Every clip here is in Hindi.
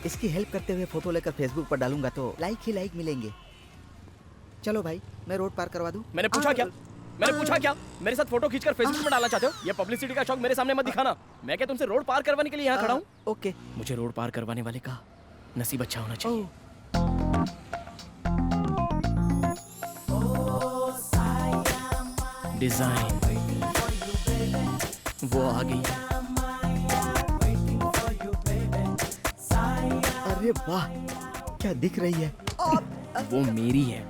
इसकी हेल्प करते हुए फोटो लेकर फेसबुक पर डालूंगा तो लाइक ही लाइक मिलेंगे। चलो भाई, मैं रोड पार करवा दूं। मैंने पूछा क्या? मैंने पूछा क्या? मेरे साथ फोटो खींचकर फेसबुक में डालना चाहते हो? ये पब्लिसिटी का शौक मेरे सामने मत दिखाना। मैं क्या तुमसे रोड पार करवाने के लिए यहाँ खड़ा हूँ? ओके। मुझे रोड पार करवाने वाले का नसीब अच्छा होना चाहिए। डिजाइन वो आ गई। अरे वाह, क्या दिख रही है। वो मेरी है।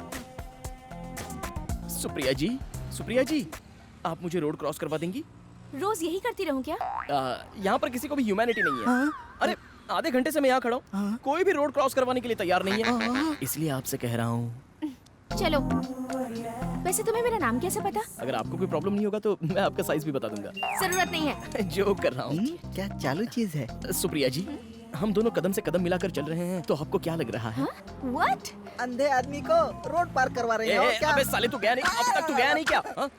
सुप्रिया जी, सुप्रिया जी, आप मुझे रोड क्रॉस करवा देंगी? रोज यही करती रहूं क्या? यहाँ पर किसी को भी ह्यूमैनिटी नहीं है। हाँ? अरे आधे घंटे से मैं यहाँ खड़ा हूँ, हाँ? कोई भी रोड क्रॉस करवाने के लिए तैयार नहीं है। हाँ? इसलिए आपसे कह रहा हूँ, चलो। वैसे तुम्हें मेरा नाम कैसे पता? अगर आपको कोई प्रॉब्लम नहीं होगा तो मैं आपका साइज भी बता दूंगा। जरूरत नहीं है। जोक कर रहा हूँ। क्या चालू चीज है। सुप्रिया जी, हम दोनों कदम से कदम मिलाकर चल रहे हैं, तो आपको क्या लग रहा है? What? अंधे आदमी को रोड पार करवा रहे हो क्या? अबे साले, तू गया नहीं? अब तक तू गया नहीं क्या? हाँ?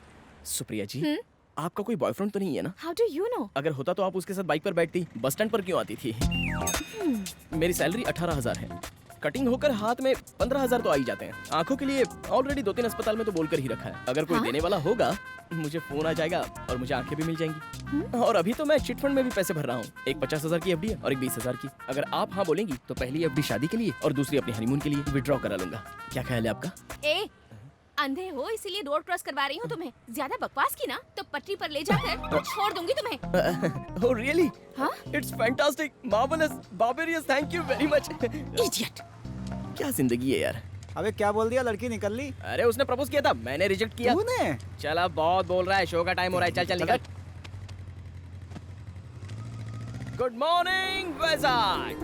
सुप्रिया जी, आपका कोई बॉयफ्रेंड तो नहीं है ना? How do you know? अगर होता तो आप उसके साथ बाइक पर बैठती, बस स्टैंड पर क्यों आती थी? मेरी सैलरी 18,000 है, कटिंग होकर हाथ में 15,000 तो आ ही जाते हैं। आंखों के लिए ऑलरेडी 2-3 अस्पताल में तो बोलकर ही रखा है। अगर कोई देने वाला होगा, मुझे फोन आ जाएगा और मुझे आंखें भी मिल जाएंगी। और अभी तो मैं चिट फंड में भी पैसे भर रहा हूँ। एक 50,000 की एफडी है और एक 20,000 की। अगर आप हाँ बोलेंगी तो पहली एफडी शादी के लिए और दूसरी अपने हनीमून के लिए विड्रॉ करा लूंगा। क्या ख्याल है आपका? ए, अंधे हो इसीलिए रोड क्रॉस करवा रही हूँ तुम्हें। ज्यादा बकवास की ना तो पटरी पर ले जाकर छोड़ दूंगी तुम्हें। Oh really? हाँ? It's fantastic, marvellous, barbarous, thank you very much. Idiot. क्या जिंदगी है यार। अबे क्या बोल दिया, लड़की निकल ली? अरे उसने प्रपोज किया था, मैंने रिजेक्ट किया। तूने? चल अब बहुत बोल रहा है, शो का टाइम हो रहा है, चल चल निकल। Good morning Vizag.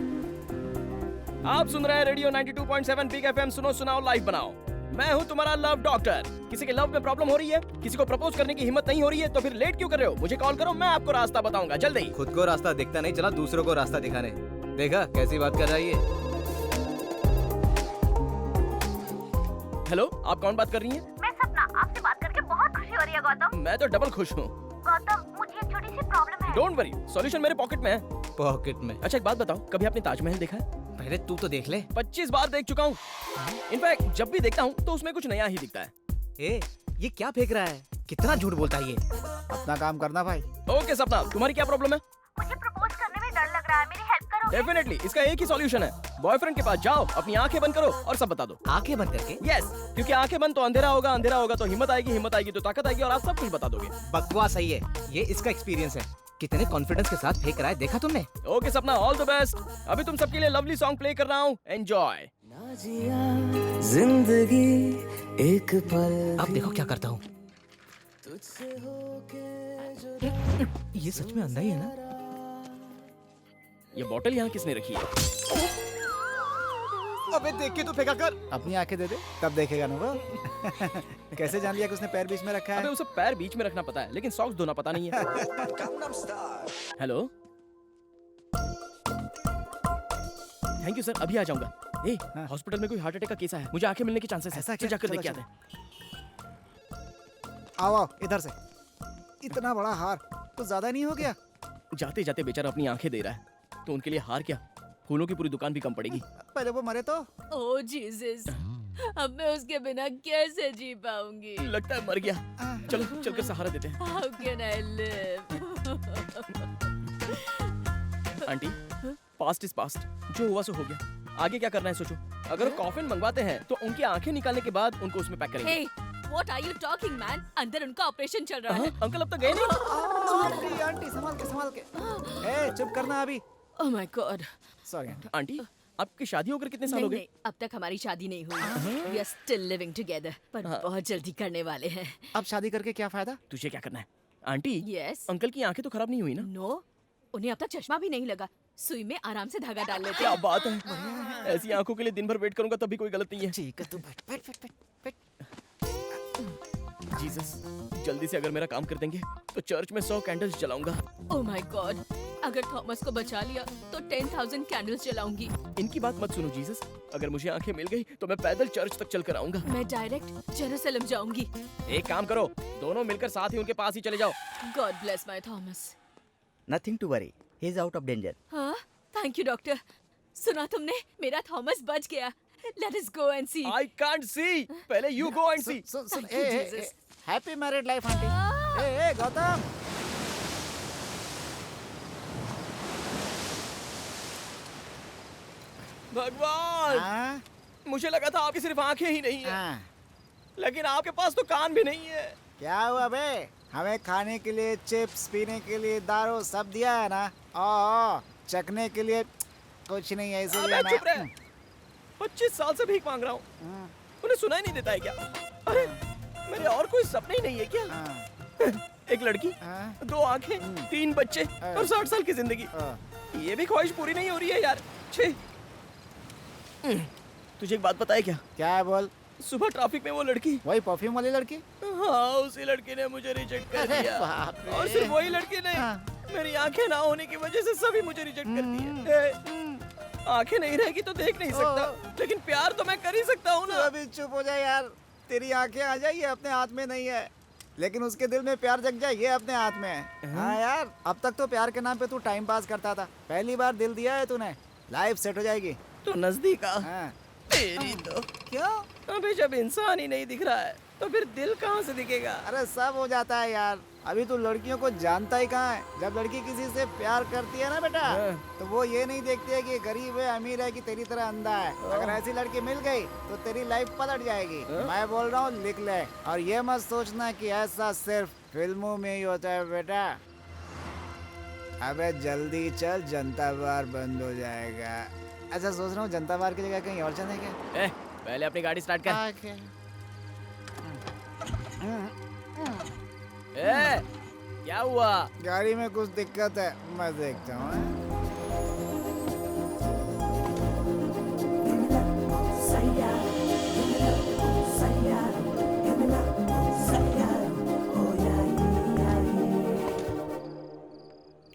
आप सुन रहे हैं रेडियो 92.7 बिग एफएम। सुनो सुनाओ लाइव बनाओ। मैं हूं तुम्हारा लव डॉक्टर। किसी के लव में प्रॉब्लम हो रही है, किसी को प्रपोज करने की हिम्मत नहीं हो रही है, तो फिर लेट क्यों कर रहे हो? मुझे कॉल करो, मैं आपको रास्ता बताऊंगा जल्दी। खुद को रास्ता दिखता नहीं, चला दूसरों को रास्ता दिखाने। देखा कैसी बात कर रहा है ये? हेलो, आप कौन बात कर रही हैं? मैं सपना, आपसे बात करके बहुत खुशी हो रही है गौतम। मैं तो डबल खुश हूँ। गौतम, मुझे एक छोटी सी प्रॉब्लम है। डोंट वरी, सॉल्यूशन मेरे पॉकेट में है। पॉकेट में? अच्छा एक बात बताओ, कभी आपने ताजमहल देखा है? पहले तू तो देख ले। 25 बार देख चुका हूँ। इनफैक्ट जब भी देखता हूँ तो उसमें कुछ नया ही दिखता है। ए, ये क्या फेंक रहा है? कितना झूठ बोलता है ये। अपना काम करना भाई। ओके सपना, तुम्हारी क्या प्रॉब्लम है? मुझे प्रपोज करने में डर लग रहा है, मेरी हेल्प करो। डेफिनेटली, इसका एक ही सॉल्यूशन है। बॉयफ्रेंड के पास जाओ, अपनी आंखें बंद करो और सब बता दो। आंखें बंद करके? यस, क्योंकि आंखें बंद तो अंधेरा होगा, अंधेरा होगा तो हिम्मत आएगी तो ताकत आएगी और आप सब कुछ बता दोगे। बकवास सही है, ये इसका एक्सपीरियंस है। कितने कॉन्फिडेंस के साथ फेंक रहा है, देखा तुमने? ओके सपना, ऑल द बेस्ट। अभी तुम सबके लिए लवली सॉन्ग प्ले कर रहा हूँ, एंजॉय। जिंदगी एक पल। अब देखो क्या करता हूँ। ये सच में अंधा ही है ना? ये बोतल यहाँ किसने रखी है? अबे देख के तो फेंका कर। अपनी आंखें दे दे, तब देखेगा ना वो। कैसे जान लिया कि उसने पैर बीच में रखा अबे है? उसे पैर बीच में रखना पता है, लेकिन सॉक्स धोना पता नहीं है। हेलो, थैंक यू सर, अभी आ जाऊंगा। ए, हाँ। हॉस्पिटल में कोई हार्ट अटैक का केस है, मुझे आंखें मिलने के चांसेस है। ऐसा चल क्या? जाकर चलो, देख के आते हैं। आओ आओ इधर से। इतना बड़ा हार कुछ ज्यादा नहीं हो गया? जाते जाते बेचारा अपनी आंखें दे रहा है, तो उनके लिए हार क्या, फूलों की पूरी दुकान भी कम पड़ेगी। पहले वो मरे तो। ओह जीसस, अब मैं उसके बिना कैसे जी पाऊंगी? लगता है मर गया। चलो चलकर सहारा देते हैं। How can I live? Aunty, past is past, जो हुआ सो हो गया। आगे क्या करना है सोचो। अगर कॉफिन मंगवाते हैं तो उनकी आंखें निकालने के बाद उनको उसमें पैक करेंगे। Hey, what are you talking, man? अंदर उनका ऑपरेशन चल रहा है। अंकल अब तक गए नहीं? आंटी आंटी संभाल के संभाल के। ए चुप करना अभी। Oh my God. Sorry aunty. Aunty, आपकी शादी होकर कितने साल नहीं हो गए? नहीं, अब तक हमारी शादी नहीं हुई। We are still living together, पर बहुत जल्दी करने वाले हैं। अब शादी करके क्या फायदा? तुझे क्या करना है? Aunty, Yes. अंकल की आंखें तो खराब नहीं हुई ना? नो, उन्हें अब तक चश्मा भी नहीं लगा। सुई में आराम से धागा डाल लेते क्या हैं। बात है, ऐसी आंखों के लिए दिन भर वेट करूंगा तब भी कोई गलत नहीं है। ठीक है तू बैठ बैठ बैठ बैठ बैठ। जीसस, जल्दी से अगर मेरा काम कर देंगे तो चर्च में 100 कैंडल्स जलाऊंगा। Oh my God, अगर थॉमस को बचा लिया तो 10,000 कैंडल्स जलाऊंगी। इनकी बात मत सुनो जीसस, अगर मुझे आंखें मिल गई तो मैं पैदल चर्च तक चल कर आऊंगा। मैं डायरेक्ट जेरूसलम जाऊंगी। एक काम करो, दोनों मिलकर साथ ही उनके पास ही चले जाओ। God bless my Thomas. Nothing to worry, he is out of danger. हाँ, थैंक यू डॉक्टर। सुना तुमने, मेरा थॉमस बच गया। Let us go and see. I can't see, पहले यू गो एंड सी। सुन Thank you, Jesus. Happy married life aunty. ए गौतम, भगवान, हाँ मुझे लगा था आपकी सिर्फ आंखें ही नहीं है, हाँ, लेकिन आपके पास तो कान भी नहीं है। क्या हुआ बे? हमें खाने के लिए चिप्स, पीने के लिए दारू सब दिया है ना। ओ चखने के लिए कुछ नहीं है, इसीलिए अबे चुप ना। रहे, 25 साल से भीख मांग रहा हूँ, हम्म, उन्हें सुना ही नहीं देता है क्या? अरे मेरे और कोई सपने ही नहीं है क्या? हाँ, एक लड़की, हाँ, 2 आंखें, 3 बच्चे और 60 साल की जिंदगी, हाँ। ये भी ख्वाहिश पूरी नहीं हो रही है यार। छी। तुझे एक बात पता है क्या? क्या है बोल? सुबह ट्रैफिक में वो लड़की, वही परफ्यूम वाली लड़की? हाँ उसी लड़की ने मुझे रिजेक्ट कर अरे दिया। बाप रे। और सिर्फ वही लड़की नहीं, हाँ। मेरी आंखें ना होने की वजह से सभी मुझे रिजेक्ट कर दिए। आंखें नहीं रहेगी तो देख नहीं सकता, लेकिन प्यार तो मैं कर ही सकता हूँ तू ना। अभी चुप हो जाए यार। तेरी आंखें आ जाइए अपने हाथ में नहीं है, लेकिन उसके दिल में प्यार जग जाए ये अपने हाथ में है। हाँ यार, अब तक तो प्यार के नाम पे तू टाइम पास करता था, पहली बार दिल दिया है तूने, लाइफ सेट हो जाएगी। तो नजदीक आ, हाँ। तेरी तो। क्यों? अबे जब इंसान ही नहीं दिख रहा है तो फिर दिल कहाँ से दिखेगा? अरे सब हो जाता है यार, अभी तू लड़कियों को जानता ही कहाँ है। जब लड़की किसी से प्यार करती है ना बेटा, तो वो ये नहीं देखती है कि गरीब है अमीर है कि तेरी तरह अंधा है। अगर ऐसी लड़की मिल गई तो तेरी लाइफ पलट जाएगी। मैं बोल रहा हूँ लिख ले, और ये मत सोचना कि ऐसा सिर्फ फिल्मों में ही होता है बेटा। अबे जल्दी चल, जनता बार बंद हो जाएगा। अच्छा सोच रहा हूँ जनता बार की जगह कहीं और चले क्या? पहले अपनी गाड़ी स्टार्ट कर। आके। क्या हुआ? गाड़ी में कुछ दिक्कत है, मैं देखता हूँ।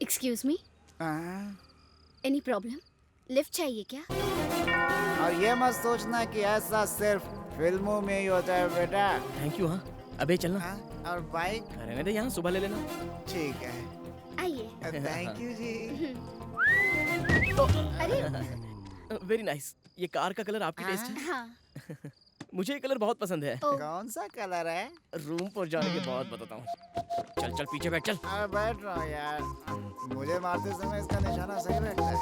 एक्सक्यूज मी, हाँ। Any problem? लिफ्ट चाहिए क्या? और ये मत सोचना कि ऐसा सिर्फ फिल्मों में ही होता है बेटा। Thank you. हाँ अबे चलना। हाँ? और बाइक? रहने दे, यहाँ सुबह ले लेना। ठीक है, आइए। थैंक यू जी। अरे वेरी नाइस। ये कार का कलर आपकी टेस्ट है? हाँ। मुझे ये कलर बहुत पसंद है। ओ, कौन सा कलर है? रूम पर जाने के बाद बताता हूँ। चल चल पीछे बैठ चल। अरे बैठ रहा हूँ यार, मुझे मारते समय इसका निशाना सही बैठता है।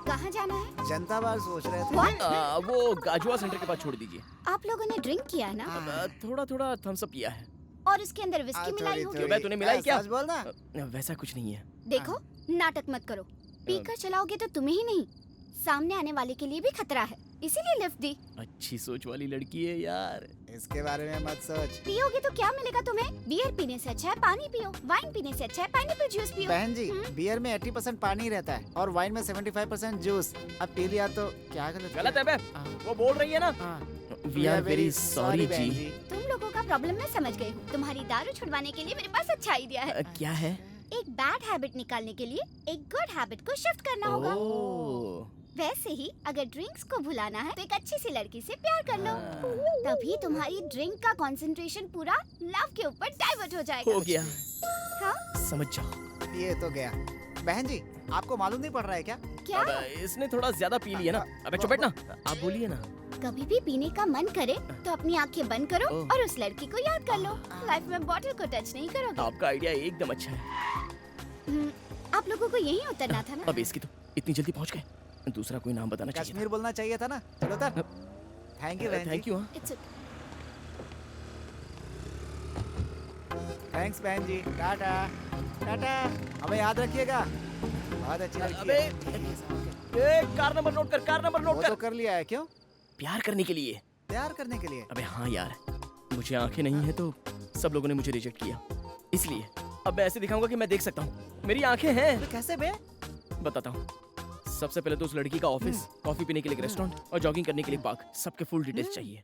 कहाँ जाना है? जनता बार सोच रहे थे। What? वो गाजुआ सेंटर के पास छोड़ दीजिए। आप लोगों ने ड्रिंक किया है ना? थोड़ा थोड़ा थम्स अप पिया है। और इसके अंदर विस्की मिलाई होगी? क्यों बे, तूने मिलाई क्या? सच बोलना। वैसा कुछ नहीं है। देखो, नाटक मत करो। पीकर चलाओगे तो तुम्हें ही नहीं, सामने आने वाले के लिए भी खतरा है, इसीलिए लिफ्ट दी। अच्छी सोच वाली लड़की है यार। इसके बारे में मत सोच। पियोगे तो क्या मिलेगा तुम्हें? बियर पीने से अच्छा है पानी पियो, वाइन पीने से अच्छा है पाइनएप्पल जूस पियो। बहन जी, बियर में 80% पानी रहता है और वाइन में 75% जूस। अब पी लिया तो क्या गलत है बे, वो बोल रही है ना। वी आर वेरी सॉरी जी। तुम लोगों का प्रॉब्लम मैं समझ गई हूँ। तुम्हारी दारू छुड़वाने के लिए मेरे पास अच्छा आइडिया है। क्या है? एक बैड हैबिट निकालने के लिए एक गुड हैबिट को शिफ्ट करना होगा। ओह, वैसे ही अगर ड्रिंक्स को भुलाना है तो एक अच्छी सी लड़की से प्यार कर लो, तभी तुम्हारी ड्रिंक का कंसंट्रेशन पूरा लव के ऊपर डाइवर्ट हो जाएगा। हो गया। हाँ? समझ जाओ। ये तो गया। बहन जी, आपको मालूम नहीं पड़ रहा है क्या? क्या? अब इसने थोड़ा ज्यादा पी लिया ना। अबे चुप बैठ ना, आप बोलिए ना। कभी भी पीने का मन करे तो अपनी आंखें बंद करो ओह। और उस लड़की को याद कर लो। लाइफ में बॉटल को टच नहीं करोगे। आपका आइडिया एकदम अच्छा है। आप लोगों को यही उतरना था ना? अब इसकी तो इतनी जल्दी पहुंच गए, दूसरा कोई नाम बताना चाहिए कश्मीर बोलना चाहिए था ना। चलो तर। थैंक यू था। बहन थैंक जी। यू। हाँ It's okay. थैंक्स बहन जी। टाटा टाटा। हमें याद रखिएगा। बहुत अच्छी लड़की अबे, है। कार नंबर नोट कर, कार नंबर वो नोट तो कर। कर लिया है। क्यों? प्यार करने के लिए। प्यार करने के लिए? अबे हाँ यार, मुझे आंखें नहीं है तो सब लोगों ने मुझे रिजेक्ट किया, इसलिए अब मैं ऐसे दिखाऊंगा कि मैं देख सकता हूँ। मेरी आंखें हैं। तो कैसे बे? बताता हूँ। सबसे पहले तो उस लड़की का ऑफिस, कॉफी पीने के लिए एक रेस्टोरेंट और जॉगिंग करने के लिए पार्क, सबके फुल डिटेल्स चाहिए।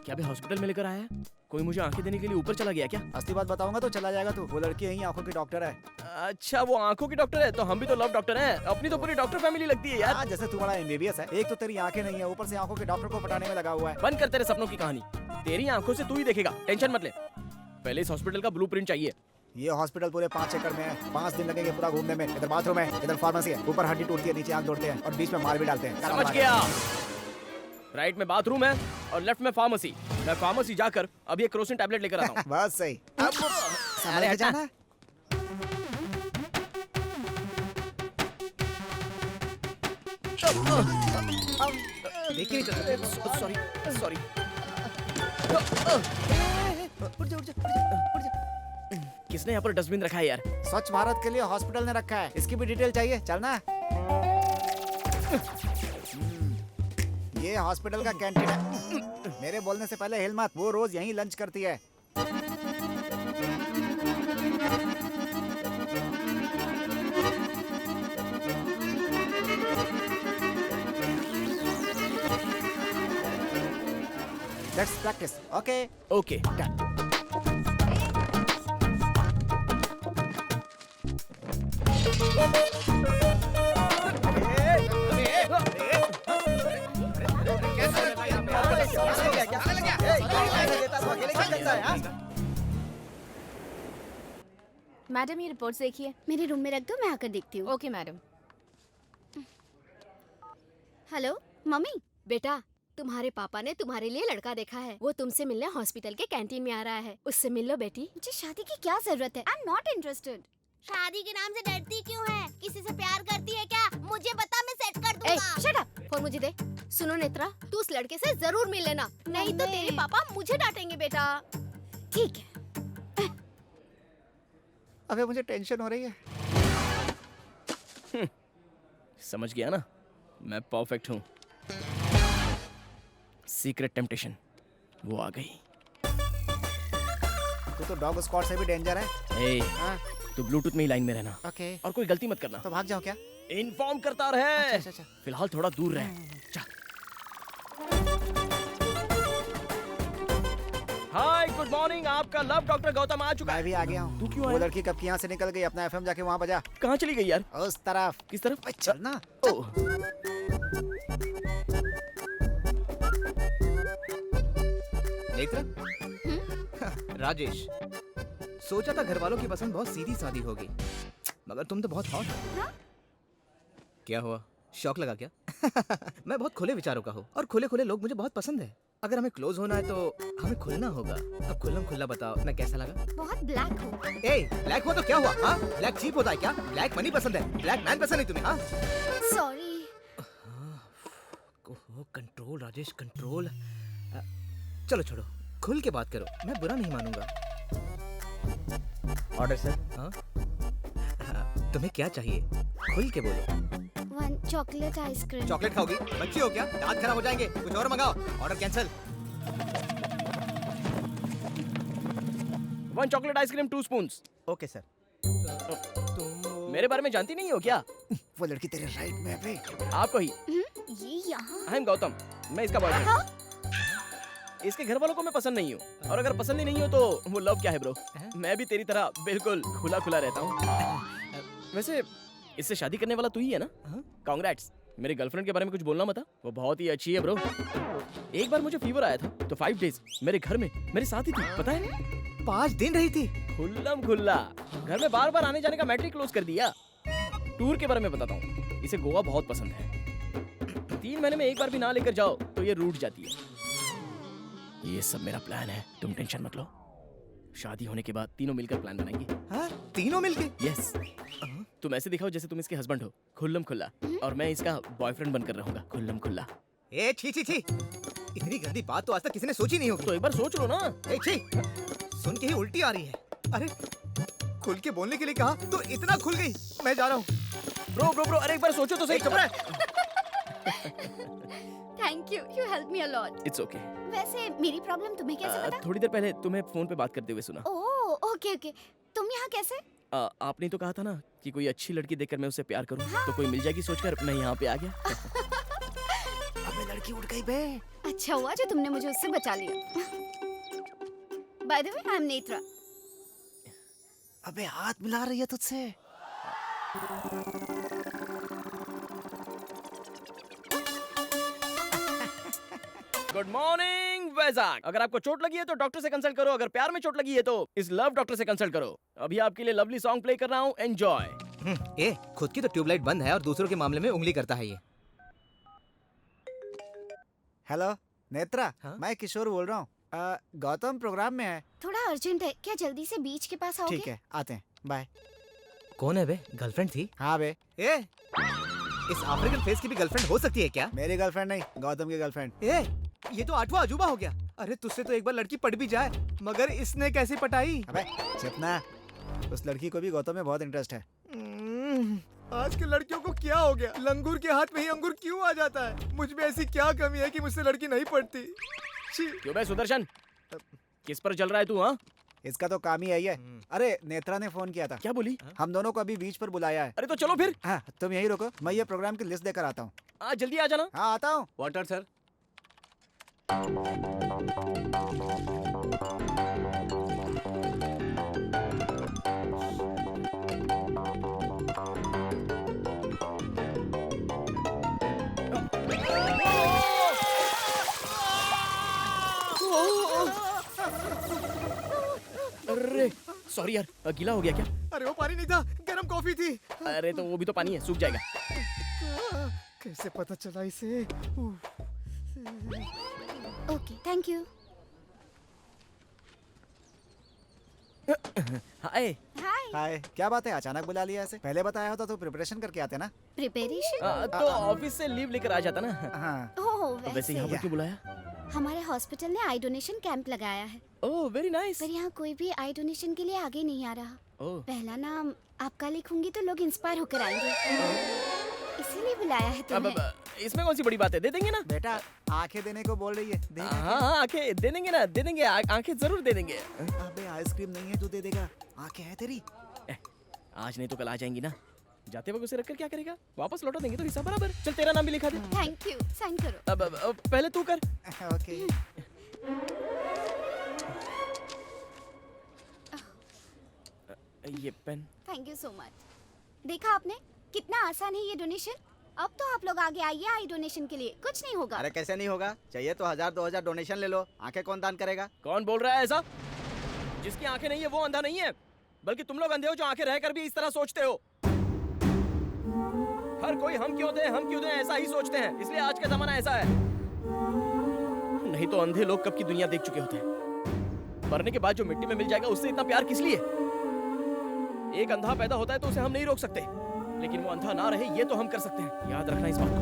क्या भी हॉस्पिटल में लेकर आया है? कोई मुझे आंखें देने के लिए ऊपर चला गया क्या? असली बात बताऊंगा तो चला जाएगा तू। वो लड़की यही आंखों की डॉक्टर है। अच्छा, वो आंखों की डॉक्टर है, तो हम भी तो लव डॉक्टर हैं। अपनी तो पूरी डॉक्टर फैमिली लगती है यार। हाँ, जैसे तू बड़ा MBBS है, एक तो तेरी आंखें नहीं है, ऊपर से आंखों के डॉक्टर को पटाने में लगा हुआ है। बंद कर तेरे सपनों की कहानी। तेरी आंखों से तू ही देखेगा, टेंशन मत ले। पहले इस हॉस्पिटल का ब्लूप्रिंट चाहिए। ये हॉस्पिटल पूरे 5 एकड़ में है। 5 दिन लगेंगे पूरा घूमने में। इधर बाथरूम है, इधर फार्मेसी है, ऊपर हड्डी टूटती है, नीचे आग दौड़ते हैं और बीच में माल भी डालते हैं। समझ गया। राइट में बाथरूम है और लेफ्ट में फार्मेसी। मैं फार्मेसी जाकर अभी एक क्रोसिन टैबलेट लेकर आता हूँ। बस सही। अब संभल के जाना। देख के नहीं चल सकते। Sorry sorry. उठ जा उठ जा उठ जा उठ जा। किसने यहाँ पर डस्टबिन रखा है यार? स्वच्छ भारत के लिए हॉस्पिटल ने रखा है। इसकी भी डिटेल चाहिए, चलना। ये हॉस्पिटल का कैंटीन है। मेरे बोलने से पहले हिल मत, वो रोज यहीं लंच करती है। Let's practice. Okay okay done. Madam ये रिपोर्ट्स देखिए। मेरे रूम में रख दो, मैं आकर देखती हूँ। Okay madam. Hello mummy. बेटा तुम्हारे पापा ने तुम्हारे लिए लड़का देखा है। वो तुमसे मिलने हॉस्पिटल के कैंटीन में आ रहा है। उससे मिल लो बेटी। मुझे शादी की क्या जरूरत है? I am not interested. शादी के नाम से डरती क्यों है? किसी से प्यार करती है क्या? मुझे बता, मैं सेट कर ए, दूंगा। Shut up. फोन मुझे दे। सुनो नेत्रा, तू उस लड़के से जरूर मिल लेना, नहीं तो तेरे पापा मुझे डांटेंगे बेटा। ठीक है। अबे मुझे टेंशन हो रही है। समझ गया ना, मैं परफेक्ट हूँ। सीक्रेट टेम्पटेशन वो आ गई। तू तो डॉग स्क्वाड से भी डेंजर है। ए, हाँ? तू ब्लूटूथ में ही लाइन में रहना ओके। और कोई गलती मत करना। तो भाग जाओ क्या? इन्फॉर्म करता रहे। अच्छा। फिलहाल थोड़ा दूर रहे। जा। हाय गुड मॉर्निंग। आपका लव डॉक्टर गौतम आ चुका मैं है। भी आ गया हूँ। तू क्यों वो आया? लड़की कब की यहाँ से निकल गई? अपना एफएम जाके वहाँ बजा। कहाँ चली गई यार? उस तरफ। किस तरफ? भाई चलना। ओह, नेत्रा, राजेश, सोचा था घर वालों की पसंद बहुत सीधी सादी होगी, मगर तुम तो बहुत हॉट हो। क्या हुआ, शौक लगा क्या? मैं बहुत खुले विचारों का हूँ और खुले खुले लोग मुझे बहुत पसंद है। अगर हमें क्लोज होना है तो हमें खुलना होगा। अब खुल्लम खुल्ला बताओ, मैं कैसा लगा? बहुत ब्लैक हो। ए, ब्लैक हुआ तो क्या हुआ? हाँ, ब्लैक चीप होता है क्या? ब्लैक मनी पसंद है, ब्लैक मैन पसंद नहीं तुम्हें? हाँ, सॉरी। Control Rajesh, control. चलो छोड़ो, खुल के बात करो, मैं बुरा नहीं मानूंगा। Order sir. हाँ? तुम्हें क्या चाहिए? खुल के बोलो। 1 चॉकलेट आइसक्रीम। चॉकलेट खाओगी? बच्ची हो क्या? दांत खराब हो जाएंगे। कुछ और मंगाओ। Order cancel. 1 chocolate ice cream 2 spoons. Okay sir. मेरे बारे में जानती नहीं हो क्या? वो लड़की तेरे राइट में है बे। आपको ही। ये यहाँ। आई एम गौतम, मैं इसका बॉयफ्रेंड। इसके घर वालों को मैं पसंद नहीं हूँ, और अगर पसंद ही नहीं हो तो वो लव क्या है ब्रो? मैं भी तेरी तरह बिल्कुल खुला खुला रहता हूँ। वैसे इससे शादी करने वाला तू ही है ना? कांग्रेट्स। मेरी गर्लफ्रेंड के बारे में कुछ बोलना मत। वो बहुत ही अच्छी है ब्रो। एक बार मुझे फीवर आया था तो 5 डेज मेरे घर में मेरे साथ ही थी, पता है? 5 दिन रही थी। खुल्लम खुल्ला। घर में बार बार आने जाने का मैट्रिक क्लोज कर दिया। टूर के बारे में बताता हूँ। इसे गोवा बहुत पसंद है। 3 महीने में एक बार भी ना लेकर जाओ तो ये रूठ जाती है। ये सब मेरा प्लान है, तुम टेंशन मत लो। शादी होने के बाद तीनों मिलकर प्लान बनाएंगे। हाँ, तीनों मिलके? यस। तुम ऐसे दिखाओ जैसे तुम इसके हस्बैंड हो, खुल्लम खुल्ला, और मैं इसका बॉयफ्रेंड बनकर रहूंगा, खुल्लम खुल्ला। ए छी छी छी, इतनी गंदी बात तो आज तक किसी ने सोची नहीं होगी। तो एक बार सोच लो ना। ए छी, सुन के ही उल्टी आ रही है। अरे खुल के बोलने के लिए कहा तो इतना खुल गई। मैं जा रहा हूँ। ब्रो ब्रो ब्रो, अरे एक बार सोचो तो सही। चुप रह। Thank you, you help me a lot. It's okay. वैसे मेरी प्रॉब्लम तुम्हें कैसे पता? थोड़ी देर पहले तुम्हें फोन पे बात करते हुए सुना। Oh okay okay. तुम यहाँ कैसे? आपने तो कहा था ना कि कोई अच्छी लड़की देखकर मैं उससे प्यार करूं, तो कोई मिल जाएगी सोचकर मैं यहाँ पे आ गया। अबे लड़की उठ गई बे। अच्छा हुआ जो तुमने मुझे उससे बचा लिया। By the way, I am Netra. अबे हाथ मिला रही है तुझसे। Good morning Vizag. अगर आपको चोट लगी है तो डॉक्टर से कंसल्ट करो, अगर प्यार में चोट लगी है तो इस लव डॉक्टर से कंसल्ट करो। अभी आपके लिए लवली सॉन्ग प्ले कर रहा हूँ, एंजॉय। ए, खुद की तो ट्यूबलाइट बंद है और दूसरों के मामले में उंगली करता है ये। हेलो नेत्रा, हाँ? मैं किशोर बोल रहा हूँ। गौतम प्रोग्राम में है। थोड़ा अर्जेंट है, क्या जल्दी से बीच के पास आओगे? ठीक है, आते हैं, बाय। कौन है बे? गर्लफ्रेंड थी? हाँ बे, ए, इस अफ्रीकन फेस की भी गर्लफ्रेंड हो सकती है क्या? मेरी गर्लफ्रेंड नहीं, गौतम की गर्लफ्रेंड। ए, ये तो 8वां अजूबा हो गया। अरे तुझसे तो एक बार लड़की पट भी जाए, मगर इसने कैसे पटाई? अबे चुप ना, उस लड़की को भी गौतम में बहुत इंटरेस्ट है। आज के लड़कियों को क्या हो गया? लंगूर के हाथ में ही अंगूर क्यों आ जाता है? मुझ में ऐसी क्या कमी है कि मुझसे लड़की नहीं पड़ती? क्यों बे सुदर्शन, किस पर चल रहा है तू? हाँ, इसका तो काम ही यही है। अरे नेत्रा ने फोन किया था, क्या बोली? हम दोनों को अभी बीच पर बुलाया है। अरे तो चलो फिर। हाँ, तुम यही रुको, मैं ये प्रोग्राम की लिस्ट देकर आता हूँ। आज जल्दी आ जाना। हाँ आता हूँ। Water sir. अरे सॉरी यार, गीला हो गया क्या? अरे वो पानी नहीं था, गर्म कॉफी थी। अरे तो वो भी तो पानी है, सूख जाएगा। कैसे पता चला इसे? Okay, thank you. Hi. Hi. Hi, क्या बात है, अचानक बुला लिया ऐसे? पहले बताया होता तो प्रिपरेशन करके आते ना। प्रिपरेशन? तो ऑफिस से लीव लेकर आ जाता ना। हाँ, ओह, वैसे यहाँ पर क्यों बुलाया? हमारे हॉस्पिटल ने आई डोनेशन कैंप लगाया है, ओह वेरी नाइस। पर यहाँ कोई भी आई डोनेशन के लिए आगे नहीं आ रहा। ओह पहला नाम आपका लिखूंगी तो लोग इंस्पायर होकर आएंगे, इसीलिए बुलाया है अब तुम्हें। इसमें कौन सी बड़ी बात है, दे देंगे ना। बेटा आंखें देने को बोल रही है, देगा क्या? हाँ हाँ, आंखें दे देंगे ना, दे देंगे, आंखें जरूर दे देंगे। अबे आइसक्रीम नहीं है, तू दे देगा। आंखें है तेरी। आज नहीं तो कल आ जाएंगी ना। जाते वक्त उसे रखकर क्या करेगा? वापस लौटा देंगे तो हिसाब बराबर। चल तेरा नाम भी लिखा दे। थैंक यू, साइन करो। अब पहले तू कर। ओके। ये pen. Thank you so much. देखा आपने कितना आसान है ये डोनेशन। अब तो आप लोग आगे आइए आई डोनेशन के लिए, कुछ नहीं होगा। अरे कैसे नहीं होगा? चाहिए तो 1000-2000 डोनेशन ले लो। आंखें कौन दान करेगा? कौन बोल रहा है ऐसा? जिसकी आंखें नहीं है वो अंधा नहीं है, बल्कि तुम लोग अंधे हो जो आंखें रहकर भी इस तरह सोचते हो। हर कोई हम क्यों दें ऐसा ही सोचते हैं, इसलिए आज का जमाना ऐसा है। नहीं तो अंधे लोग कब की दुनिया देख चुके होते हैं। मरने के बाद जो मिट्टी में मिल जाएगा उससे इतना प्यार किस लिए? एक अंधा पैदा होता है तो उसे हम नहीं रोक सकते, लेकिन वो अंधा ना रहे ये तो हम कर सकते हैं। याद रखना इस बात को।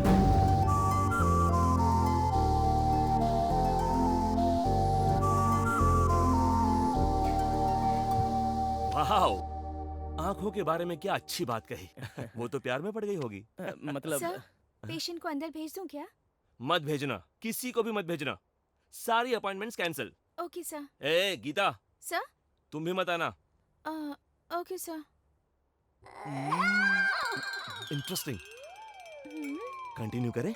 वाओ, आंखों के बारे में क्या अच्छी बात कही। वो तो प्यार में पड़ गई होगी। मतलब सर, पेशेंट को अंदर भेज दूं क्या? मत भेजना, किसी को भी मत भेजना। सारी अपॉइंटमेंट्स कैंसिल। Okay sir. ए गीता, सर? तुम भी मत आना। Okay sir. इंटरेस्टिंग। कंटिन्यू करें?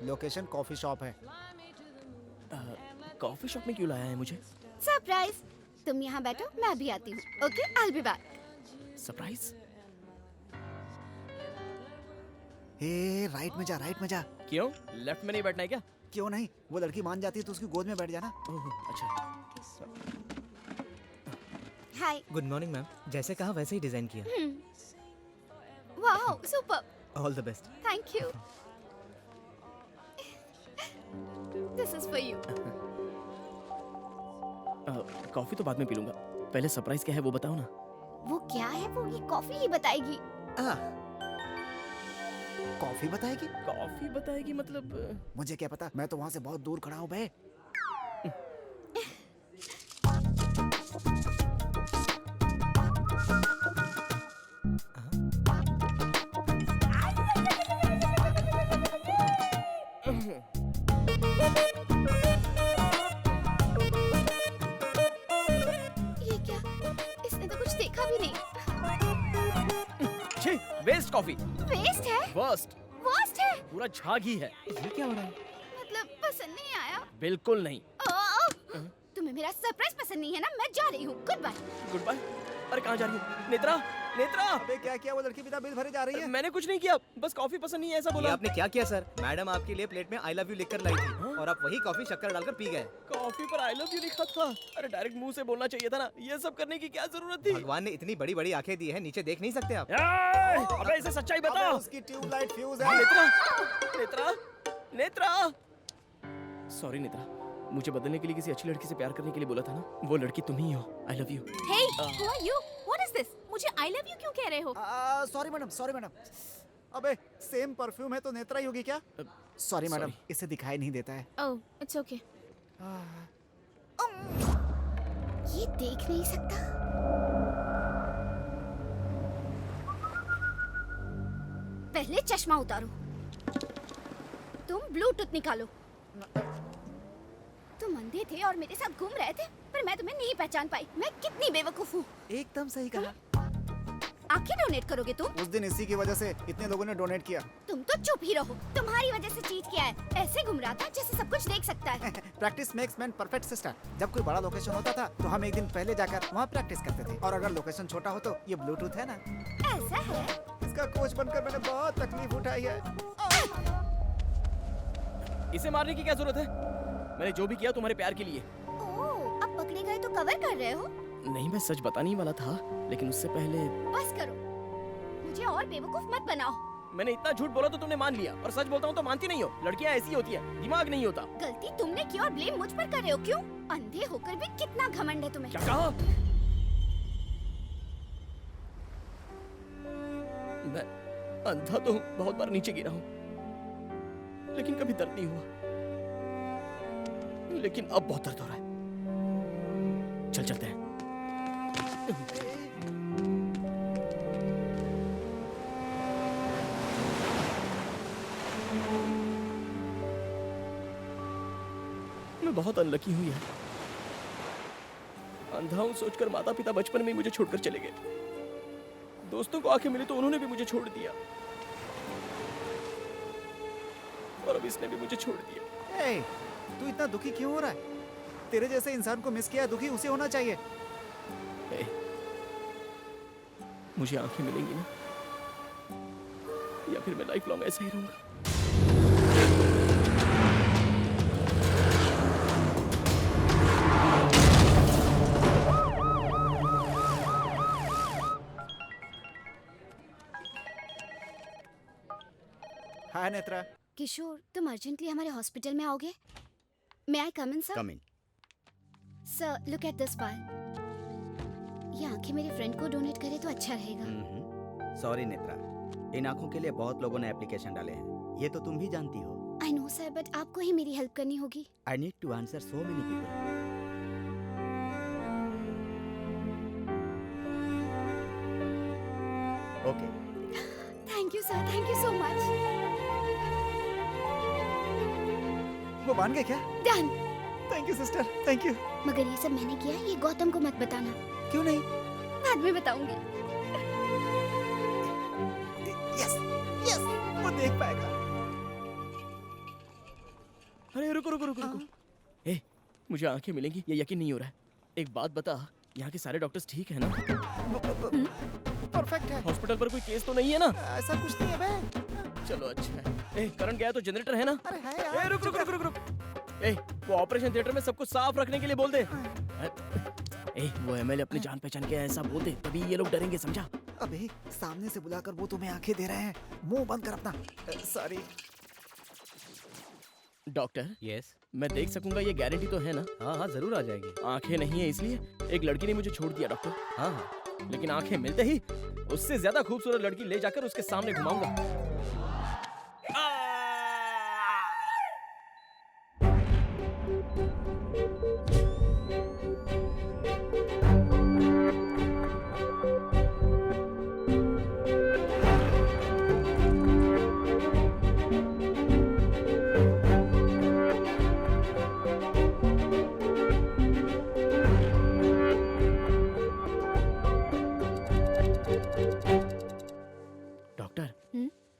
लोकेशन कॉफी शॉप है। कॉफी शॉप में क्यों लाया है मुझे? सरप्राइज। तुम यहाँ बैठो, मैं अभी आती हूँ। Okay, I will be back. Surprise? Right में जा, राइट में जा। क्यों? लेफ्ट में नहीं बैठना है क्या? क्यों नहीं, वो लड़की मान जाती है तो उसकी गोद में बैठ जाना। ओह अच्छा। हाय। Good morning ma'am. जैसे कहा वैसे ही डिजाइन किया। Wow, super. All the best. Thank you. This is for you. Coffee तो बाद में पी लूंगा, पहले सरप्राइज क्या है वो बताओ ना। वो क्या है, वो ये कॉफी ही बताएगी। कॉफी बताएगी? कॉफी बताएगी मतलब? मुझे क्या पता, मैं तो वहाँ से बहुत दूर खड़ा हूँ बे। ये क्या? इसने तो कुछ देखा भी नहीं। छी, वेस्ट कॉफी। वेस्ट है? वर्स्ट। वर्स्ट है? पूरा झाग ही है। ये क्या हो रहा है? मतलब पसंद नहीं आया? बिल्कुल नहीं। तुम्हें मेरा सरप्राइज पसंद नहीं है ना? मैं जा रही हूँ। Goodbye. Goodbye. अरे कहाँ जा रही है नेत्रा? नेत्रा अबे क्या किया, वो लड़की बिना बिल भरे जा रही है। मैंने कुछ नहीं किया, बस कॉफी पसंद नहीं है ऐसा ये बोला। आपने क्या किया सर? मैडम आपके लिए प्लेट में आई लव यू लिखकर लाई थी और आप वही कॉफी शक्कर डालकर पी गए। कॉफी पर आई लव यू लिखा था। अरे डायरेक्ट मुंह से बोलना चाहिए था ना, ये सब करने की क्या जरूरत थी? भगवान ने इतनी बड़ी बड़ी आंखें दी है, नीचे देख नहीं सकते आप? अबे इसे सच्चाई अबे बता। उसकी ट्यूबलाइट फ्यूज है। नेत्रा नेत्रा नेत्रा सॉरी नेत्रा, मुझे बदलने के लिए किसी अच्छी लड़की से प्यार करने के लिए बोला था ना, वो लड़की तुम ही हो। I love you. Hey, who are you? What is this? मुझे I love you क्यों कह रहे हो? Sorry madam, sorry madam. अबे सेम परफ्यूम है तो नेत्रा ही होगी क्या? Sorry madam, sorry. इसे दिखाई नहीं देता है। Oh, it's okay. ये देख नहीं सकता। पहले चश्मा उतारो। तुम ब्लूटूथ निकालो। तुम अंधे थे और मेरे साथ घूम रहे थे, पर मैं तुम्हें नहीं पहचान पाई। मैं कितनी बेवकूफ हूँ। एकदम सही कहा। आंखें डोनेट करोगे तुम? उस दिन इसी की वजह से इतने लोगों ने डोनेट किया। तुम तो चुप ही रहो। तुम्हारी वजह से चीट किया है। ऐसे घूम रहा था जैसे सब कुछ देख सकता है। Practice makes man perfect sister. जब कोई बड़ा लोकेशन होता था तो हम एक दिन पहले जाकर वहाँ प्रैक्टिस करते थे, और अगर लोकेशन छोटा हो तो ये ब्लूटूथ है ना, ऐसा है? इसका कोच बनकर मैंने बहुत तकलीफ उठाई है। इसे मारने की क्या जरूरत है? मैंने जो भी किया तुम्हारे प्यार के लिए। ओह, अब पकड़े गए तो कवर कर रहे हो? नहीं, मैं सच बताने ही वाला था, लेकिन उससे पहले बस करो, मुझे और बेवकूफ मत बनाओ। मैंने इतना झूठ बोला तो तुमने मान लिया, और सच बोलता हूँ तो मानती नहीं हो। लड़कियाँ ऐसी होती है, दिमाग नहीं होता। गलती तुमने की और ब्लेम मुझ पर कर रहे हो। क्यों? अंधे होकर भी कितना घमंड है तुम्हें। क्या कहा? मैं अंधा तो हूँ, बहुत बार नीचे गिरा हूँ, लेकिन कभी दर्द नहीं हुआ। लेकिन अब बहुत दर्द हो रहा है। चल चलते हैं। मैं बहुत अनलकी हूँ यार। अंधा हूँ सोचकर माता पिता बचपन में ही मुझे छोड़कर चले गए। दोस्तों को आंखें मिली तो उन्होंने भी मुझे छोड़ दिया, और अब इसने भी मुझे छोड़ दिया। ए, तू इतना दुखी क्यों हो रहा है? तेरे जैसे इंसान को मिस किया, दुखी उसे होना चाहिए। ए, मुझे आंखें मिलेंगी ना, या फिर मैं लाइफ लॉन्ग ऐसा ही रहूंगा? हाय नेत्रा। किशोर, तुम अर्जेंटली हमारे हॉस्पिटल में आओगे? May I come in sir? Come in. Sir, look at this file. ये आंखें मेरे फ्रेंड को डोनेट करे तो अच्छा रहेगा। सॉरी नेत्रा, इन आंखों के लिए बहुत लोगों ने एप्लीकेशन डाले हैं, ये तो तुम भी जानती हो। आई नो सर, बट आपको ही मेरी हेल्प करनी होगी। I need to answer so many people. Okay. Thank you sir, thank you so much. वो मान गए क्या? Done. Thank you sister, thank you. मगर ये सब मैंने किया, ये गौतम को मत बताना। क्यों नहीं? बाद में बताऊंगी। यस यस, वो देख पाएगा। अरे रुको रुको रुको रुको। ए, मुझे आंखें मिलेंगी ये यकीन नहीं हो रहा है। एक बात बता, यहाँ के सारे डॉक्टर्स ठीक है ना? परफेक्ट है। हॉस्पिटल पर कोई केस तो नहीं है ना? ऐसा कुछ नहीं है बे। चलो अच्छा है। ए, करंट गया तो जनरेटर है ना? अरे है यार। ए, रुक रुक रुक रुक रुक। ए, वो ऑपरेशन थिएटर में सब कुछ साफ रखने के लिए बोल दे। ए, वो एमएलए अपनी जान पहचान के ऐसा बोल दे, तभी ये लोग डरेंगे, समझा? अबे सामने से बुलाकर वो तुम्हें आंखें दे रहे हैं, मुंह बंद कर अपना। सॉरी। Doctor, yes. मैं देख सकूंगा ये गारंटी तो है ना? हाँ हाँ, जरूर आ जाएगी। आंखें नहीं है इसलिए एक लड़की ने मुझे छोड़ दिया डॉक्टर। हाँ हाँ। लेकिन आंखें मिलते ही उससे ज्यादा खूबसूरत लड़की ले जाकर उसके सामने घुमाऊंगा।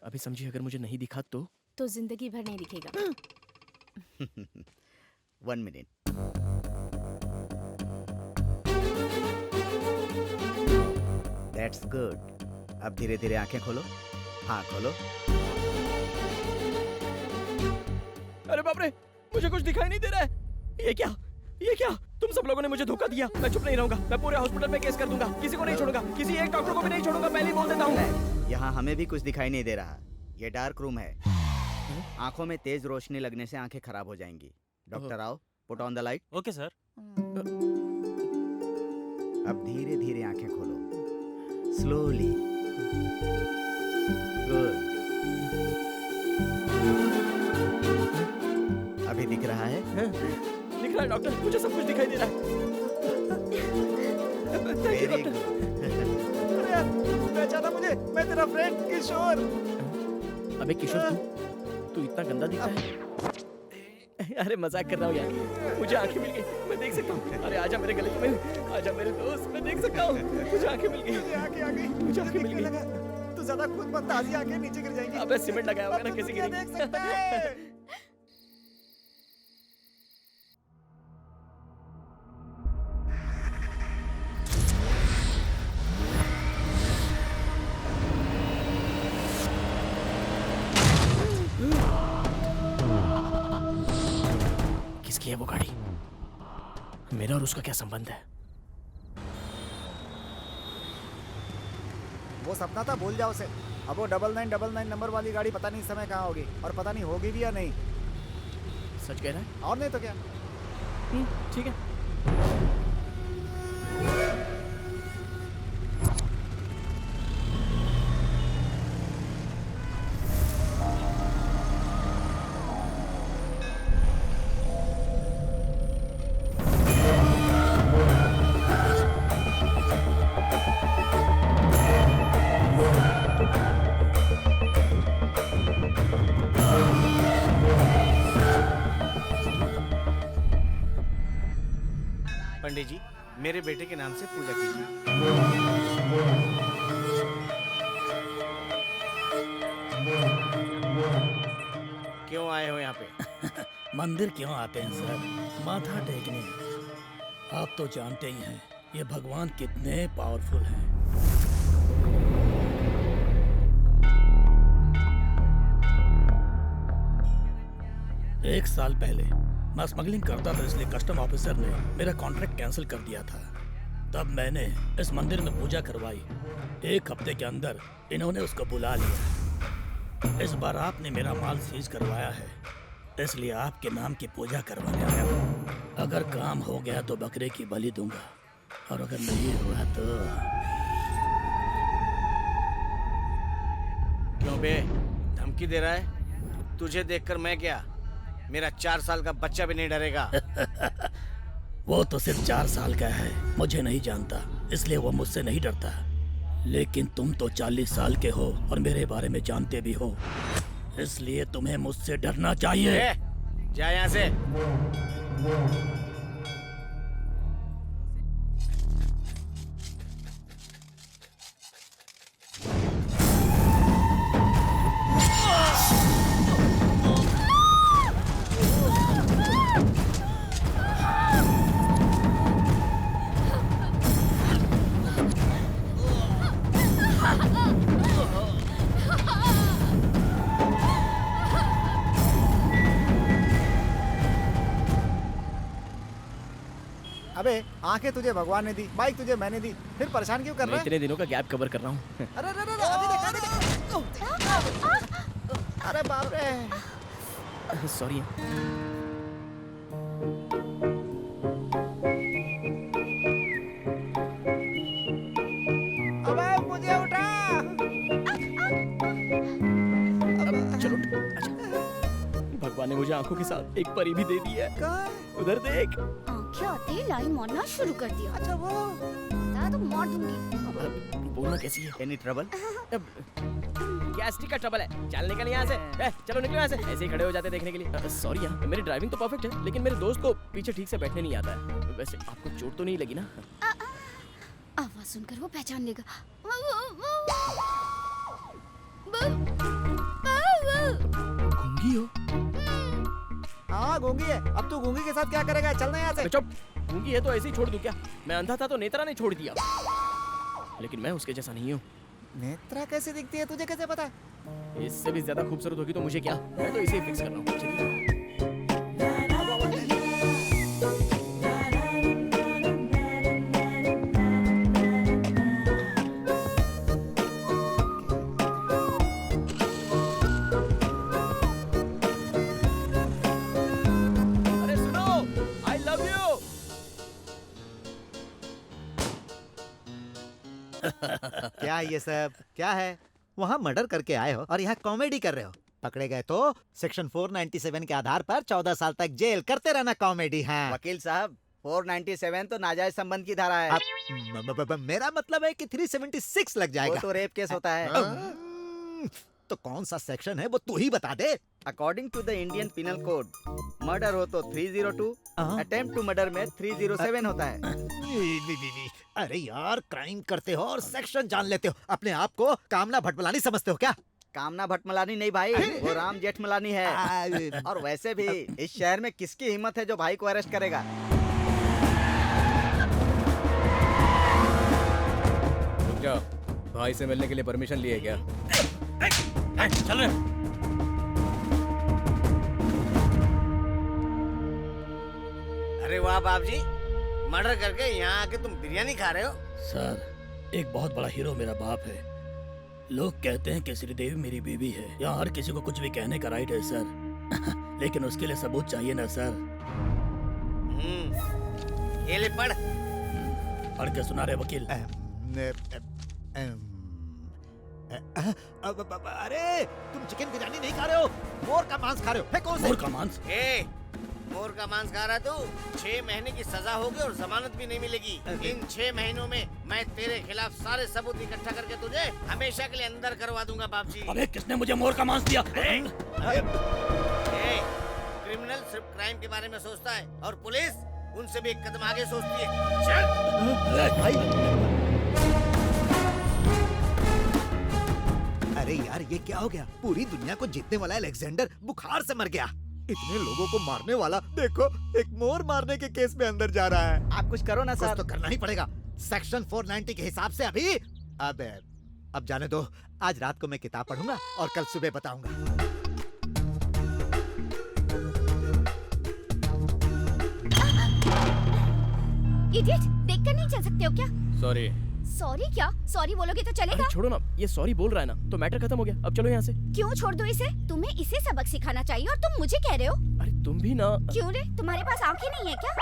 अभी समझिए, अगर मुझे नहीं दिखा तो जिंदगी भर नहीं दिखेगा। 1 मिनट। That's good. अब धीरे धीरे आंखें खोलो। हाँ खोलो। अरे बाप रे, मुझे कुछ दिखाई नहीं दे रहा है। ये क्या? ये क्या? तुम सब लोगों ने मुझे धोखा दिया। मैं चुप नहीं रहूंगा। मैं पूरे हॉस्पिटल में केस कर दूंगा। किसी को नहीं छोड़ूंगा। किसी एक डॉक्टर को भी नहीं छोड़ूंगा। पहले ही बोल देता हूँ। यहाँ हमें भी कुछ दिखाई नहीं दे रहा। ये डार्क रूम है। आंखों में तेज रोशनी लगने से आंखें खराब हो जाएंगी। डॉक्टर आओ, put on the light. Okay sir. अब धीरे धीरे आंखें खोलो, स्लोली। गुड। अभी दिख रहा है? दिख रहा है डॉक्टर, मुझे सब कुछ दिखाई दे रहा है। Very good. अरे यार, पहचाना मुझे? मैं तेरा फ्रेंड किशोर। अबे किशोर, तू इतना गंदा दिखता है? अरे मजाक कर रहा हूँ यार। मुझे आंखें मिल गई, मैं देख सकता हूँ। अरे आजा मेरे गले में, आजा मेरे दोस्त, मैं देख सकता हूँ। मुझे आंखें मिल गई। आंखें आ गई। मुझे आंखें मिल गई। तू ज्यादा खुद मत, ताज़ी आंखें नीचे गिर जाएंगी। अबे सीमेंट लगाया होगा ना, किसी की देख सकता है। किसकी है वो गाड़ी? मेरा और उसका क्या संबंध है? वो सपना था, भूल जाओ उसे। अब वो 9999 नंबर वाली गाड़ी पता नहीं इस समय कहाँ होगी, और पता नहीं होगी भी या नहीं। सच कह रहा है? और नहीं तो क्या। ठीक है। पंडित जी, मेरे बेटे के नाम से पूजा कीजिए। क्यों आए हो यहाँ पे? मंदिर क्यों आते हैं सर? माथा टेकने। आप तो जानते ही हैं ये भगवान कितने पावरफुल हैं। एक साल पहले मैं स्मगलिंग करता था, इसलिए कस्टम ऑफिसर ने मेरा कॉन्ट्रैक्ट कैंसिल कर दिया था। तब मैंने इस मंदिर में पूजा करवाई। एक हफ्ते के अंदर इन्होंने उसको बुला लिया। इस बार आपने मेरा माल सीज करवाया है, इसलिए आपके नाम की पूजा करवाने आया हूँ। अगर काम हो गया तो बकरे की बलि दूंगा, और अगर नहीं हुआ तो... क्यों बे, धमकी दे रहा है? तुझे देखकर मैं क्या, मेरा 4 साल का बच्चा भी नहीं डरेगा। वो तो सिर्फ 4 साल का है, मुझे नहीं जानता, इसलिए वो मुझसे नहीं डरता। लेकिन तुम तो 40 साल के हो और मेरे बारे में जानते भी हो, इसलिए तुम्हें मुझसे डरना चाहिए। जा यहाँ से। अबे आंखें तुझे भगवान ने दी, बाइक तुझे मैंने दी, फिर परेशान क्यों कर रहा मैं है? इतने दिनों का गैप कवर कर रहा हूँ। अरे अरे अरे, अभी देख। अरे बाप रे। सॉरी। अबे मुझे उठा। चलो अच्छा। भगवान ने मुझे आंखों के साथ एक परी भी दे दी है। उधर देख। आंखें आते ही लाइन मारना शुरू कर दिया। अच्छा वो बता तो मार दूंगी। बोलना कैसी है? Any trouble? गैस्ट्रिक का ट्रबल है। चल निकल यहाँ से। चलो निकलो यहाँ से। ऐसे ही खड़े हो जाते देखने के लिए। सॉरी यार, मेरी ड्राइविंग तो परफेक्ट है, लेकिन मेरे दोस्त को पीछे ठीक से बैठने नहीं आता है। वैसे आपको चोट तो नहीं लगी ना? आवाज सुनकर वो पहचान लेगा। गूंगी हो? हाँ गूंगी है। अब तू गूंगी के साथ क्या करेगा? चलना यहाँ से। चुप। गूंगी है तो ऐसे ही छोड़ दूं क्या? मैं अंधा था तो नेत्रा ने छोड़ दिया, लेकिन मैं उसके जैसा नहीं हूँ। नेत्रा कैसे दिखती है तुझे कैसे पता? इससे भी ज्यादा खूबसूरत होगी तो मुझे क्या, मैं तो इसे ही फिक्स कर रहा हूँ। चलिए। अरे सुनो, I love you। क्या ये सब क्या है? वहाँ मर्डर करके आए हो और यहाँ कॉमेडी कर रहे हो। पकड़े गए तो सेक्शन 497 के आधार पर 14 साल तक जेल करते रहना कॉमेडी। हाँ वकील साहब 497 तो नाजायज संबंध की धारा है। मेरा मतलब है कि 376 लग वो जाएगा। तो रेप केस होता है। तो कौन सा सेक्शन है वो तू ही बता दे। According to the Indian Penal Code murder हो तो 302, अटेम्प्ट टू मर्डर में 307 होता है। अरे यार क्राइम करते हो और सेक्शन जान लेते हो। अपने आप को कामना भटमलानी समझते हो क्या? कामना भटमलानी नहीं भाई, वो राम जेठमलानी है। और वैसे भी इस शहर में किसकी हिम्मत है जो भाई को अरेस्ट करेगा? रुक जाओ, भाई से मिलने के लिए परमिशन लिए क्या? चल रहे। अरे वाह बाप जी, मर्डर करके यहाँ आके तुम बिरयानी खा रहे हो? सर, एक बहुत बड़ा हीरो मेरा बाप है। लोग कहते हैं कि श्रीदेवी मेरी बीवी है। यहाँ हर किसी को कुछ भी कहने का राइट है सर। लेकिन उसके लिए सबूत चाहिए ना सर। ये ले पढ़। पढ़ के सुना रहे वकील। अरे तुम चिकन बिरयानी नहीं खा रहे हो, मोर का मांस खा रहे हो। फेंको उसे। मोर का मांस? मोर का मांस खा रहा तू? 6 महीने की सजा होगी और जमानत भी नहीं मिलेगी। इन 6 महीनों में मैं तेरे खिलाफ सारे सबूत इकट्ठा करके तुझे हमेशा के लिए अंदर करवा दूंगा बाप जी। अबे किसने मुझे मोर का मांस दिया? क्रिमिनल सिर्फ क्राइम के बारे में सोचता है और पुलिस उनसे भी एक कदम आगे सोचती है। चल। अरे यार ये क्या हो गया? पूरी दुनिया को जीतने वाला अलेक्जेंडर बुखार से मर गया। इतने लोगों को मारने वाला देखो एक मोर मारने के केस में अंदर जा रहा है। आप कुछ करो ना सर। कुछ तो करना ही पड़ेगा। सेक्शन 490 के हिसाब से अभी अब जाने दो। आज रात को मैं किताब पढ़ूंगा और कल सुबह बताऊंगा। इडियट, देखकर नहीं चल सकते हो क्या? सॉरी। सॉरी क्या? सॉरी बोलोगे तो चलेगा? छोड़ो ना, ये सॉरी बोल रहा है ना तो मैटर खत्म हो गया। अब चलो यहाँ से। क्यों छोड़ दो इसे? तुम्हें इसे सबक सिखाना चाहिए और तुम मुझे कह रहे हो? अरे तुम भी ना। क्यों रे, तुम्हारे पास आंखें नहीं है क्या?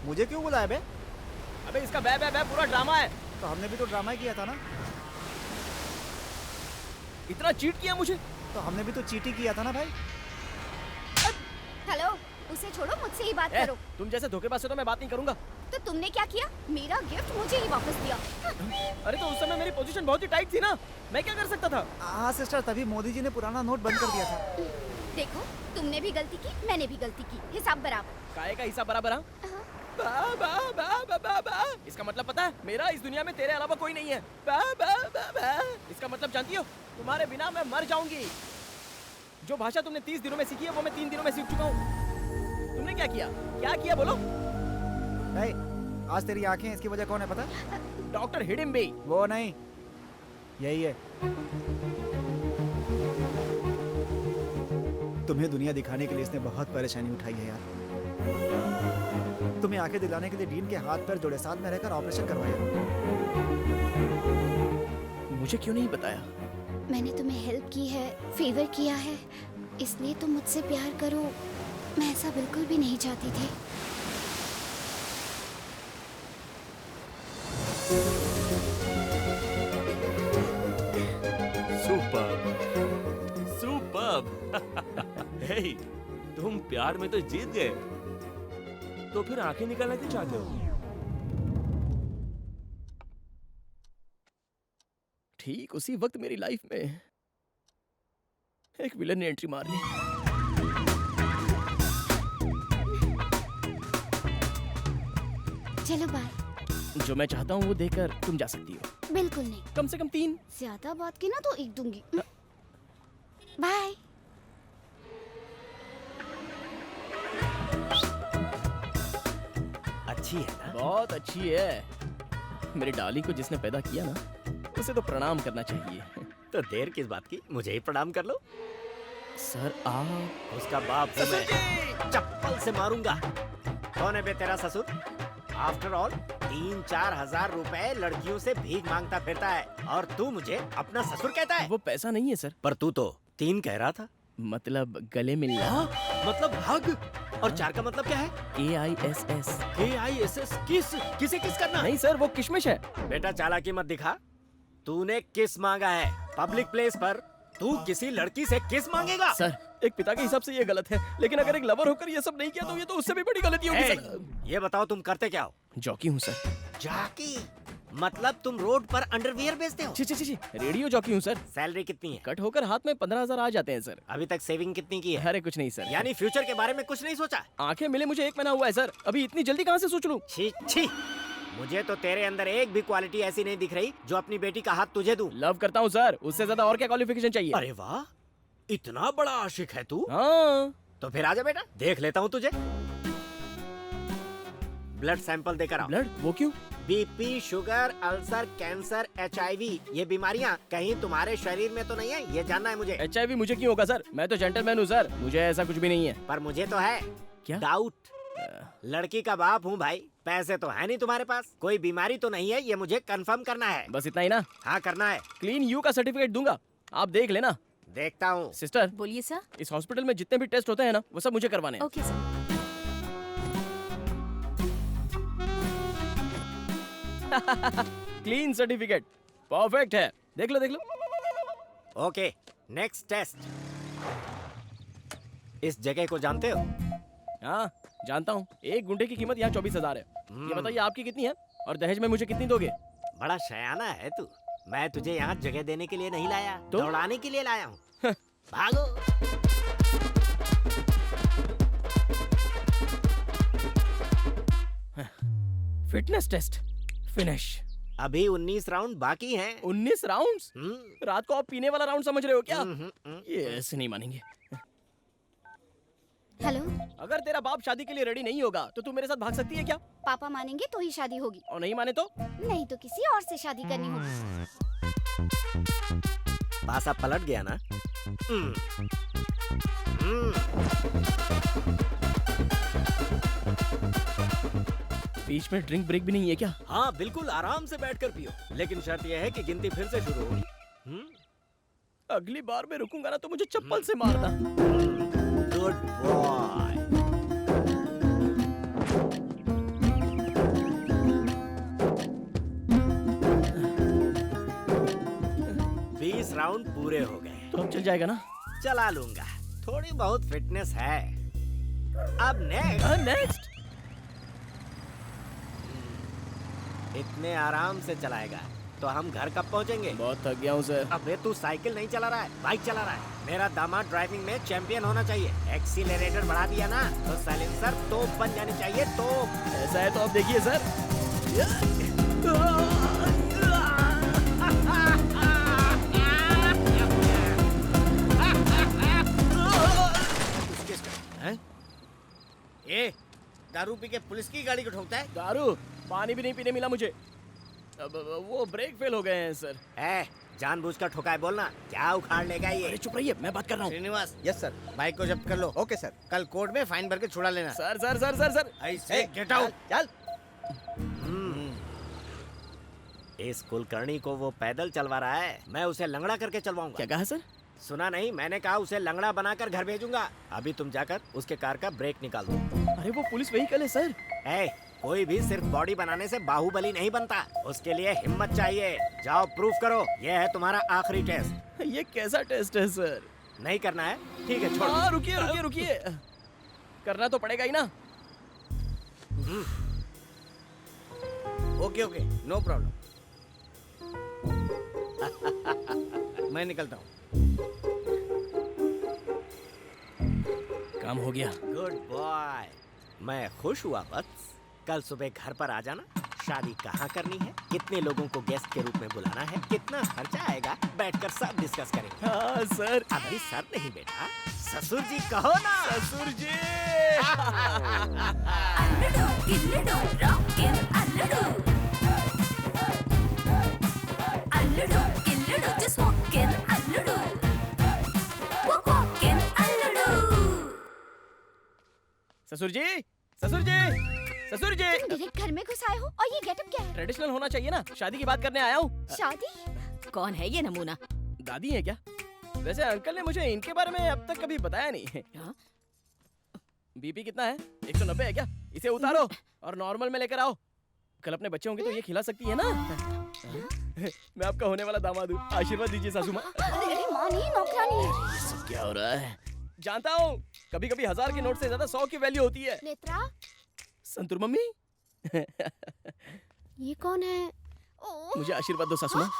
मुझे क्यों बुलाया बे? अबे इसका बे बे बे पूरा ड्रामा है। तो हमने भी तो ड्रामा किया था ना। इतना चीट किया मुझे। तो हमने भी तो चीटी किया था ना भाई। हेलो, उसे छोड़ो, मुझसे ही बात करो। तुम जैसे धोखेबाज से तो मैं बात नहीं करूंगा। तो तुमने क्या किया? मेरा गिफ्ट मुझे ही वापस दिया। अरे तो उस समय मेरी पोजीशन बहुत ही टाइट थी ना, मैं क्या कर सकता था? हाँ सिस्टर, तभी मोदी जी ने पुराना नोट बंद कर दिया था। देखो, तुमने भी गलती की, मैंने भी गलती की, हिसाब बराबर। काहे का हिसाब बराबर? बा, बा, बा, बा, बा, बा। इसका मतलब पता है? मेरा इस दुनिया में तेरे अलावा कोई नहीं है। बा, बा, बा, बा। इसका मतलब जानती हो? तुम्हारे बिना मैं मर जाऊंगी। जो भाषा तुमने 30 दिनों में सीखी है वो मैं 3 दिनों में सीख चुका हूँ। तुमने क्या किया? क्या किया बोलो? नहीं, आज तेरी आंखें इसकी वजह कौन है पता? डॉक्टर हिडिम्बे। वो नहीं, यही है। तुम्हें दुनिया दिखाने के लिए इसने बहुत परेशानी उठाई है यार। तुम्हें आंखें दिलाने के लिए डीन के हाथ पैर जोड़े, साथ में रहकर ऑपरेशन करवाया। मुझे क्यों नहीं बताया? मैंने तुम्हें हेल्प की है, फेवर किया है, इसलिए तुम मुझसे प्यार करो। मैं ऐसा बिल्कुल भी नहीं चाहती थी। Superb, superb. हे, तुम प्यार में तो जीत गए, तो फिर आंखें निकालना क्यों चाहते हो? ठीक उसी वक्त मेरी लाइफ में एक विलन ने एंट्री मार ली। चलो बाय। जो मैं चाहता हूँ वो देकर तुम जा सकती हो। बिल्कुल नहीं। कम से कम 3। ज्यादा बात की ना तो एक दूंगी। बाय। अच्छी है ना? बहुत अच्छी है। मेरी डाली को जिसने पैदा किया ना, उसे तो प्रणाम करना चाहिए। तो देर किस बात की, मुझे ही प्रणाम कर लो। सर आप उसका बाप हूँ मैं, चप्पल से मारूंगा। कौन है बे तेरा ससुर? आफ्टर ऑल 3-4 हजार रुपए लड़कियों से भीख मांगता फिरता है और तू मुझे अपना ससुर कहता है? वो पैसा नहीं है सर। पर तू तो 3 कह रहा था। मतलब गले मिलना। मतलब हग। और 4 का मतलब क्या है? KISS। KISS किसे किस करना? नहीं सर, वो किशमिश है। बेटा चालाकी मत दिखा। तूने किस मांगा है पब्लिक प्लेस पर? तू किसी लड़की से किस मांगेगा? सर एक पिता के हिसाब से ये गलत है, लेकिन अगर एक लवर होकर ये सब नहीं किया तो ये तो उससे भी बड़ी गलती होगी सर। ये बताओ तुम करते क्या हो? जॉकी हूँ सर। जॉकी? मतलब तुम रोड पर अंडरवियर बेचते हो? छी, रेडियो जॉकी हूँ सर। सैलरी कितनी है? कट होकर हाथ में 15,000 आ जाते हैं सर। अभी तक सेविंग कितनी की है? अरे कुछ नहीं सर। यानी फ्यूचर के बारे में कुछ नहीं सोचा? आंखें मिले मुझे 1 महीना हुआ है सर, अभी इतनी जल्दी कहाँ से सोच लूं? छी छी, मुझे तो तेरे अंदर एक भी क्वालिटी ऐसी नहीं दिख रही जो अपनी बेटी का हाथ तुझे दूं। लव करता हूँ सर, उससे ज्यादा और क्या क्वालिफिकेशन चाहिए? अरे वाह, इतना बड़ा आशिक है तू? हाँ। तो फिर आजा बेटा, देख लेता हूँ तुझे। ब्लड सैंपल देकर आओ। ब्लड? वो क्यों? BP, sugar, ulcer, cancer, HIV ये बीमारियाँ कहीं तुम्हारे शरीर में तो नहीं है, ये जानना है मुझे। HIV मुझे क्यों होगा सर? मैं तो जेंटलमैन हूँ सर, मुझे ऐसा कुछ भी नहीं है। पर मुझे तो है। क्या? डाउट। लड़की का बाप हूँ भाई, पैसे तो है नहीं तुम्हारे पास, कोई बीमारी तो नहीं है, ये मुझे कंफर्म करना है। बस इतना ही ना? हाँ करना है। क्लीन यू का सर्टिफिकेट दूंगा, आप देख लेना। देखता हूँ। सिस्टर बोलिए सर। इस हॉस्पिटल में जितने भी टेस्ट होते हैं ना, वो सब मुझे करवाने हैं। Okay sir. Clean certificate perfect है, देख लो देख लो। Okay, next test. इस जगह को जानते हो? हाँ जानता हूँ, 1 गुंडे की कीमत यहाँ 24,000 है। ये बताइए आपकी कितनी है और दहेज में मुझे कितनी दोगे? बड़ा शयाना है तू। मैं तुझे यहाँ जगह देने के लिए नहीं लाया, तो? दौड़ाने के लिए लाया हूँ। भागो। Fitness test finish. अभी 19 राउंड बाकी हैं। 19 राउंड्स? रात को आप पीने वाला राउंड समझ रहे हो क्या? ये ऐसे नहीं मानेंगे। हेलो। अगर तेरा बाप शादी के लिए रेडी नहीं होगा तो तू मेरे साथ भाग सकती है क्या? पापा मानेंगे तो ही शादी होगी, और नहीं माने तो? नहीं तो किसी और से शादी करनी होगी। पासा पलट गया ना? बीच में ड्रिंक ब्रेक भी नहीं है क्या? हाँ बिल्कुल, आराम से बैठकर पियो, लेकिन शर्त यह है कि गिनती फिर से शुरू होगी। अगली बार मैं रुकूंगा ना तो मुझे चप्पल से मारना। Good boy. बीस राउंड पूरे हो गए। तो अब चल जाएगा ना? चला लूंगा, थोड़ी बहुत फिटनेस है। अब नेक्स्ट। इतने आराम से चलाएगा तो हम घर कब पहुंचेंगे? बहुत थक गया हूँ सर। अबे तू साइकिल नहीं चला रहा है, बाइक चला रहा है। मेरा दामाद ड्राइविंग में चैंपियन होना चाहिए। एक्सीलरेटर बढ़ा दिया ना तो साइलेंसर तोप बन जानी चाहिए, तोप। ऐसा है तो अब देखिए सर। ए, दारू पी के पुलिस की गाड़ी को ठोकता है? दारू? पानी भी नहीं पीने मिला मुझे। अब वो ब्रेक फेल हो गए हैं सर। जानबूझकर ठोका है बोलना, क्या उखाड़ लेगा ये? अरे चुप रहिए, मैं बात कर रहा हूँ। श्रीनिवास। Yes sir. बाइक को जब्त कर लो। Okay sir. कल कोर्ट में फाइन भर के छुड़ा लेना। Sir sir sir sir sir ऐसे गेट आउट। चल। इस कुलकर्णी को वो पैदल चलवा रहा है, मैं उसे लंगड़ा करके चलवाऊंगा। क्या कहा सर? सुना नहीं, मैंने कहा उसे लंगड़ा बनाकर घर भेजूंगा। अभी तुम जाकर उसके कार का ब्रेक निकाल दो। अरे वो पुलिस व्हीकल है सर। कोई भी सिर्फ बॉडी बनाने से बाहुबली नहीं बनता, उसके लिए हिम्मत चाहिए। जाओ प्रूफ करो, ये है तुम्हारा आखिरी टेस्ट। ये कैसा टेस्ट है सर? नहीं करना है? ठीक है छोड़। हाँ रुकिए रुकिए रुकिए, करना तो पड़ेगा ही ना। Okay okay, no problem. मैं निकलता हूँ। काम हो गया। Good boy. मैं खुश हुआ बस। कल सुबह घर पर आ जाना, शादी कहाँ करनी है, कितने लोगों को गेस्ट के रूप में बुलाना है, कितना खर्चा आएगा, बैठकर सब डिस्कस करेंगे। हाँ सर। अभी सर नहीं बेटा, ससुर जी कहो ना। ससुर जी। ससुर जी, ससुर जी, ससुर जी। तुम डायरेक्ट घर में घुस आए हो और ये गेटअप क्या है? ट्रेडिशनल होना चाहिए ना, शादी की बात करने आया हूँ। शादी? कौन है ये नमूना? दादी है क्या? वैसे अंकल ने मुझे इनके बारे में अब तक कभी बताया नहीं। बीपी कितना है? 190 है क्या? इसे उतारो और नॉर्मल में लेकर आओ। कल अपने बच्चे होंगे तो ये खिला सकती है ना। मैं आपका होने वाला दामाद हूँ, आशीर्वाद दीजिए सासू माँ। अरे माँ नहीं, नौकरानी है। ये सब क्या हो रहा है? जानता हूँ, कभी कभी 1000 के नोट से ज्यादा 100 की वैल्यू होती है। नेत्रा, संतूर मम्मी। ये कौन है? मुझे आशीर्वाद दो सासू माँ।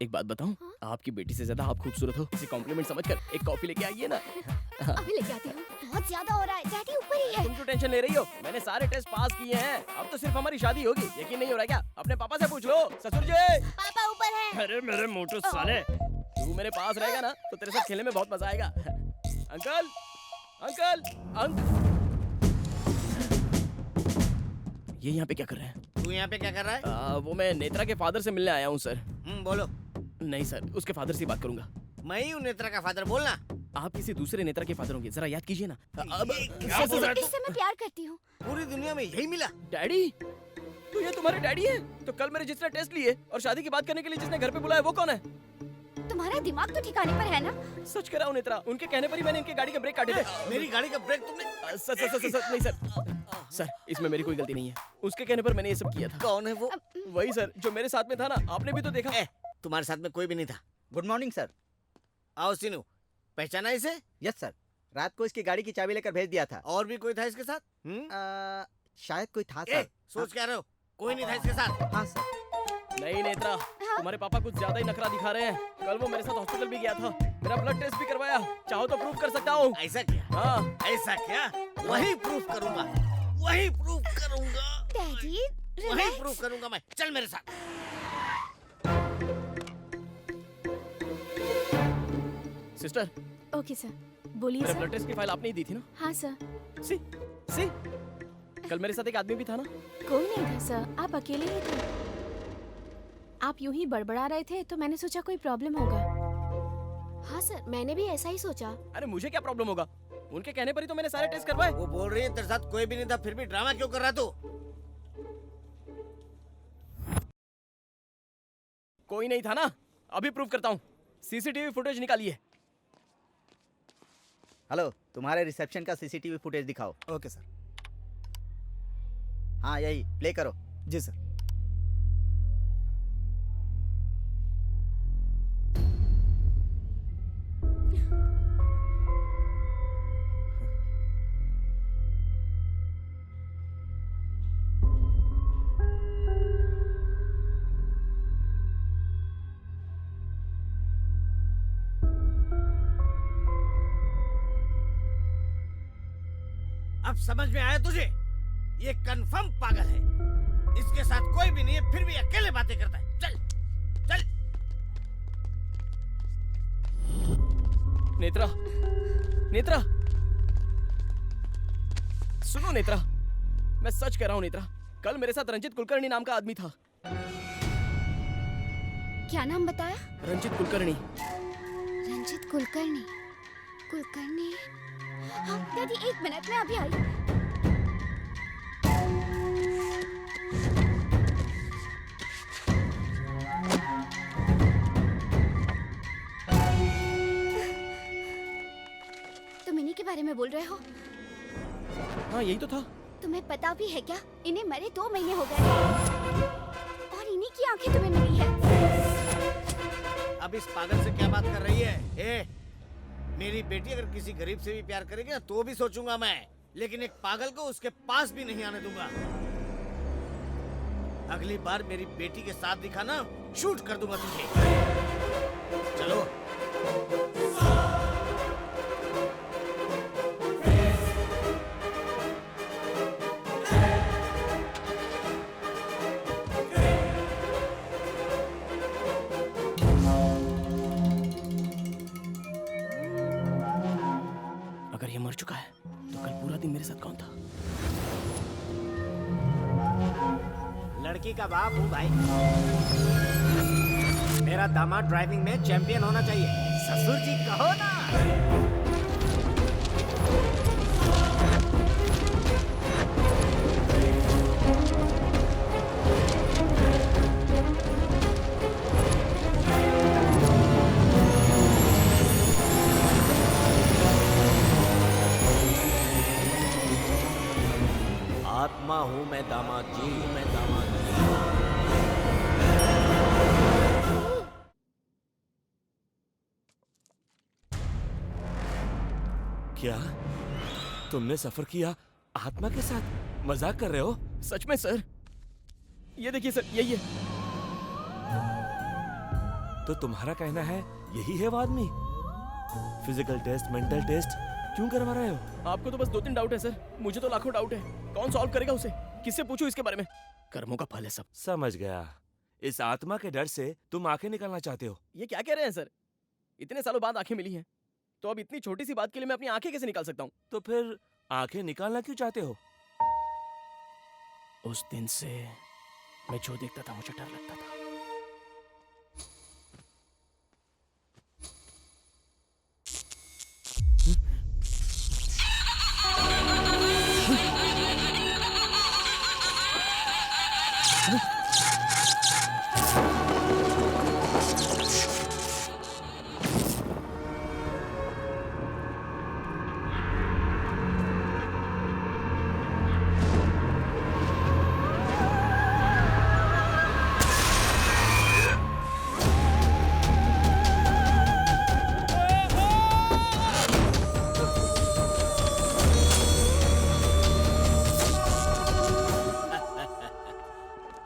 एक बात बताऊं, आपकी बेटी से ज्यादा आप खूबसूरत हो। इसे कॉम्प्लीमेंट समझकर एक कॉफी लेके आइए ना। अभी लेके आती हूँ। बहुत ज्यादा हो रहा है, डैडी ऊपर ही है। तुम क्यों टेंशन ले रही हो? मैंने सारे टेस्ट पास किए हैं, अब तो सिर्फ हमारी शादी होगी। यकीन नहीं हो रहा क्या? अपने पापा से पूछ लो। ससुर जी। पापा ऊपर है। अरे मेरे मोटू साले, तू मेरे पास रहेगा ना तो तेरे साथ खेलने में बहुत मजा आएगा। अंकल, अंकल, ये यहाँ पे क्या कर रहे हैं? तू यहाँ पे क्या कर रहा है? वो मैं नेत्रा के फादर से मिलने आया हूँ सर। बोलो। नहीं सर, उसके फादर से बात करूंगा। मैं ही हूँ नेत्रा का फादर, बोलना। आप किसी दूसरे नेत्रा के फादर होंगे, जरा याद कीजिए ना। अब इससे मैं प्यार करती हूँ। पूरी दुनिया में यही मिला। डैडी, तो ये तुम्हारे डैडी हैं? तो कल मेरे जिसने टेस्ट लिए और शादी की बात करने के लिए जिसने घर पे बुलाया वो कौन है? तुम्हारा दिमाग तो ठिकाने पर है ना? सच कह रहा हूँ नेत्रा, उनके कहने पर ही मैंने इनके गाड़ी के ब्रेक काटे थे। मेरी गाड़ी का ब्रेक तुमने? नहीं सर, इसमें मेरी कोई गलती नहीं है। उसके कहने पर मैंने ये सब किया था। कौन है वो? वही सर जो मेरे साथ में था ना, आपने भी तो देखा। तुम्हारे साथ में कोई भी नहीं था। Good morning sir. आओ सीनू, पहचाना इसे? यस सर, रात को इसकी गाड़ी की चाबी लेकर भेज दिया था। और भी कोई था इसके साथ? शायद कोई था सर। सोच क्या रहे हो? कोई नहीं था इसके साथ? हाँ सर। नहीं नेत्रा, तुम्हारे पापा कुछ ज्यादा ही नखरा दिखा रहे हैं। कल वो मेरे साथ हॉस्पिटल भी गया था, मेरा ब्लड टेस्ट भी करवाया। चाहो तो प्रूफ कर सकता हूँ। ऐसा क्या? हाँ ऐसा क्या? वही प्रूफ करूंगा, वही प्रूफ करूंगा। डैडी, वही प्रूफ करूंगा मैं। चल मेरे साथ। सिस्टर। ओके सर, बोलिए मेरा सर। ब्लड टेस्ट की फाइल आपने ही दी थी ना? हाँ सर। सी कल मेरे साथ एक आदमी भी था ना? कोई नहीं था सर, आप अकेले ही थे। आप यूं ही बड़बड़ा रहे थे तो मैंने सोचा कोई प्रॉब्लम होगा। हाँ सर, मैंने भी ऐसा ही सोचा। अरे मुझे क्या प्रॉब्लम होगा? उनके कहने पर ही तो मैंने सारे टेस्ट करवाए। वो बोल रही है तेरे साथ कोई भी नहीं था, फिर भी ड्रामा क्यों कर रहा तू? कोई नहीं था ना? अभी प्रूफ करता हूँ। सीसीटीवी फुटेज निकालिए। हेलो, तुम्हारे रिसेप्शन का सीसीटीवी फुटेज दिखाओ। Okay sir. हाँ यही प्ले करो। जी सर। अब समझ में आया तुझे? ये कंफर्म पागल है। इसके साथ कोई भी नहीं है, फिर भी अकेले बातें करता है। चल चल। नेत्रा, नेत्रा, सुनो नेत्रा, मैं सच कह रहा हूँ नेत्रा, कल मेरे साथ रंजित कुलकर्णी नाम का आदमी था। क्या नाम बताया? रंजित कुलकर्णी। रंजित कुलकर्णी। कुलकर्णी। हाँ डैडी, 1 मिनट में अभी आई। तुम इन्हीं के बारे में बोल रहे हो? हाँ यही तो था। तुम्हें पता भी है क्या, इन्हें मरे 2 महीने हो गए और इन्हीं की आंखें तुम्हें मिली है। अब इस पागल से क्या बात कर रही है? मेरी बेटी अगर किसी गरीब से भी प्यार करेगी ना तो भी सोचूंगा मैं, लेकिन एक पागल को उसके पास भी नहीं आने दूंगा। अगली बार मेरी बेटी के साथ दिखा ना, शूट कर दूंगा तुझे। चलो। अगर ये मर चुका है तो कल पूरा दिन मेरे साथ कौन था? लड़की का बाप हूँ भाई। मेरा दामाद ड्राइविंग में चैंपियन होना चाहिए। ससुर जी कहो ना। आत्मा हूँ मैं दामाद जी, मैं दामाद जी। क्या तुमने सफर किया आत्मा के साथ? मजाक कर रहे हो? सच में सर, ये देखिए सर, यही है। तो तुम्हारा कहना है यही है वो आदमी? फिजिकल टेस्ट, मेंटल टेस्ट क्यों करवा रहे हो? आपको तो बस 2-3 डाउट है सर, मुझे तो लाखों डाउट है। कौन सॉल्व करेगा उसे? किससे पूछूं इसके बारे में? कर्मों का फल है सब। समझ गया। इस आत्मा के डर से तुम आंखें निकालना चाहते हो? ये क्या कह रहे हैं सर? इतने सालों बाद आंखें मिली हैं, तो अब इतनी छोटी सी बात के लिए मैं अपनी आंखें कैसे निकाल सकता हूँ? तो फिर आंखें निकालना क्यों चाहते हो? उस दिन से मैं जो देखता था मुझे डर लगता था।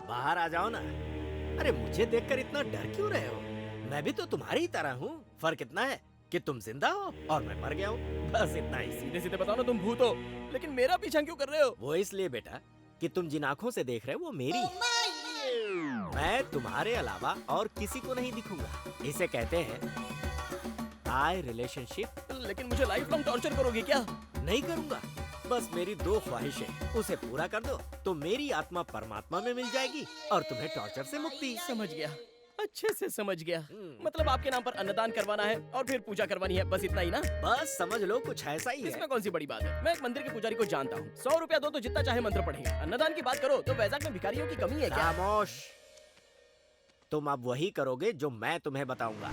बाहर आ जाओ ना। अरे मुझे देखकर इतना डर क्यों रहे हो? मैं भी तो तुम्हारी ही तरह हूँ। फर्क इतना है कि तुम जिंदा हो और मैं मर गया हूँ। बस इतना ही। सीधे सीधे बताओ ना, तुम भूत हो, लेकिन मेरा पीछा क्यों कर रहे हो? वो इसलिए बेटा कि तुम जिन आंखों से देख रहे हो वो मेरी है। मैं तुम्हारे अलावा और किसी को नहीं दिखूंगा। इसे कहते हैं आई रिलेशनशिप। लेकिन मुझे लाइफ लॉन्ग टॉर्चर करोगे क्या? नहीं करूंगा। बस मेरी 2 ख्वाहिशें, उसे पूरा कर दो तो मेरी आत्मा परमात्मा में मिल जाएगी और तुम्हें टॉर्चर से मुक्ति। समझ गया, अच्छे से समझ गया। मतलब आपके नाम पर अन्नदान करवाना है और फिर पूजा करवानी है, बस इतना ही ना? बस समझ लो कुछ ऐसा ही है। इसमें कौन सी बड़ी बात है? मैं एक मंदिर के पुजारी को जानता हूँ। 100 रुपया दो तो जितना चाहे मंत्र पढ़ेगा। अन्नदान की बात करो तो वैजाग में भिखारियों की कमी है क्या? खामोश। तुम अब वही करोगे जो मैं तुम्हें बताऊंगा।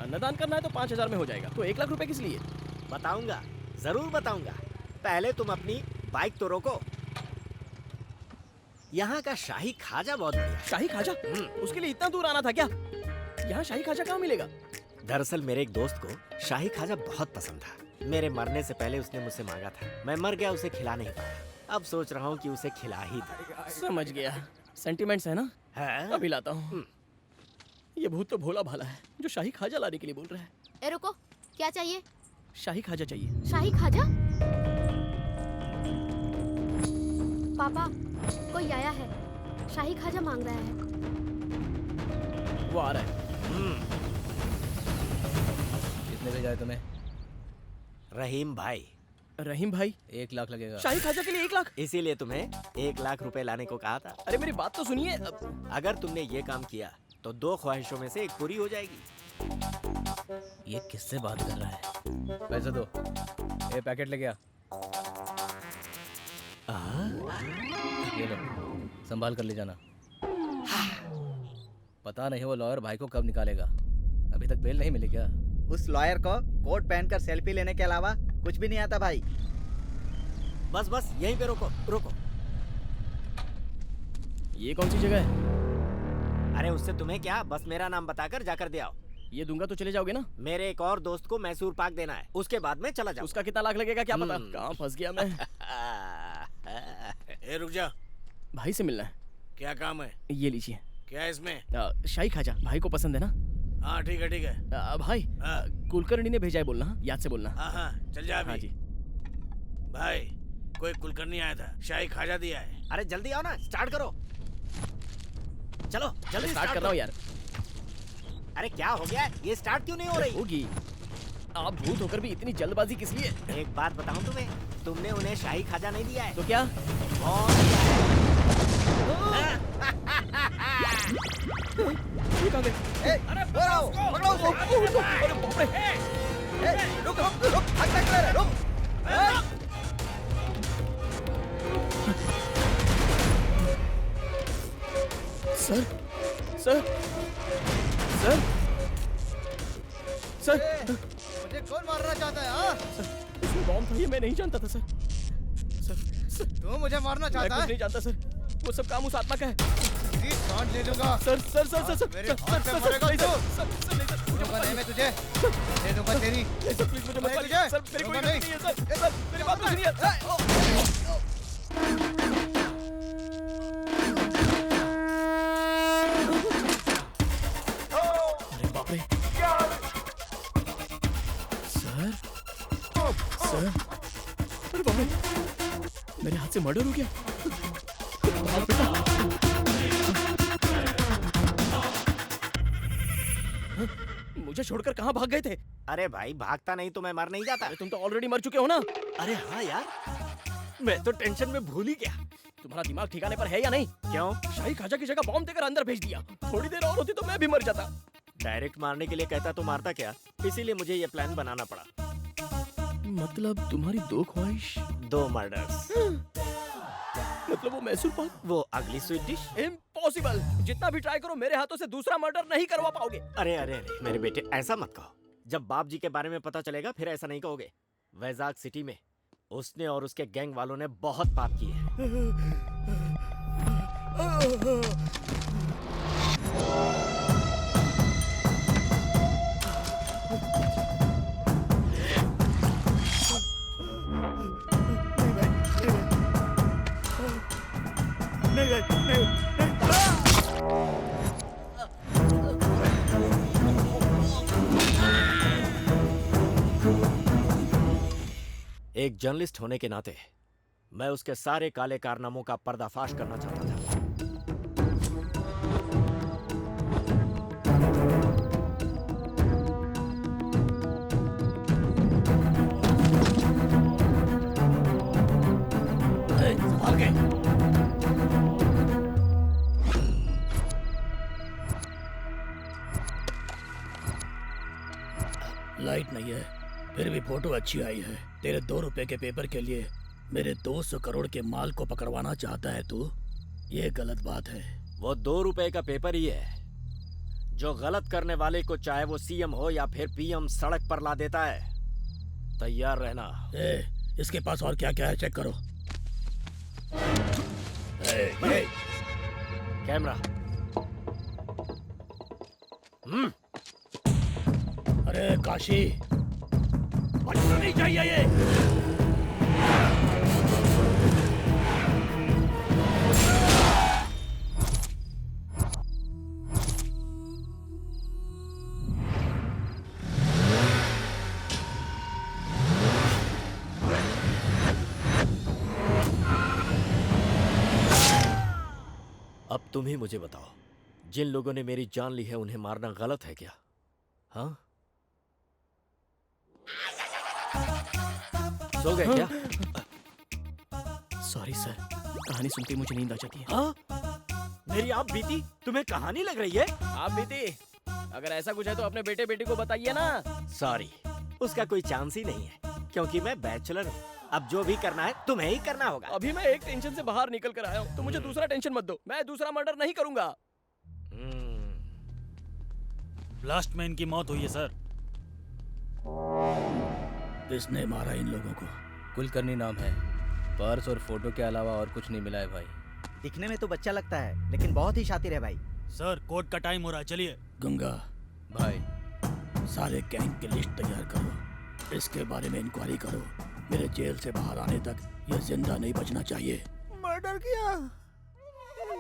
अन्नदान करना है तो 5000 में हो जाएगा, तो 1 लाख रुपए किस लिए? बताऊंगा, जरूर बताऊंगा। पहले तुम अपनी बाइक तो रोको। यहाँ का शाही खाजा बहुत बढ़िया है। शाही खाजा? उसके लिए इतना दूर आना था क्या? यहाँ शाही खाजा कहाँ मिलेगा? दरअसल मेरे एक दोस्त को शाही खाजा बहुत पसंद था। मेरे मरने से पहले उसने मुझसे मांगा था। मैं मर गया, उसे खिला नहीं पाया। अब सोच रहा हूँ कि उसे खिला ही दूं। समझ गया, सेंटिमेंट्स है ना? है? अभी लाता हूँ। ये भूत तो भोला भाला है जो शाही खाजा लाने के लिए बोल रहा है। ए रुको, क्या चाहिए? शाही खाजा चाहिए। शाही खाजा? पापा, कोई आया है, शाही खाजा मांग रहा है। वो आ रहा है। कितने भेजा है तुम्हें? रहीम भाई। रहीम भाई? 1 लाख लगेगा। शाही खाजा के लिए 1 लाख? इसीलिए तुम्हें 1 लाख रुपए लाने को कहा था। अरे मेरी बात तो सुनिए। अगर तुमने ये काम किया तो 2 ख्वाहिशों में से 1 पूरी हो जाएगी। ये किससे बात कर रहा है? पैसे दो। ये पैकेट लेके आ। ये लो, संभाल कर ले जाना। पता नहीं वो लॉयर भाई को कब निकालेगा। अभी तक बेल नहीं मिली क्या? उस लॉयर को कोट पहनकर सेल्फी लेने के अलावा कुछ भी नहीं आता भाई। बस बस यहीं पे रोको रोको। ये कौन सी जगह है? अरे उससे तुम्हें क्या, बस मेरा नाम बताकर जाकर दे आओ। ये दूंगा तो चले जाओगे ना? मेरे एक और दोस्त को मैसूर पाक देना है, उसके बाद में चला जाऊँ। उसका कितना लाख लगेगा क्या पता? कहाँ फंस गया मैं। ए रुक जा, भाई से मिलना है। क्या काम है? ये लीजिए। क्या है इसमें? शाही खाजा, भाई को पसंद है ना? हाँ ठीक है ठीक है। भाई कुलकर्णी ने भेजा है बोलना, याद से बोलना। हाँ चल जा अभी। हाँ जी। भाई कोई कुलकर्णी आया था, शाही खाजा दिया है। अरे जल्दी आओ ना, स्टार्ट करो। चलो जल्दी स्टार्ट कर रहा हूँ यार। अरे क्या हो गया? ये स्टार्ट क्यों नहीं हो रही? होगी। आप भूत होकर भी इतनी जल्दबाजी किस लिए? एक बात बताऊं तुम्हें, तुमने उन्हें शाही खाजा नहीं दिया है तो क्या? और दिया है। ये कहाँ गए? अरे पकड़ो उसको। अरे बाप रे! रुक भाग रहा है, रुक। सर सर सर सर मुझे कौन मारना चाहता है? हाँ, इसमें बॉम्ब था, ये मैं नहीं जानता था सर। सर तू मुझे मारना मैं चाहता कुछ है? नहीं जानता सर, वो सब काम उस आत्मा का है। जी सांड ले लूंगा। Sir sir sir sir sir मेरे सर हाथ पे सर मारेगा सर तू। सर नहीं सर मुझे दूंगा नहीं मैं तुझे, सर दे दूंगा तेरी। सर प्लीज मुझे मत मैं मारिए तुझे सर, मेरी कोई दूंगा गलती नहीं है सर मेरी बात तो सुनिए। अरे बाप रे! सर सर अरे बाप रे! मेरे हाथ से मर्डर हो गया। भाग बेटा। मुझे छोड़कर कहाँ भाग गए थे? अरे भाई भागता नहीं तो मैं मर नहीं जाता। अरे तुम तो ऑलरेडी मर चुके हो ना। अरे हाँ यार, मैं तो टेंशन में भूल ही गया। तुम्हारा दिमाग ठिकाने पर है या नहीं? क्यों? शाही खाजा की जगह बॉम्ब देकर अंदर भेज दिया। थोड़ी देर और होती तो मैं भी मर जाता। डायरेक्ट मारने के लिए कहता तो मारता क्या, इसीलिए मुझे ये प्लान बनाना पड़ा। मतलब तुम्हारी दो ख्वाहिश? 2 मर्डर्स। मतलब वो मैसूर पाक? वो अगली स्वीट डिश? इम्पॉसिबल। जितना भी ट्राई करो मेरे हाथों से दूसरा मर्डर नहीं करवा पाओगे। अरे अरे अरे मेरे बेटे ऐसा मत कहो। जब बाप जी के बारे में पता चलेगा फिर ऐसा नहीं कहोगे। वैजाग सिटी में उसने और उसके गैंग वालों ने बहुत पाप किए हैं। एक जर्नलिस्ट होने के नाते मैं उसके सारे काले कारनामों का पर्दाफाश करना चाहता था। लाइट नहीं है, फिर भी फोटो अच्छी आई है। तेरे 2 रुपए के पेपर के लिए मेरे 200 करोड़ के माल को पकड़वाना चाहता है तू? ये गलत बात है। वो 2 रुपए का पेपर ही है जो गलत करने वाले को चाहे वो सीएम हो या फिर पीएम सड़क पर ला देता है। तैयार रहना। इसके पास और क्या क्या है चेक करो। कैमरा। अरे काशी, बचना नहीं चाहिए ये। अब तुम ही मुझे बताओ, जिन लोगों ने मेरी जान ली है उन्हें मारना गलत है क्या? हाँ, सो गए क्या? सॉरी सर, कहानी सुनते मुझे नींद आ जाती है। हाँ? मेरी आप बीती तुम्हें कहानी लग रही है? आप बीती, अगर ऐसा कुछ है तो अपने बेटे बेटी को बताइए ना। सॉरी, उसका कोई चांस ही नहीं है क्योंकि मैं बैचलर हूँ। अब जो भी करना है तुम्हें ही करना होगा। अभी मैं एक टेंशन से बाहर निकल कर आया हूँ, तो मुझे दूसरा टेंशन मत दो। मैं दूसरा मर्डर नहीं करूंगा। ब्लास्ट में इनकी मौत हुई है सर। किसने मारा इन लोगों को? कुलकर्णी नाम है। पर्स और फोटो के अलावा और कुछ नहीं मिला है भाई। दिखने में तो बच्चा लगता है लेकिन बहुत ही शातिर है भाई। सर कोर्ट का टाइम हो रहा है, चलिए। गंगा भाई, सारे गैंग की लिस्ट तैयार करो, इसके बारे में इंक्वायरी करो। मेरे जेल से बाहर आने तक ये जिंदा नहीं बचना चाहिए। मर्डर किया?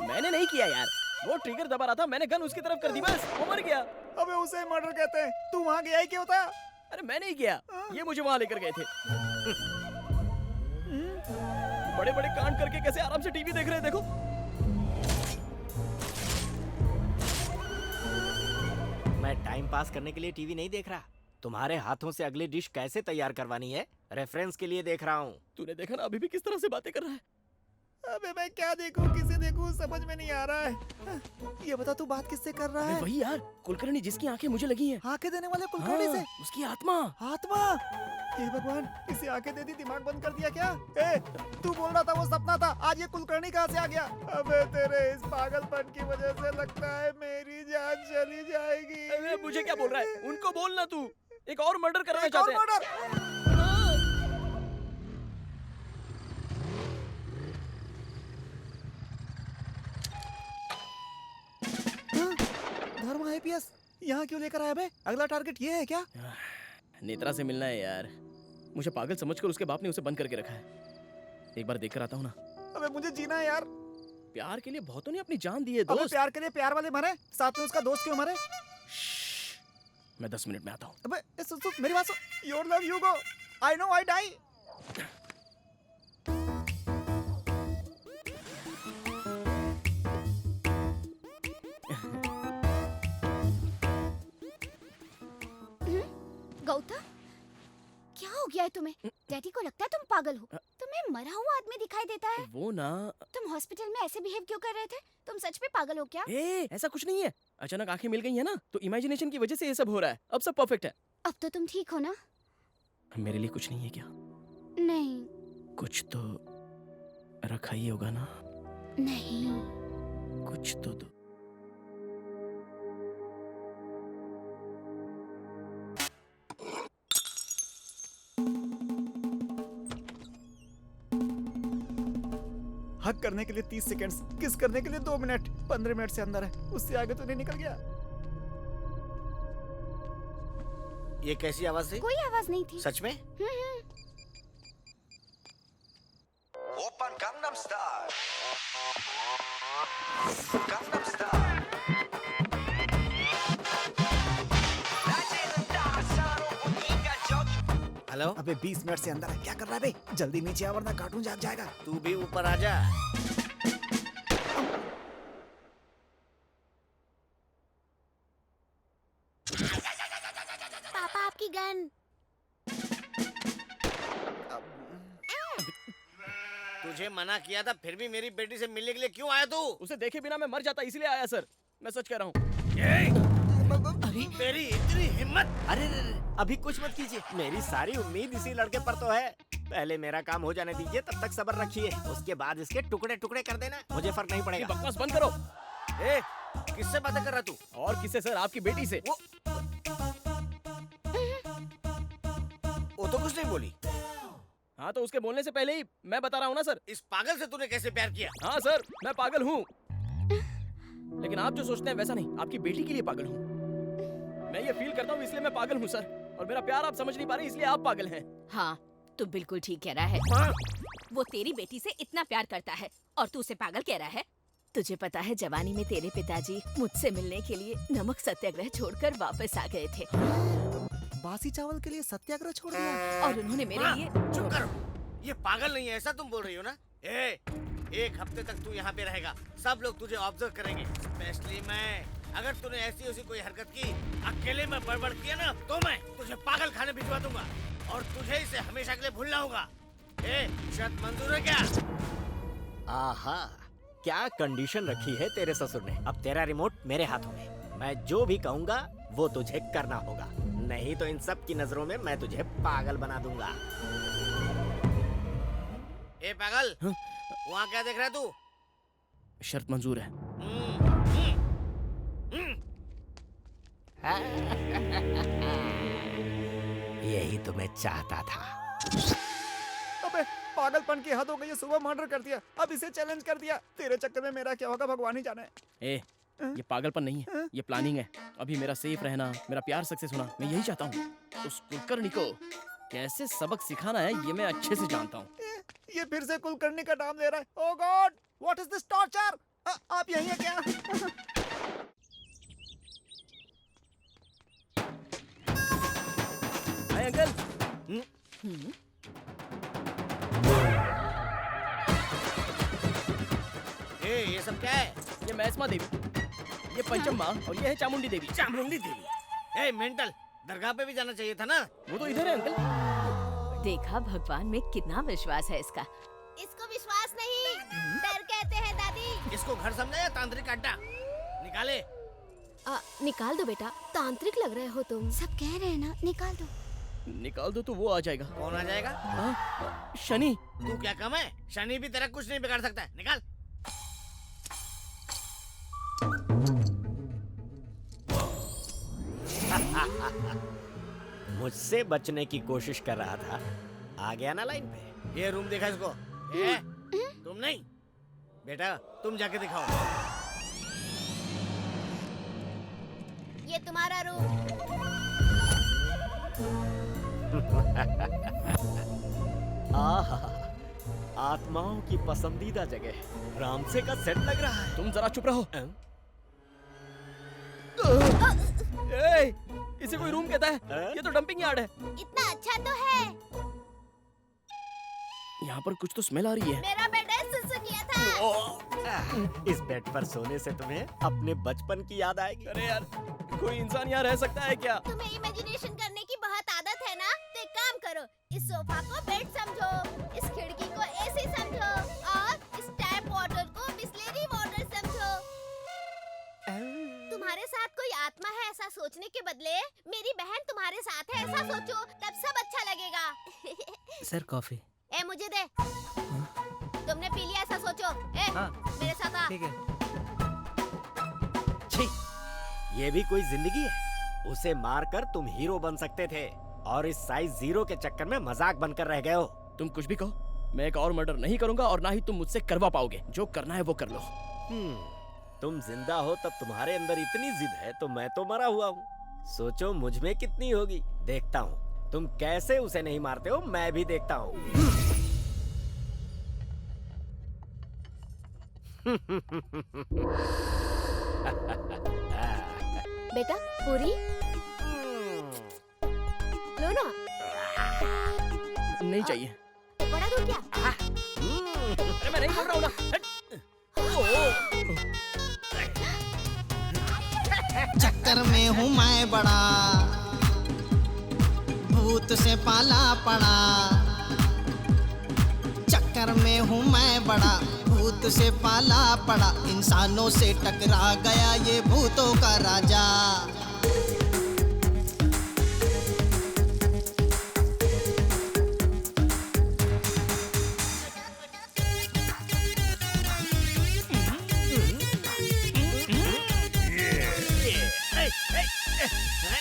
मैंने नहीं किया यार, वो ट्रिगर दबा रहा था, मैंने गन उसकी तरफ कर दी, बस वो मर गया। अबे उसे मर्डर कहते हैं, तू वहाँ गया ही क्यों था? अरे मैं नहीं किया, ये मुझे वहाँ लेकर गए थे। बड़े बड़े कांड करके कैसे आराम से टीवी देख रहे हैं, देखो। मैं टाइम पास करने के लिए टीवी नहीं देख रहा, तुम्हारे हाथों से अगली डिश कैसे तैयार करवानी है रेफरेंस के लिए देख रहा हूँ। तूने देखा ना अभी भी किस तरह से बातें कर रहा है। अबे मैं क्या देखूं किसे देखूं समझ में नहीं आ रहा है। ये बता तू बात किससे कर रहा है? वही यार, कुलकर्णी जिसकी आंखें मुझे लगी हैं। आंखें देने वाले कुलकर्णी से? उसकी आत्मा। आत्मा? हे भगवान, इसे आंखें दे दी, दिमाग बंद कर दिया क्या? ए, तू बोल रहा था वो सपना था, आज ये कुलकर्णी कहाँ से आ गया? अबे तेरे इस पागलपन की वजह से लगता है मेरी जान चली जाएगी। अरे मुझे क्या बोल रहा है? उनको बोलना तू। एक और मर्डर कराना चाहते हैं। धर्म आईपीएस यहाँ क्यों लेकर आया बे? अगला टारगेट ये है क्या? नेत्रा से मिलना है यार। मुझे पागल समझकर उसके बाप ने उसे बंद करके रखा है। एक बार देख कर आता हूँ ना। अबे मुझे जीना है यार। प्यार के लिए बहुतों ने अपनी जान दी है दोस्त। अबे प्यार के लिए प्यार वाले मरे, साथ में उसका दोस्त क्यों मरे? मैं 10 मिनट में आता हूँ। अबे सुन सुन मेरी बात सुन। Your love you go, I know I die. Gautam, क्या हो गया है तुम्हें? डैडी को लगता है तुम पागल हो। तुम्हें मरा हुआ आदमी दिखाई देता है। वो ना, तुम हॉस्पिटल में ऐसे बिहेव क्यों कर रहे थे? तुम सच में पागल हो क्या? ऐसा कुछ नहीं है। अचानक आंखें मिल गई है ना, तो इमेजिनेशन की वजह से ये सब हो रहा है। अब सब परफेक्ट है। अब तो तुम ठीक हो ना? मेरे लिए कुछ नहीं है क्या? नहीं। कुछ तो रखा ही होगा ना? नहीं। कुछ तो दो। हक करने के लिए 30 सेकंड्स, किस करने के लिए 2 मिनट, 15 मिनट से अंदर है, उससे आगे तो नहीं निकल गया। ये कैसी आवाज थी? कोई आवाज नहीं थी। सच में? Open Gangnam style, Gangnam style. Hello? अबे 20 मिनट से अंदर है, क्या कर रहा है बे? जल्दी नीचे आ वरना कार्टून जाग जाएगा। तू भी ऊपर आ जा। पापा आपकी गन। तुझे मना किया था फिर भी मेरी बेटी से मिलने के लिए क्यों आया तू? उसे देखे बिना मैं मर जाता, इसलिए आया सर। मैं सच कह रहा हूँ। अरे तेरी इतनी हिम्मत! अरे अभी कुछ मत कीजिए, मेरी सारी उम्मीद इसी लड़के पर तो है। पहले मेरा काम हो जाने दीजिए, तब तक सब्र रखिए, उसके बाद इसके टुकड़े टुकड़े कर देना, मुझे फर्क नहीं पड़ेगा। बकवास बंद करो। ए, किससे बातें कर रहा तू? और किससे सर? आपकी बेटी से। वो तो कुछ नहीं बोली। हाँ तो उसके बोलने से पहले ही मैं बता रहा हूँ ना सर। इस पागल से तूने कैसे प्यार किया? हाँ सर, मैं पागल हूँ, लेकिन आप जो सोचते हैं वैसा नहीं। आपकी बेटी के लिए पागल हूँ। मैं ये फील करता हूँ इसलिए मैं पागल हूँ सर, और मेरा प्यार आप समझ नहीं पा रहे इसलिए आप पागल हैं। हाँ, तू बिल्कुल ठीक कह रहा है। वो तेरी बेटी से इतना प्यार करता है और तू उसे पागल कह रहा है। तुझे पता है जवानी में तेरे पिताजी मुझसे मिलने के लिए नमक सत्याग्रह छोड़कर वापस आ गए थे। बासी चावल के लिए सत्याग्रह छोड़ दिया? और उन्होंने मेरे लिए। चुप करो, ये पागल नहीं है ऐसा तुम बोल रही हो ना? एक हफ्ते तक तू यहाँ पे रहेगा, सब लोग तुझे ऑब्जर्व करेंगे, स्पेशली मैं। अगर तूने ऐसी वैसी कोई हरकत की, अकेले में बड़बड़ किया ना, तो मैं तुझे पागल खाने भिजवा दूंगा और तुझे इसे हमेशा के लिए भूलना होगा। शर्त मंजूर है क्या? आहा, क्या कंडीशन रखी है तेरे ससुर ने। अब तेरा रिमोट मेरे हाथों में, मैं जो भी कहूँगा वो तुझे करना होगा, नहीं तो इन सब की नजरों में मैं तुझे पागल बना दूंगा। ए पागल, वहाँ क्या देख रहा है तू? शर्त मंजूर है। यही तो मैं चाहता था। अबे पागलपन की हद हो गई है, सुबह मर्डर कर दिया, अब इसे चैलेंज कर दिया। तेरे चक्कर में मेरा क्या होगा भगवान ही जाने। ये पागलपन नहीं है, ये प्लानिंग है। अभी मेरा सेफ रहना, मेरा प्यार सक्सेस होना, मैं यही चाहता हूँ। उस कुलकर्णी को कैसे सबक सिखाना है ये मैं अच्छे से जानता हूँ। ये फिर से कुलकर्णी का नाम ले रहा है। Oh god, what is this torture? आप यहीं हैं क्या? Hi uncle. ये सब क्या है? ये मैस्मा देवी, ये पंचम माँ और ये है चामुंडी देवी। चामुंडी देवी? मेंटल, दरगाह पे भी जाना चाहिए था ना। वो तो इधर है अंकल। देखा, भगवान में कितना विश्वास है इसका। इसको विश्वास नहीं, डर कहते हैं दादी। इसको घर समझा या तांत्रिक अड्डा? निकाले। निकाल दो बेटा, तांत्रिक लग रहे हो तुम। सब कह रहे हैं ना, निकाल दो। निकाल दो तो वो आ जाएगा। कौन आ जाएगा? शनि। तू क्या कम है? शनि भी तेरा कुछ नहीं बिगाड़ सकता है। निकाल। मुझसे बचने की कोशिश कर रहा था, आ गया ना लाइन पे। ये रूम देखा इसको? तुम नहीं बेटा, तुम जाके दिखाओ। ये तुम्हारा रूम। आहा, आत्माओं की पसंदीदा जगह, रामसे का सेट लग रहा है। तुम जरा चुप रहो। इसे कोई रूम कहता है? ये तो डंपिंग यार्ड है। इतना अच्छा तो है। यहाँ पर कुछ तो स्मेल आ रही है। मेरा बेटा सुसु किया था। इस बेड पर सोने से तुम्हें अपने बचपन की याद आएगी। अरे यार, कोई इंसान यहाँ रह सकता है क्या? तुम्हें इमेजिनेशन करने की बहुत आदत है ना, तो एक काम करो, इस सोफा को बेड समझो, इस खिड़की को एसी समझो और इस टैप वाटर को बिस्लेरी वाटर समझो। तुम्हारे साथ कोई आत्मा है ऐसा सोचने के बदले मेरी बहन तुम्हारे साथ है ऐसा सोचो, तब सब अच्छा लगेगा। Sir coffee. ए मुझे दे। तुमने पी लिया ऐसा सोचो। मेरे साथ आ। ठीक है। छी, ये भी कोई जिंदगी है? उसे मारकर तुम हीरो बन सकते थे और इस साइज 0 के चक्कर में मजाक बनकर रह गए हो। तुम कुछ भी कहो, मैं एक और मर्डर नहीं करूंगा और ना ही तुम मुझसे करवा पाओगे। जो करना है वो कर लो। तुम जिंदा हो तब तुम्हारे अंदर इतनी जिद है, तो मैं तो मरा हुआ हूँ। सोचो मुझ में कितनी होगी। देखता हूँ तुम कैसे उसे नहीं मारते हो, मैं भी देखता हूँ। बेटा पूरी लो ना। नहीं चाहिए। बड़ा दूर क्या? अरे मैं नहीं बोल रहा हूँ ना। चक्कर में हूँ मैं बड़ा, भूत से पाला पड़ा। चक्कर में हूँ मैं बड़ा, भूत से पाला पड़ा। इंसानों से टकरा गया ये भूतों का राजा।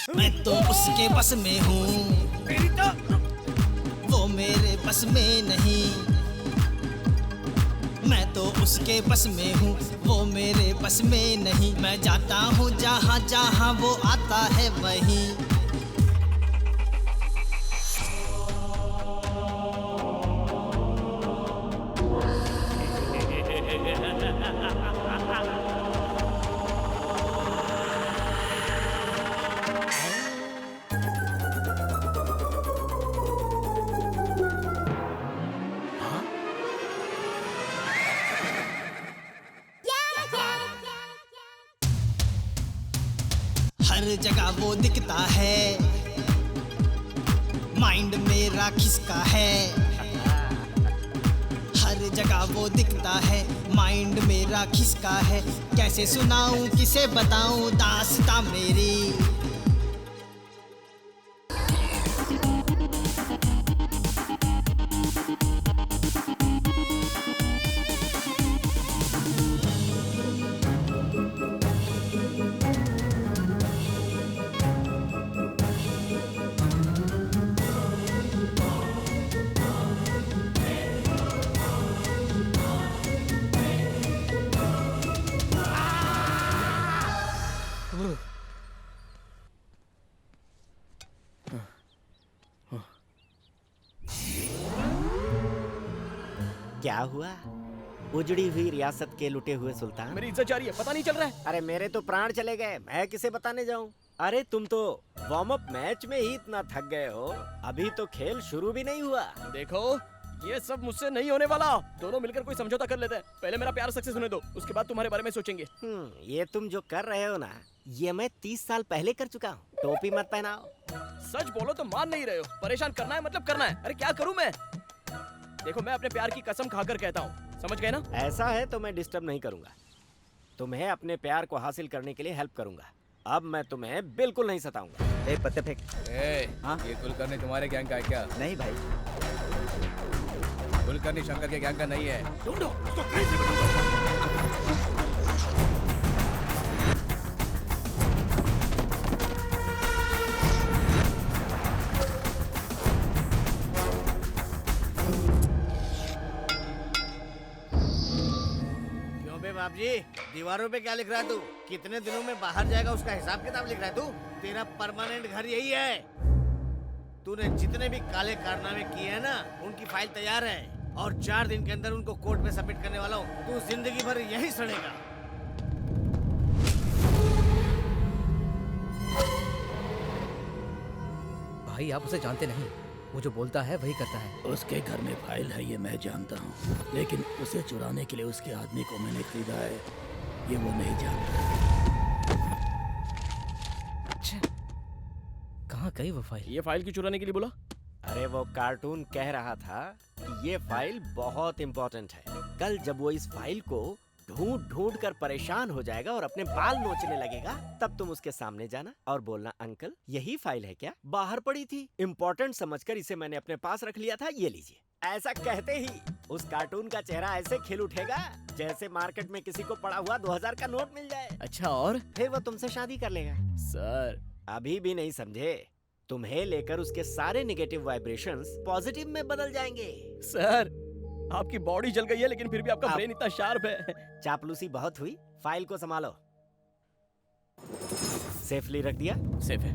मैं तो उसके बस में हूँ, वो मेरे बस में नहीं। मैं तो उसके बस में हूँ, वो मेरे बस में नहीं। मैं जाता हूँ जहाँ जहाँ वो आता है वहीं। हर जगह वो दिखता है, माइंड मेरा खिसका है। हर जगह वो दिखता है, माइंड मेरा खिसका है। कैसे सुनाऊं किसे बताऊं दास्तां मेरी। क्या हुआ? उजड़ी हुई रियासत के लुटे हुए सुल्तान। मेरी इज्जत जा रही है, पता नहीं चल रहा है। अरे मेरे तो प्राण चले गए, मैं किसे बताने जाऊं? अरे तुम तो वार्म अप मैच में ही इतना थक गए हो, अभी तो खेल शुरू भी नहीं हुआ। देखो ये सब मुझसे नहीं होने वाला। दोनों मिलकर कोई समझौता कर लेते हैं। पहले मेरा प्यार सक्सेस होने दो, उसके बाद तुम्हारे बारे में सोचेंगे। ये तुम जो कर रहे हो ना, ये मैं 30 साल पहले कर चुका हूँ। टोपी मत पहनाओ। सच बोलो तो मान नहीं रहे हो। परेशान करना है मतलब करना है। अरे क्या करूं मैं? देखो मैं अपने प्यार की कसम खाकर कहता हूँ, समझ गए ना? ऐसा है तो मैं डिस्टर्ब नहीं करूंगा। तुम्हें अपने प्यार को हासिल करने के लिए हेल्प करूंगा। अब मैं तुम्हें बिल्कुल नहीं सताऊंगा। पत्ते फेंक। ये कुलकर्णी तुम्हारे गैंग का है क्या? नहीं भाई, कुलकर्णी शंकर के गैंग का नहीं है। ढूंढो उसको कहीं से भी ढूंढो। बाप जी, दीवारों पे क्या लिख रहा है तू? कितने दिनों में बाहर जाएगा उसका हिसाब किताब लिख रहा है तू? तेरा परमानेंट घर यही है। तूने जितने भी काले कारनामे किए हैं ना, उनकी फाइल तैयार है और 4 दिन के अंदर उनको कोर्ट में सबमिट करने वाला हूँ। तू जिंदगी भर यही सड़ेगा। भाई आप उसे जानते नहीं, वो जो बोलता है वही करता है। उसके घर में फाइल है ये मैं जानता हूँ, लेकिन उसे चुराने के लिए उसके आदमी को मैंने खरीदा है, ये वो नहीं जानता। अच्छा, कहाँ गई वो फाइल? ये फाइल क्यों चुराने के लिए बोला? अरे वो कार्टून कह रहा था कि ये फाइल बहुत इम्पोर्टेंट है। कल जब वो इस फाइल को ढूंढ ढूंढ कर परेशान हो जाएगा और अपने बाल नोचने लगेगा, तब तुम उसके सामने जाना और बोलना, अंकल यही फाइल है क्या? बाहर पड़ी थी, इम्पोर्टेंट समझकर इसे मैंने अपने पास रख लिया था, ये लीजिए। ऐसा कहते ही उस कार्टून का चेहरा ऐसे खिल उठेगा जैसे मार्केट में किसी को पड़ा हुआ 2000 का नोट मिल जाए। अच्छा, और फिर वो तुमसे शादी कर लेगा। सर अभी भी नहीं समझे? तुम्हें लेकर उसके सारे नेगेटिव वाइब्रेशंस पॉजिटिव में बदल जाएंगे। सर आपकी बॉडी जल गई है लेकिन फिर भी आपका ब्रेन इतना शार्प है। चापलूसी बहुत हुई, फाइल को संभालो। सेफली रख दिया? सेफ है।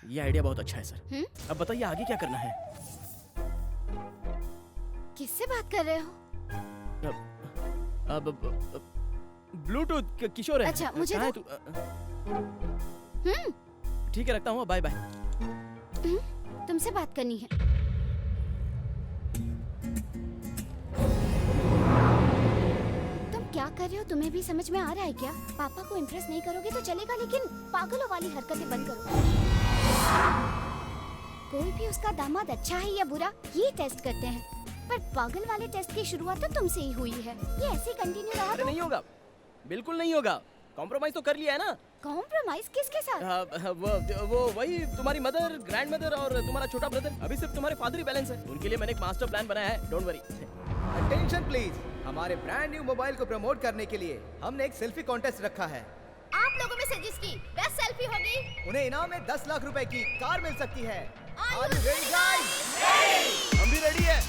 ये आइडिया बहुत अच्छा है सर। अब बताइए आगे क्या करना है? किससे बात कर रहे हो? अब ब्लूटूथ किशोर है। अच्छा, मुझे कहाँ है तू? ठीक है, रखता हूँ, बाय बाय। तुमसे बात करनी है। क्या कर रहे हो? तुम्हें भी समझ में आ रहा है क्या? पापा को इम्प्रेस नहीं करोगे तो चलेगा, लेकिन पागलों वाली हरकतें बंद करो। कोई भी उसका दामाद अच्छा है या बुरा, ये टेस्ट करते हैं, पर पागल वाले टेस्ट की शुरुआत तो तुमसे ही हुई है। ये ऐसे कंटिन्यू रहा तो नहीं होगा, बिल्कुल नहीं होगा। कॉम्प्रोमाइज तो कर लिया है ना। कॉम्प्रोमाइज किसके साथ? वो वही तुम्हारी मदर, ग्रैंड मदर और तुम्हारा छोटा ब्रदर। अभी सिर्फ तुम्हारे फादर ही बैलेंस है। उनके लिए मैंने एक मास्टर प्लान बनाया है, डोंट वरी। अटेंशन प्लीज, हमारे ब्रांड न्यू मोबाइल को प्रमोट करने के लिए हमने एक सेल्फी कॉन्टेस्ट रखा है। आप लोगों में से जिसकी बेस्ट सेल्फी होगी, उन्हें इनाम में 10 लाख रुपए की कार मिल सकती है। Are you ready, guys? हम भी रेडी है।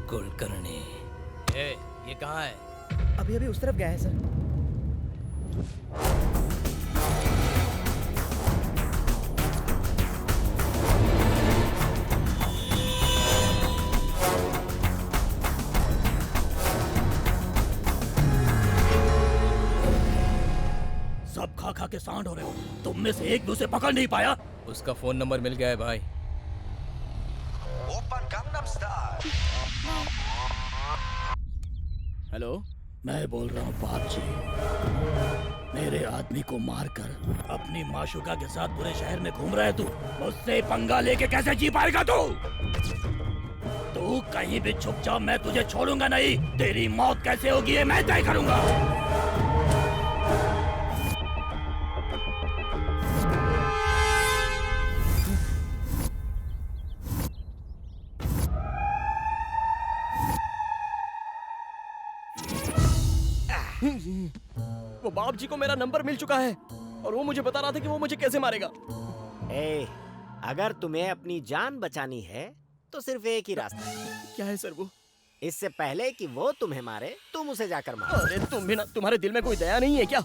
कुलकर्णी, ये कहाँ है? अभी अभी उस तरफ गया है सर। सब खा खा के सांड हो रहे हो। तुम में से एक भी उसे पकड़ नहीं पाया। उसका फोन नंबर मिल गया है भाई। Open Gangnam style. हेलो, मैं बोल रहा हूँ बाप जी। मेरे आदमी को मारकर अपनी माशुका के साथ पूरे शहर में घूम रहा है तू। मुझसे पंगा लेके कैसे जी पाएगा तू? तू कहीं भी छुप जा, मैं तुझे छोड़ूंगा नहीं। तेरी मौत कैसे होगी ये मैं तय करूंगा। वो बाप जी को मेरा नंबर मिल चुका है और वो मुझे बता रहा था कि वो मुझे कैसे मारेगा। अगर तुम्हें अपनी जान बचानी है तो सिर्फ एक ही रास्ता है। क्या है सर वो? इससे पहले कि वो तुम्हें मारे, तुम उसे जाकर मारो। अरे तुम भी ना, तुम्हारे दिल में कोई दया नहीं है क्या?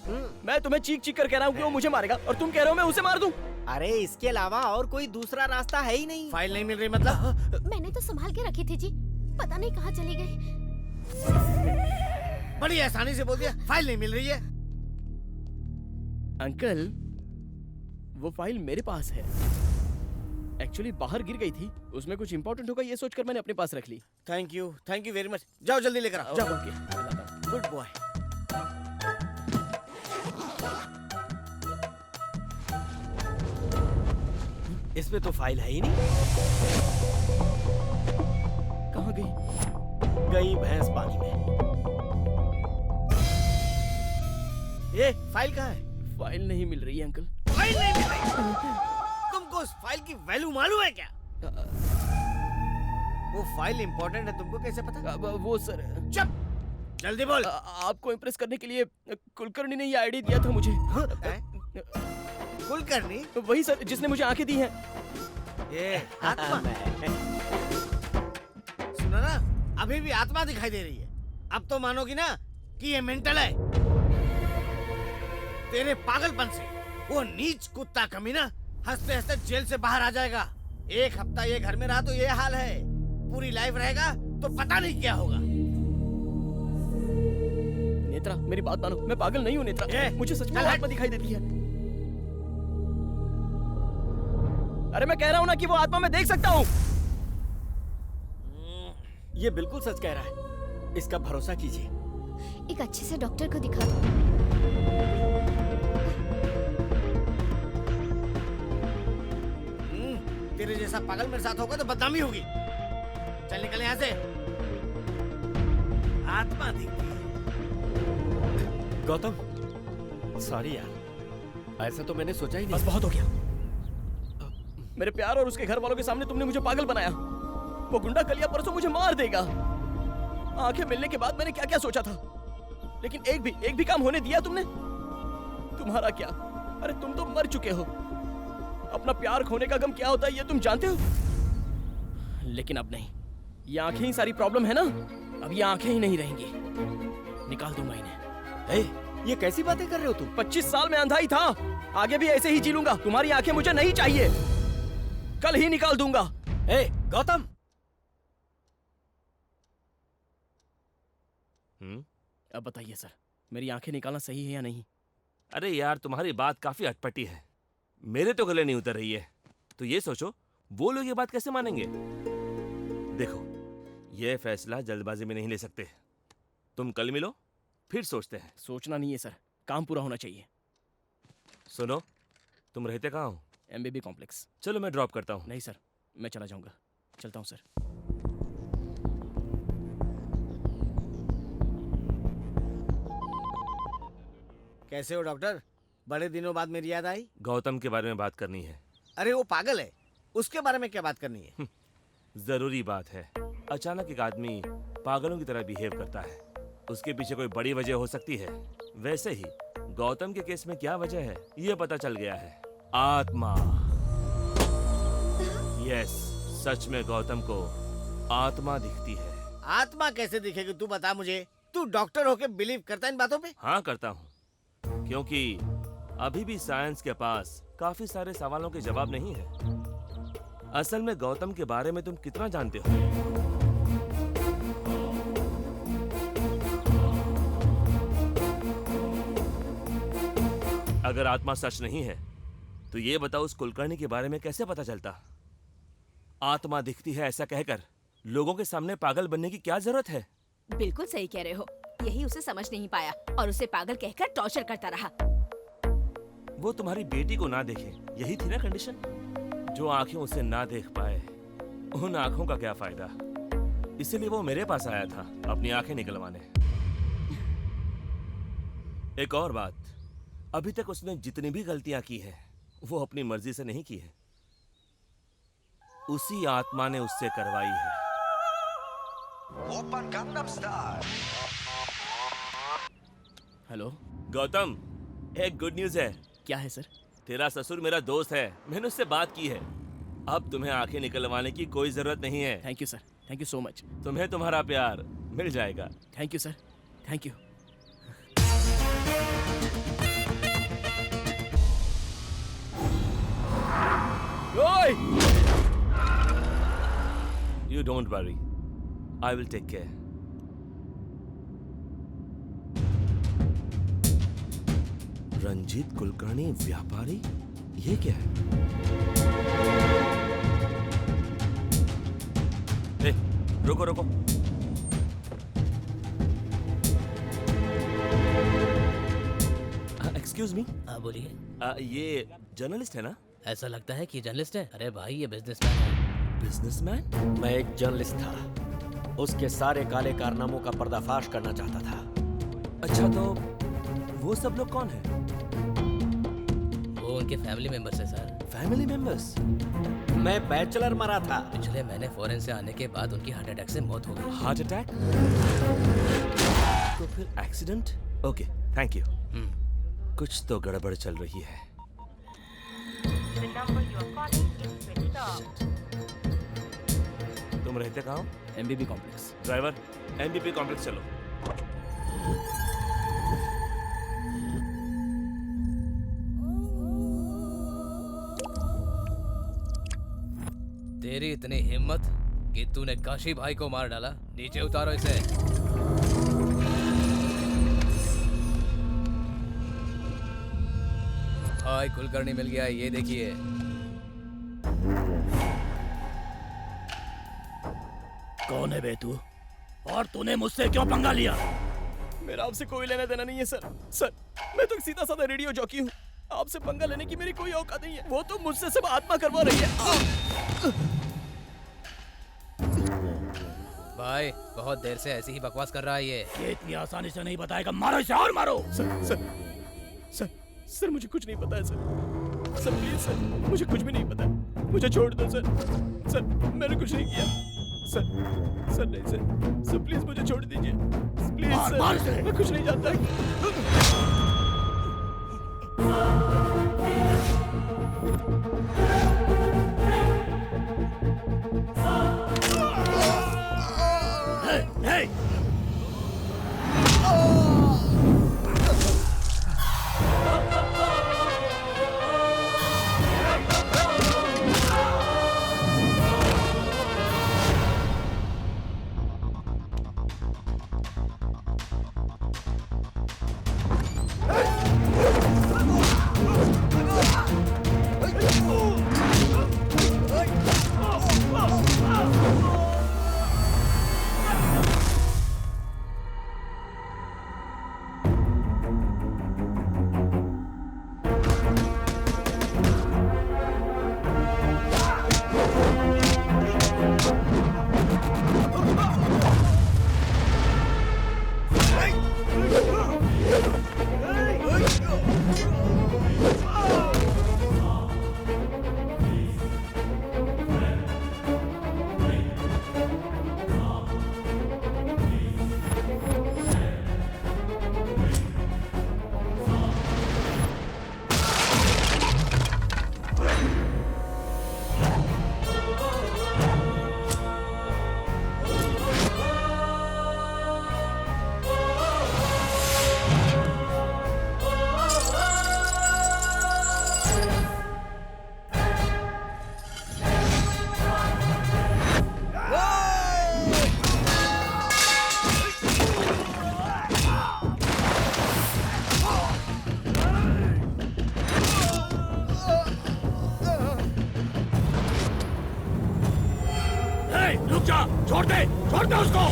मैं तुम्हें चीख चीख कर कह रहा हूँ कि वो मुझे मारेगा और तुम कह रहे हो मैं उसे मार दूं। अरे इसके अलावा और कोई दूसरा रास्ता है ही नहीं। फाइल नहीं मिल रही मतलब? मैंने तो संभाल के रखी थी जी, पता नहीं कहाँ चली गई। बड़ी आसानी से बोल दिया, फाइल नहीं मिल रही है। अंकल, वो फाइल मेरे पास है। एक्चुअली बाहर गिर गई थी, उसमें कुछ इंपॉर्टेंट होगा ये सोचकर मैंने अपने पास रख ली। Thank you very much. जाओ जल्दी लेकर आओ। जाओ। ओके। Good boy. इसमें तो फाइल है ही नहीं। कहाँ गई? गई भैंस पानी में। ये फाइल कहाँ है? फाइल नहीं मिल रही है अंकल। फाइल नहीं मिल रही? तुमको उस फाइल की वैल्यू मालूम है क्या? वो फाइल इंपॉर्टेंट है, तुमको कैसे पता? वो सर। चुप, जल्दी बोल। आपको इम्प्रेस करने के लिए कुलकर्णी ने ये आईडी दिया था मुझे। कुलकर्णी? वही सर जिसने मुझे आंखें दी हैं। ये आत्मा सुनो ना, अभी भी आत्मा दिखाई दे रही है। अब तो मानोगी ना कि ये मेंटल है। तेरे पागलपन से वो नीच कुत्ता कमीना हंसते हंसते जेल से बाहर आ जाएगा। एक हफ्ता ये घर में रहा तो ये हाल है, पूरी लाइफ रहेगा तो पता नहीं क्या होगा। नेत्रा मेरी बात मानो, मैं पागल नहीं हूँ नेत्रा। मुझे सच में आत्मा दिखाई देती है। अरे मैं कह रहा हूँ ना कि वो आत्मा मैं देख सकता हूँ। ये बिल्कुल सच कह रहा है, इसका भरोसा कीजिए। एक अच्छे से डॉक्टर को दिखा दो। तेरे जैसा पागल मेरे साथ होगा तो बदनामी होगी। चल निकल यहाँ से। आत्मा दिखती है। गौतम सॉरी यार, ऐसा तो मैंने सोचा ही नहीं। बस बहुत हो गया। मेरे प्यार और उसके घर वालों के सामने तुमने मुझे पागल बनाया। वो गुंडा कलिया परसों मुझे मार देगा। आंखें मिलने के बाद मैंने क्या क्या सोचा था, लेकिन एक भी काम होने दिया तुमने? तुम्हारा क्या? अरे तुम तो मर चुके हो। अपना प्यार खोने का गम क्या होता है ये तुम जानते हो। लेकिन अब नहीं, ये आंखें ही सारी प्रॉब्लम है ना। अब ये आंखें ही नहीं रहेंगी, निकाल दूंगा इन्हें। ये कैसी बातें कर रहे हो तुम? 25 साल में अंधा ही था, आगे भी ऐसे ही जी लूंगा। तुम्हारी आंखें मुझे नहीं चाहिए, कल ही निकाल दूंगा। गौतम। अब बताइए सर, मेरी आंखें निकालना सही है या नहीं? अरे यार तुम्हारी बात काफी अटपटी है, मेरे तो गले नहीं उतर रही है। तो ये सोचो वो लोग ये बात कैसे मानेंगे। देखो ये फैसला जल्दबाजी में नहीं ले सकते। तुम कल मिलो फिर सोचते हैं। सोचना नहीं है सर, काम पूरा होना चाहिए। सुनो, तुम रहते कहाँ हो? MBB complex. चलो मैं ड्रॉप करता हूँ। नहीं सर, मैं चला जाऊंगा। चलता हूँ सर। कैसे हो डॉक्टर? बड़े दिनों बाद मेरी याद आई। गौतम के बारे में बात करनी है। अरे वो पागल है, उसके बारे में क्या बात करनी है? जरूरी बात है। अचानक एक आदमी पागलों की तरह बिहेव करता है, उसके पीछे कोई बड़ी वजह हो सकती है। वैसे ही गौतम के केस में क्या वजह है ये पता चल गया है। आत्मा। यस, सच में गौतम को आत्मा दिखती है। आत्मा कैसे दिखेगी तू बता मुझे। तू डॉक्टर होके बिलीव करता है इन बातों पे? हाँ करता हूँ, क्योंकि अभी भी साइंस के पास काफी सारे सवालों के जवाब नहीं है। असल में गौतम के बारे में तुम कितना जानते हो? अगर आत्मा सच नहीं है तो ये बताओ उस कुलकर्णी के बारे में कैसे पता चलता? आत्मा दिखती है ऐसा कहकर लोगों के सामने पागल बनने की क्या जरूरत है? बिल्कुल सही कह रहे हो, यही उसे समझ नहीं पाया और उसे पागल कहकर टॉर्चर करता रहा। वो तुम्हारी बेटी को ना देखे, यही थी ना कंडीशन? जो आंखें उसे ना देख पाए, उन आंखों का क्या फायदा? इसीलिए वो मेरे पास आया था अपनी आंखें निकलवाने। एक और बात, अभी तक उसने जितनी भी गलतियां की हैं वो अपनी मर्जी से नहीं की है, उसी आत्मा ने उससे करवाई है। Open Gangnam style. Hello Gautam, एक गुड न्यूज है। क्या है सर? तेरा ससुर मेरा दोस्त है, मैंने उससे बात की है। अब तुम्हें आंखें निकलवाने की कोई जरूरत नहीं है। Thank you sir, thank you so much. तुम्हें तुम्हारा प्यार मिल जाएगा। Thank you sir, thank you. You don't worry, I will take care. Ranjit Kulkarni व्यापारी, ये क्या है? रुको रुको। Excuse me. हाँ बोलिए। ये जर्नलिस्ट है ना? ऐसा लगता है कि जर्नलिस्ट है। अरे भाई ये बिजनेसमैन है। बिजनेसमैन? मैं एक जर्नलिस्ट था, उसके सारे काले कारनामों का पर्दाफाश करना चाहता था। अच्छा तो वो सब लोग कौन है? वो उनके फैमिली मेंबर्स है सर। Family members? मैं बैचलर मरा था। पिछले महीने फॉरेन से आने के बाद उनकी हार्ट अटैक से मौत हो गई। Heart attack? तो फिर एक्सीडेंट? Okay thank you. कुछ तो गड़बड़ चल रही है। तुम रहते कहाँ हो? MBB complex. Driver MBP complex चलो। तेरी इतनी हिम्मत कि तूने काशी भाई को मार डाला। नीचे उतारो इसे। भाई कुलकर्णी मिल गया, ये देखिए। कौन है बे तू? और तूने मुझसे क्यों पंगा लिया? मेरा आपसे कोई लेना देना नहीं है सर। सर मैं तो सीधा साधा रेडियो जॉकी हूँ। आपसे पंगा लेने की मेरी कोई औकात नहीं है। वो तो मुझसे सब आत्मा करवा रही है। भाई बहुत देर से ऐसी ही बकवास कर रहा है ये इतनी आसानी से नहीं बताएगा। मारो इसे और मारो। सर सर सर सर मुझे कुछ नहीं पता है सर। सर प्लीज सर मुझे कुछ भी नहीं पता। मुझे छोड़ दो सर। सर मैंने कुछ नहीं किया। सर सर नहीं सर। सर प्लीज मुझे छोड़ दीजिए प्लीज सर। मैं कुछ नहीं जानता। Hey! रुक जा, छोड़ दे उसको।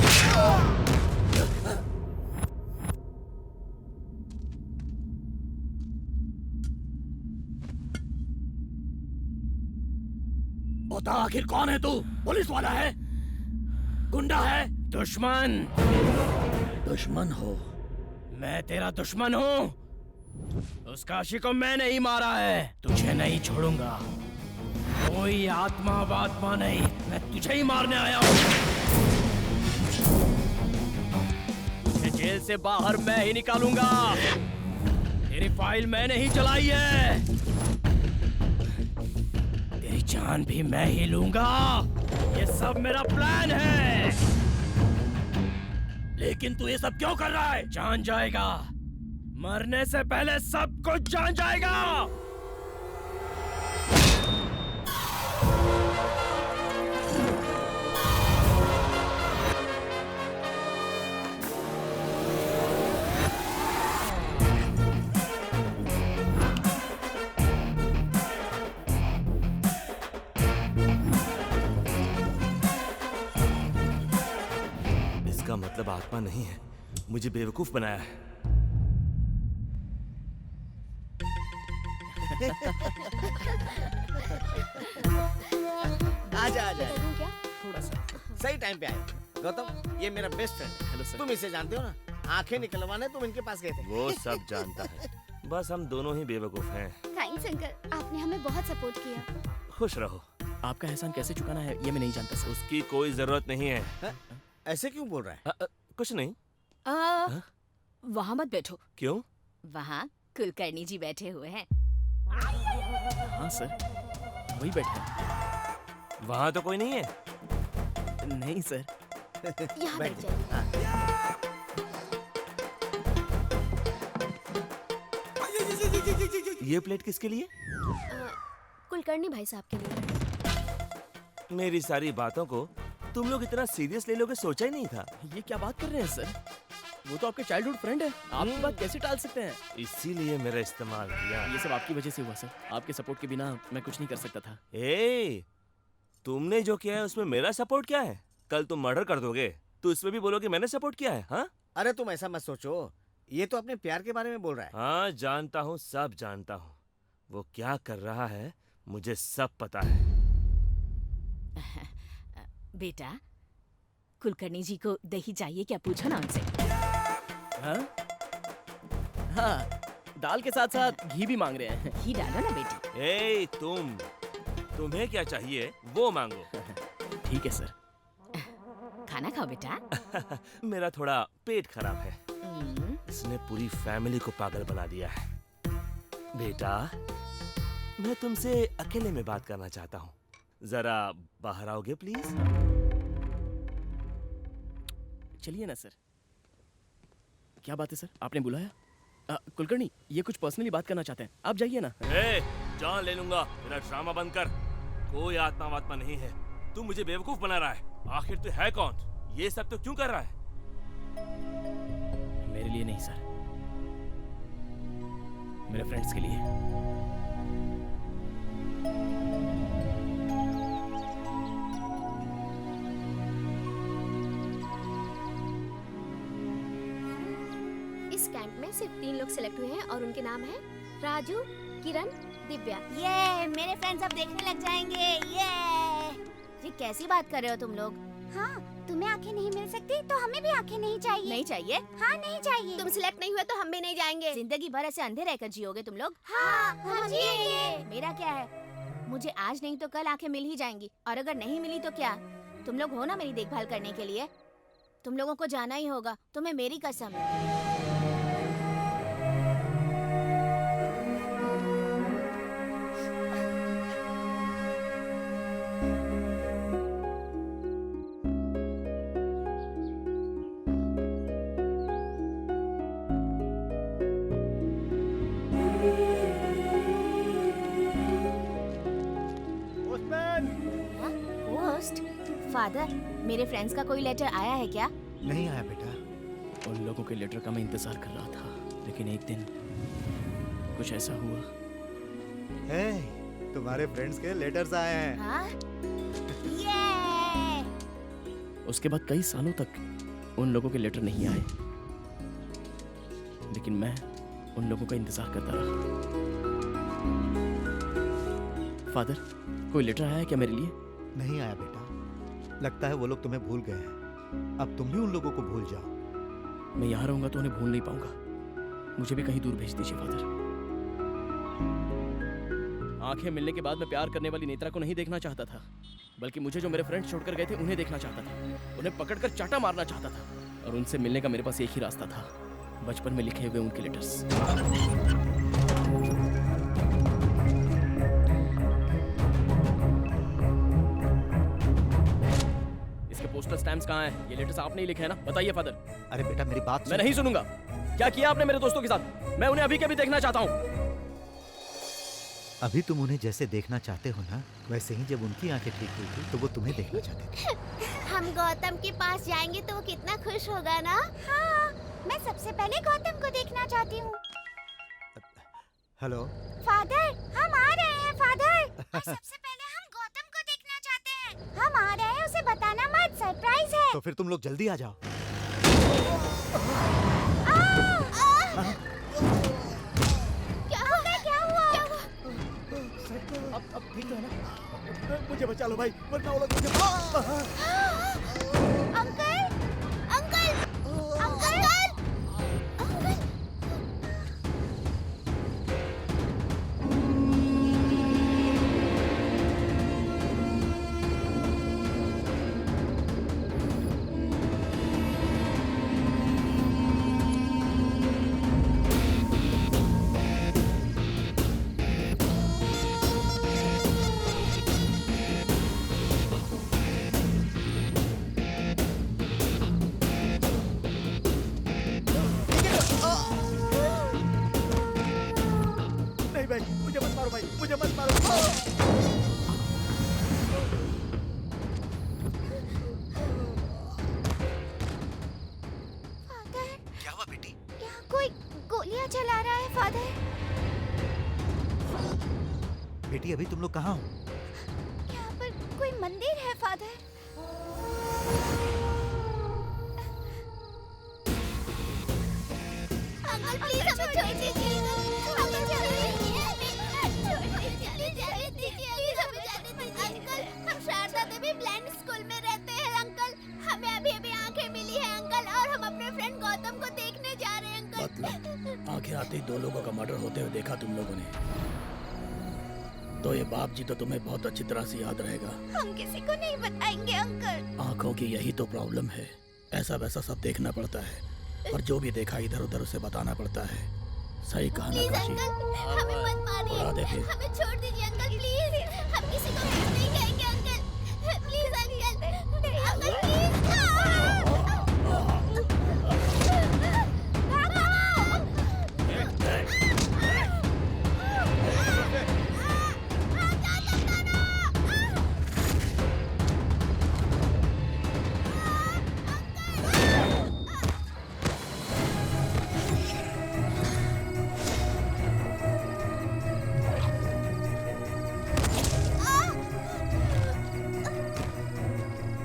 बता आखिर कौन है तू? पुलिस वाला है? गुंडा है? दुश्मन। दुश्मन हो? मैं तेरा दुश्मन हूँ। उस काशी को मैंने ही मारा है। तुझे नहीं छोड़ूंगा। कोई आत्मा वात्मा नहीं, मैं तुझे ही मारने आया हूँ। तुझे जेल से बाहर मैं ही निकालूंगा। तेरी फाइल मैंने ही चलाई है। तेरी जान भी मैं ही लूंगा। ये सब मेरा प्लान है। लेकिन तू ये सब क्यों कर रहा है? जान जाएगा। मरने से पहले सब कुछ जान जाएगा। का मतलब आत्मा नहीं है, मुझे बेवकूफ बनाया है। आजा आजा क्या? थोड़ा सा। सही टाइम पे आए। गौतम, ये मेरा बेस्ट फ्रेंड है। Hello sir. तुम इसे जानते हो ना? आंखें निकलवाने तुम इनके पास गए थे। वो सब जानता है, बस हम दोनों ही बेवकूफ हैं। थैंक्स अंकल, आपने हमें बहुत सपोर्ट किया। खुश रहो। आपका एहसान कैसे चुकाना है ये मैं नहीं जानता सर। उसकी कोई जरूरत नहीं है। ऐसे क्यों बोल रहा है? कुछ नहीं। वहाँ मत बैठो। क्यों? वहाँ कुलकर्णी जी बैठे हुए हैं। हाँ सर, वही बैठे हैं। वहाँ तो कोई नहीं है। नहीं सर। यहाँ बैठ जाइए। ये प्लेट किसके लिए? कुलकर्णी भाई साहब के लिए। मेरी सारी बातों को तुम लोग इतना सीरियस ले लोगे सोचा ही नहीं था। ये क्या बात कर रहे हैं सर? वो तो आपके चाइल्डहुड फ्रेंड है, आप ये बात कैसे टाल सकते हैं? इसीलिए मेरा इस्तेमाल किया। ये सब आपकी वजह से हुआ सर। आपके सपोर्ट के बिना मैं कुछ नहीं कर सकता था। ए, तुमने जो किया है उसमें मेरा सपोर्ट क्या है? कल तुम मर्डर कर दोगे तो इसमें भी बोलोगे मैंने सपोर्ट किया है। हाँ? अरे तुम ऐसा मत सोचो, ये तो अपने प्यार के बारे में बोल रहा है। हाँ जानता हूँ, सब जानता हूँ। वो क्या कर रहा है मुझे सब पता है। बेटा, कुलकर्णी जी को दही चाहिए क्या? पूछो ना उनसे। हाँ? हाँ, दाल के साथ साथ घी भी मांग रहे हैं। घी डालो ना बेटी। ए, तुम्हें क्या चाहिए वो मांगो। ठीक है सर। खाना खाओ बेटा। मेरा थोड़ा पेट खराब है। इसने पूरी फैमिली को पागल बना दिया है। बेटा, मैं तुमसे अकेले में बात करना चाहता हूँ, जरा बाहर आओगे प्लीज? चलिए ना सर। क्या बात है सर, आपने बुलाया? कुलकर्णी, ये कुछ पर्सनली बात करना चाहते हैं, आप जाइए ना। ए, जान ले लूंगा, मेरा ड्रामा बंद कर। कोई आत्मा वात्मा नहीं है, तू मुझे बेवकूफ बना रहा है। आखिर तू है कौन? ये सब तो क्यों कर रहा है? मेरे लिए नहीं सर, मेरे फ्रेंड्स के लिए। इस कैंप में सिर्फ 3 लोग सिलेक्ट हुए हैं और उनके नाम हैं राजू, किरण, दिव्या। ये मेरे फ्रेंड्स अब देखने लग जाएंगे। ये कैसी बात कर रहे हो तुम लोग? हाँ, तुम्हें आंखें नहीं मिल सकती तो हमें भी आंखें नहीं चाहिए। नहीं चाहिए? हाँ, नहीं चाहिए। तुम सिलेक्ट नहीं हुए तो हम भी नहीं जाएंगे। जिंदगी भर ऐसे अंधे रहकर जियोगे तुम लोग? हाँ, हम जिएंगे। मेरा क्या है, मुझे आज नहीं तो कल आंखें मिल ही जाएंगी। और अगर नहीं मिली तो क्या? तुम लोग हो ना मेरी देखभाल करने के लिए। तुम लोगों को जाना ही होगा, तुम्हें मेरी कसम। पोस्ट? फादर, मेरे फ्रेंड्स का कोई लेटर आया है क्या? नहीं आया बेटा। उन लोगों के लेटर का मैं इंतजार कर रहा था, लेकिन एक दिन कुछ ऐसा हुआ। तुम्हारे फ्रेंड्स के लेटर्स आए हैं। हाँ? उसके बाद कई सालों तक उन लोगों के लेटर नहीं आए, लेकिन मैं उन लोगों का इंतजार करता रहा। फादर, कोई लेटर आया है क्या मेरे लिए? नहीं आया बेटा, लगता है वो लोग तुम्हें भूल गए हैं। अब तुम भी उन लोगों को भूल जाओ। मैं यहाँ रहूंगा तो उन्हें भूल नहीं पाऊंगा। मुझे भी कहीं दूर भेज दीजिए फादर। आंखें मिलने के बाद मैं प्यार करने वाली नेत्रा को नहीं देखना चाहता था, बल्कि मुझे जो मेरे फ्रेंड्स छोड़कर गए थे उन्हें देखना चाहता था। उन्हें पकड़कर चाटा मारना चाहता था, और उनसे मिलने का मेरे पास एक ही रास्ता था, बचपन में लिखे हुए उनके लेटर्स। इसके पोस्टर स्टैम्प्स कहाँ हैं? ये लेटर्स आपने ही लिखे हैं ना? बताइए फादर। अरे बेटा मेरी बात मैं नहीं सुनूंगा। क्या किया आपने मेरे दोस्तों के साथ? मैं उन्हें अभी के अभी देखना चाहता हूँ। अभी तुम उन्हें जैसे देखना चाहते हो ना, वैसे ही जब उनकी आंखें ठीक हुई थी तो वो तुम्हें देखना चाहते थे। हम गौतम के पास जाएंगे तो वो कितना खुश होगा ना? हाँ, मैं सबसे पहले गौतम को देखना चाहती हूँ। हेलो फादर, हम आ रहे हैं फादर। और सबसे पहले हम गौतम को देखना चाहते हैं। हम आ रहे हैं, उसे बताना मत, सरप्राइज है। तो फिर तुम लोग जल्दी आ जाओ। क्या हो गया? क्या हुआ? अब ठीक तो है ना? मुझे बचा लो भाई, वरना वो लोग मुझे अंकल! अंकल! अंकल! अंकल! नहीं भाई, मुझे मत मारो भाई, मुझे मत मारो। फादर, क्या हुआ बेटी? यहाँ कोई गोलियां चला रहा है फादर। बेटी अभी तुम लोग कहाँ हो? यहाँ पर कोई मंदिर है फादर। अंकल प्लीज हमें छोड़ दीजिए। हमें जाने दीजिए। जाने दीजिए। प्लीज हमें जाने दीजिए। अंकल, हम शारदा देवी ब्लाइंड स्कूल में रहते हैं अंकल। हमें अभी अभी आंखें मिली है अंकल, और हम अपने फ्रेंड गौतम को देखने जा रहे हैं अंकल। मतलब आंखें आते ही 2 लोगों का मर्डर होते हुए देखा तुम लोगों ने, तो ये बाप जी तो तुम्हें बहुत अच्छी तरह से याद रहेगा। हम किसी को नहीं बताएंगे अंकल। आंखों की यही तो प्रॉब्लम है, ऐसा वैसा सब देखना पड़ता है, और जो भी देखा इधर उधर उसे बताना पड़ता है। सही कहा ना प्लीज काशी? अंकल, हमें मत मारिए। उड़ा दे फिर। हमें छोड़ दीजिए अंकल प्लीज। हम किसी को कुछ नहीं कहेंगे uncle. Please uncle. Uncle please.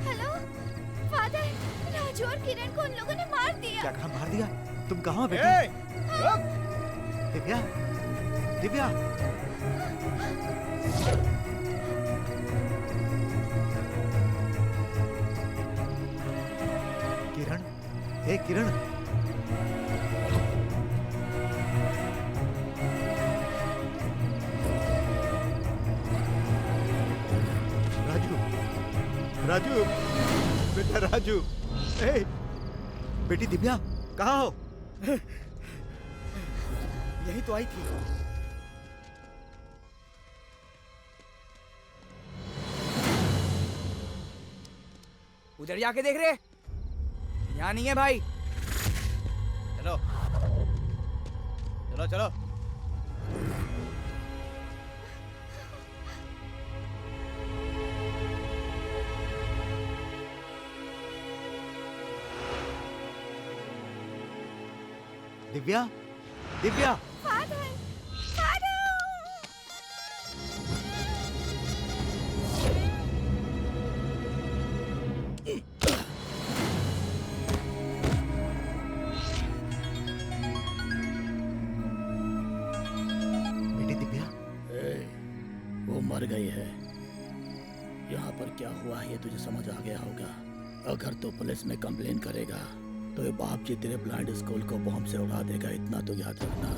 Hello father, Raju और किरण को उन लोगों ने मार दिया। क्या कहा मार दिया? तुम कहाँ हो बेटी? दिव्या, दिव्या। किरण, हे किरण। राजू, राजू, बेटा राजू। हे, बेटी दिव्या, कहाँ हो? यही तो आई थी। उधर जाके देख रहे, यहाँ नहीं है भाई। चलो चलो चलो। दिव्या, दिव्या। Father, father. बेटी दिव्या। वो मर गई है। यहाँ पर क्या हुआ है ये तुझे समझ आ गया होगा। अगर तो पुलिस में कंप्लेन करेगा तो ये बाप जी तेरे ब्लाइंड स्कूल को बॉम्ब से उड़ा देगा, इतना तो याद रखना।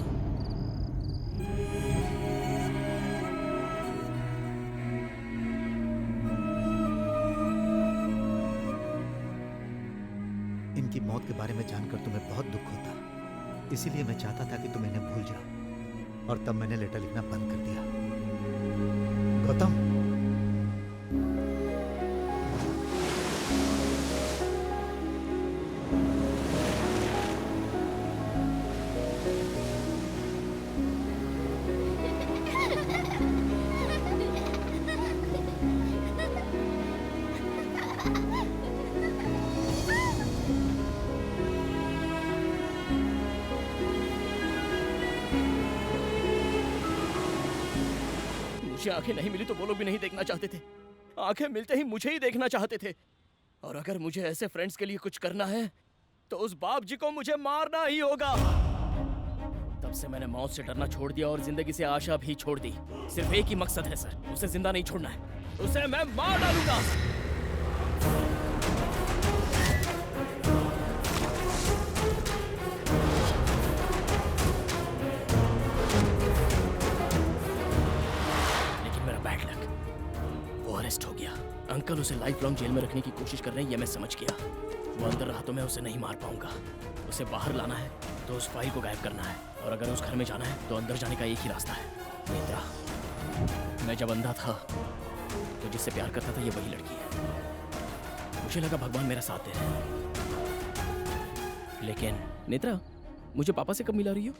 इनकी मौत के बारे में जानकर तुम्हें बहुत दुख होता, इसीलिए मैं चाहता था कि तुम इन्हें भूल जाओ, और तब मैंने लेटर लिखना बंद कर दिया। गौतम, मुझे आंखें नहीं मिली तो वो लोग भी नहीं देखना चाहते थे। आंखें मिलते ही मुझे ही देखना चाहते थे। और अगर मुझे ऐसे फ्रेंड्स के लिए कुछ करना है तो उस बाप जी को मुझे मारना ही होगा। तब से मैंने मौत से डरना छोड़ दिया और जिंदगी से आशा भी छोड़ दी। सिर्फ एक ही मकसद है सर, उसे जिंदा नहीं छोड़ना है, उसे मैं मार डालूंगा। लेकिन मेरा बैड लक, वो अरेस्ट हो गया। अंकल उसे लाइफ लॉन्ग जेल में रखने की कोशिश कर रहे हैं, ये मैं समझ गया। वो अंदर रहा तो मैं उसे नहीं मार पाऊंगा। उसे बाहर लाना है तो उस फाइल को गायब करना है, और अगर उस घर में जाना है तो अंदर जाने का एक ही रास्ता है। नेत्रा, मैं जब अंधा था तो जिससे प्यार करता था ये वही लड़की है। मुझे लगा भगवान मेरा साथ दे रहे हैं। लेकिन नेत्रा, मुझे पापा से कब मिला रही हो?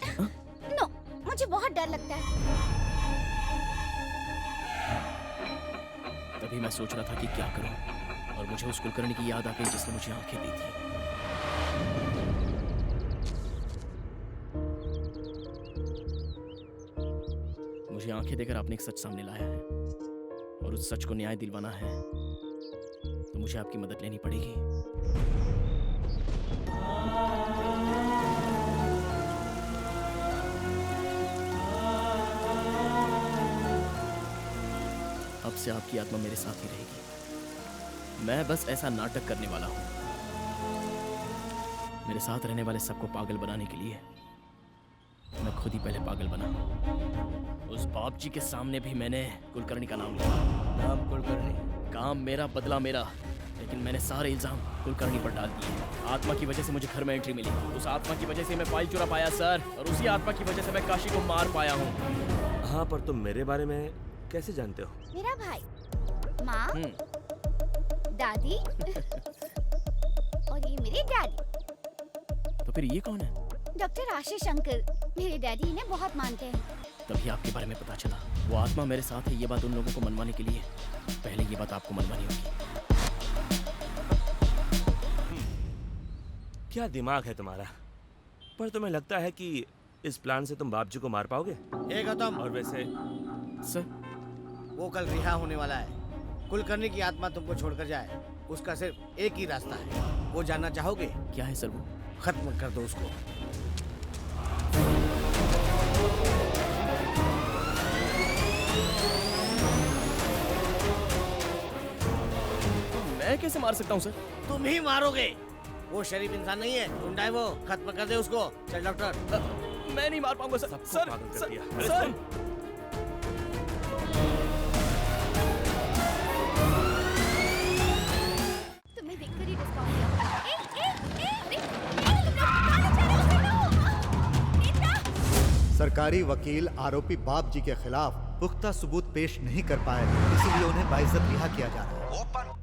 नो, मुझे बहुत डर लगता है। तभी मैं सोच रहा था कि क्या करूं, और मुझे उस कुलकर्णी की याद आ गई जिसने मुझे आंखें दी थी। मुझे आंखें देकर आपने एक सच सामने लाया है, और उस सच को न्याय दिलवाना है तो मुझे आपकी मदद लेनी पड़ेगी। अब से आपकी आत्मा मेरे साथ ही रहेगी। मैं बस ऐसा नाटक करने वाला हूं। मेरे साथ रहने वाले सबको पागल बनाने के लिए मैं खुद ही पहले पागल बना। उस बाप जी के सामने भी मैंने कुलकर्णी का नाम लिया। नाम कुलकर्णी, काम मेरा, बदला मेरा। लेकिन मैंने सारे इल्जाम कुलकर्णी पर डाल दिए। आत्मा की वजह से मुझे घर में एंट्री मिली। उस आत्मा की वजह से मैं फाइल चुरा पाया सर, और उसी आत्मा की वजह से मैं काशी को मार पाया हूँ। हाँ, पर तुम मेरे बारे में कैसे जानते हो? मेरा भाई, माँ, दादी और ये मेरे डैडी। तो फिर ये कौन है? डॉक्टर आशीष अंकल, मेरे डैडी इन्हें बहुत मानते हैं। तभी आपके बारे में पता चला। वो आत्मा मेरे साथ है, ये बात उन लोगों को मनवाने के लिए पहले ये बात आपको मनवानी होगी। क्या दिमाग है तुम्हारा? पर तुम्हें लगता है कि इस प्लान से तुम बाप जी को मार पाओगे? ए गौतम, और वैसे सर, वो कल रिहा होने वाला है। कुलकर्णी की आत्मा तुमको छोड़कर जाए, उसका सिर्फ एक ही रास्ता है। वो जानना चाहोगे? क्या है सर वो? खत्म कर दो उसको। मैं कैसे मार सकता हूँ सर? तुम ही मारोगे। वो शरीफ इंसान नहीं है, गुंडा है वो। खत्म कर दे उसको। चल डॉक्टर। मैं नहीं मार पाऊंगा सर। सर, सर, तुम्हें देखकर ही डिस्काउंट दिया। सरकारी वकील आरोपी बाप जी के खिलाफ पुख्ता सबूत पेश नहीं कर पाए, इसीलिए उन्हें बाइज्जत रिहा किया जा रहा है।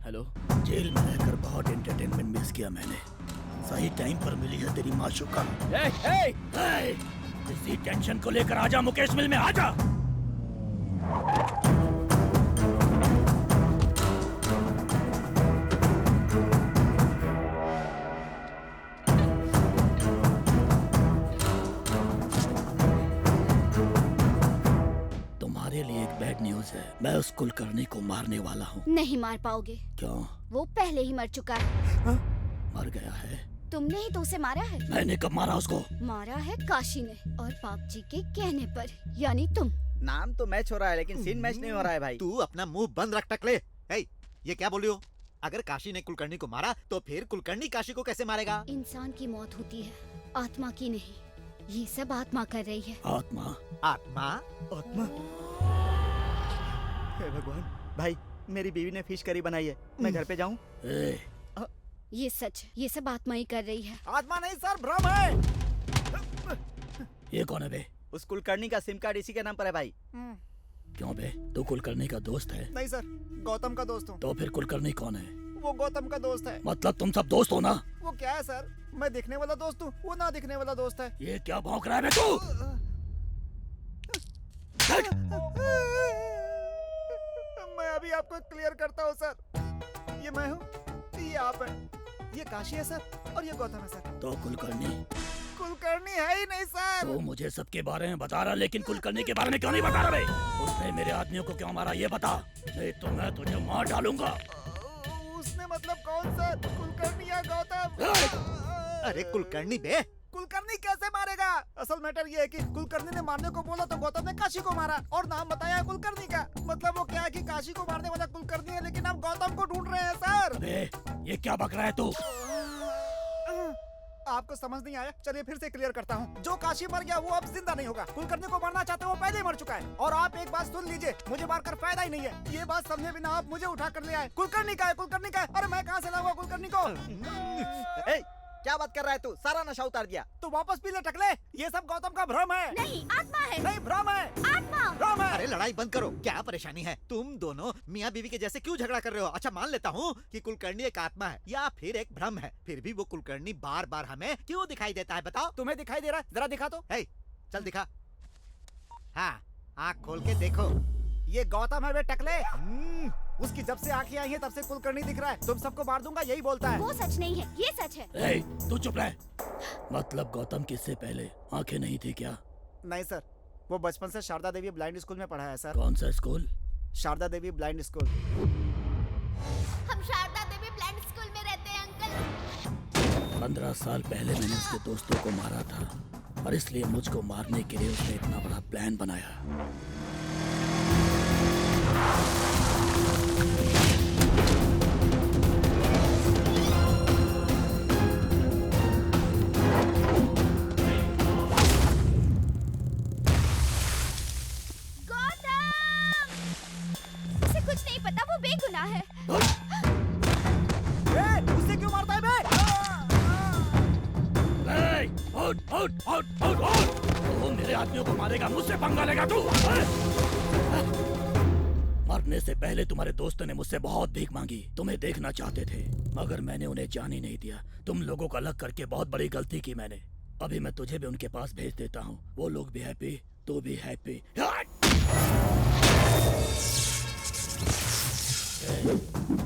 हेलो, जेल में रहकर बहुत एंटरटेनमेंट मिस किया मैंने। सही टाइम पर मिली है तेरी माशूका। इसी टेंशन को लेकर आजा मुकेश मिल में, आजा। तुम्हारे लिए एक बैड न्यूज है। मैं उस कुलकर्णी को मारने वाला हूँ। नहीं मार पाओगे। क्यों? वो पहले ही मर चुका है। मर गया है? तुमने ही तो उसे मारा है। मैंने कब मारा उसको? मारा है काशी ने, और बाप जी के कहने पर, यानी तुम। नाम तो मैच हो रहा है लेकिन सीन मैच नहीं हो रहा है भाई। तू अपना मुंह बंद रख टकले। ये क्या बोल रही हो? अगर काशी ने कुलकर्णी को मारा तो फिर कुलकर्णी काशी को कैसे मारेगा? इंसान की मौत होती है, आत्मा की नहीं। ये सब आत्मा कर रही है। आत्मा? आत्मा? आत्मा? हे भगवान, भाई मेरी बीवी ने फिश करी बनाई है, मैं घर पे जाऊं? ये सच, ये सब आत्मा ही कर रही है। आत्मा नहीं सर, भ्रम है। ये कौन है बे? उस कुलकर्णी का सिम कार्ड इसी के नाम पर है भाई। क्यों बे, तू कुलकर्णी का दोस्त है? नहीं सर, गौतम का दोस्त हूँ। तो फिर कुलकर्णी कौन है? वो गौतम का दोस्त है। मतलब तुम सब दोस्त हो ना? वो क्या है सर, मैं दिखने वाला दोस्त हूँ, वो ना दिखने वाला दोस्त है। ये क्या भौंक रहा है बे तू? मैं अभी आपको क्लियर करता हूँ सर। ये मैं हूँ, ये आप हैं, ये काशी है सर, और ये गौतम है सर। तो कुलकर्णी? कुलकर्णी है ही नहीं सर। तो मुझे सबके बारे में बता रहा, लेकिन कुलकर्णी के बारे में क्यों नहीं बता रहा बे? उसने मेरे आदमियों को क्यों मारा ये बता, नहीं तो मैं तुझे मार डालूंगा। उसने मतलब कौन सर, कुलकर्णी या गौतम? अरे कुलकर्णी बे, कुलकर्णी कैसे मारेगा? असल मैटर ये है कि कुलकर्णी ने मारने को बोला तो गौतम ने काशी को मारा और नाम बताया है कुलकर्णी का। मतलब वो क्या है कि काशी को मारने वाला कुलकर्णी है, लेकिन हम गौतम को ढूंढ रहे हैं सर। अबे, ये क्या बक रहा है तू? आपको समझ नहीं आया? चलिए फिर से क्लियर करता हूँ। जो काशी मर गया वो अब जिंदा नहीं होगा। कुलकर्णी को मारना चाहते वो पहले ही मर चुका है। और आप एक बात सुन लीजिए, मुझे मारकर फायदा ही नहीं है। ये बात समझे बिना आप मुझे उठा कर ले आए। कुलकर्णी का है, कुलकर्णी का है। अरे मैं कहाँ से लाऊंगा कुलकर्णी को? क्या बात कर रहा है तू? सारा नशा उतार दिया तो वापस पी ले टकले। ये सब गौतम का भ्रम है। नहीं, आत्मा है। नहीं, भ्रम है। आत्मा। भ्रम है। अरे लड़ाई बंद करो, क्या परेशानी है? तुम दोनों मियाँ बीवी के जैसे क्यों झगड़ा कर रहे हो? अच्छा मान लेता हूँ कि कुलकर्णी एक आत्मा है या फिर एक भ्रम है, फिर भी वो कुलकर्णी बार बार हमें क्यों दिखाई देता है? बताओ। तुम्हें दिखाई दे रहा है? जरा दिखा तो। चल दिखा। हाँ, आँख खोल के देखो। ये गौतम है वे टकले। उसकी जब से आंखें आई हैं तब से कुलकर्णी दिख रहा है। तुम सबको मार दूंगा यही बोलता है। वो सच नहीं है, ये सच है। ए, तू चुप रह। मतलब गौतम किससे पहले आंखें नहीं थी क्या? नहीं सर, वो बचपन से शारदा देवी ब्लाइंड स्कूल में पढ़ा है सर। कौन सा स्कूल? शारदा देवी ब्लाइंड स्कूल। हम शारदा देवी ब्लाइंड स्कूल में रहते हैं अंकल। 15 साल पहले मैंने उसके दोस्तों को मारा था और इसलिए मुझको मारने के लिए उसने इतना बड़ा प्लान बनाया। उसे कुछ नहीं पता, वो बेगुनाह है। उसे क्यों मारता है बे? तू मेरे आदमियों को मारेगा, मुझसे पंगा लेगा तू? मरने से पहले तुम्हारे दोस्तों ने मुझसे बहुत भीख मांगी, तुम्हें देखना चाहते थे, मगर मैंने उन्हें जाने नहीं दिया। तुम लोगों को अलग करके बहुत बड़ी गलती की मैंने। अभी मैं तुझे भी उनके पास भेज देता हूँ। वो लोग भी हैप्पी, तू भी हैप्पी।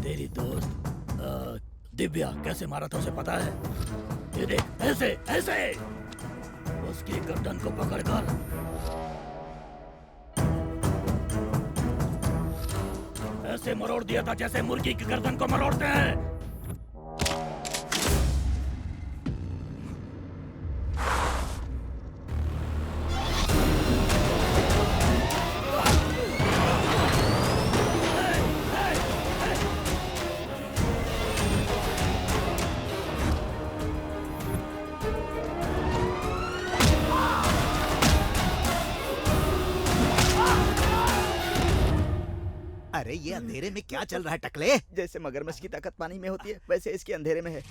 तेरी दोस्त दिव्या कैसे मारा था उसे पता है? ये देख, ऐसे ऐसे उसकी गर्दन को पकड़कर ऐसे मरोड़ दिया था जैसे मुर्गी की गर्दन को मरोड़ते हैं। अरे ये अंधेरे में क्या चल रहा है टकले? जैसे मगरमच्छ की ताकत पानी में होती है, वैसे इसके अंधेरे में है।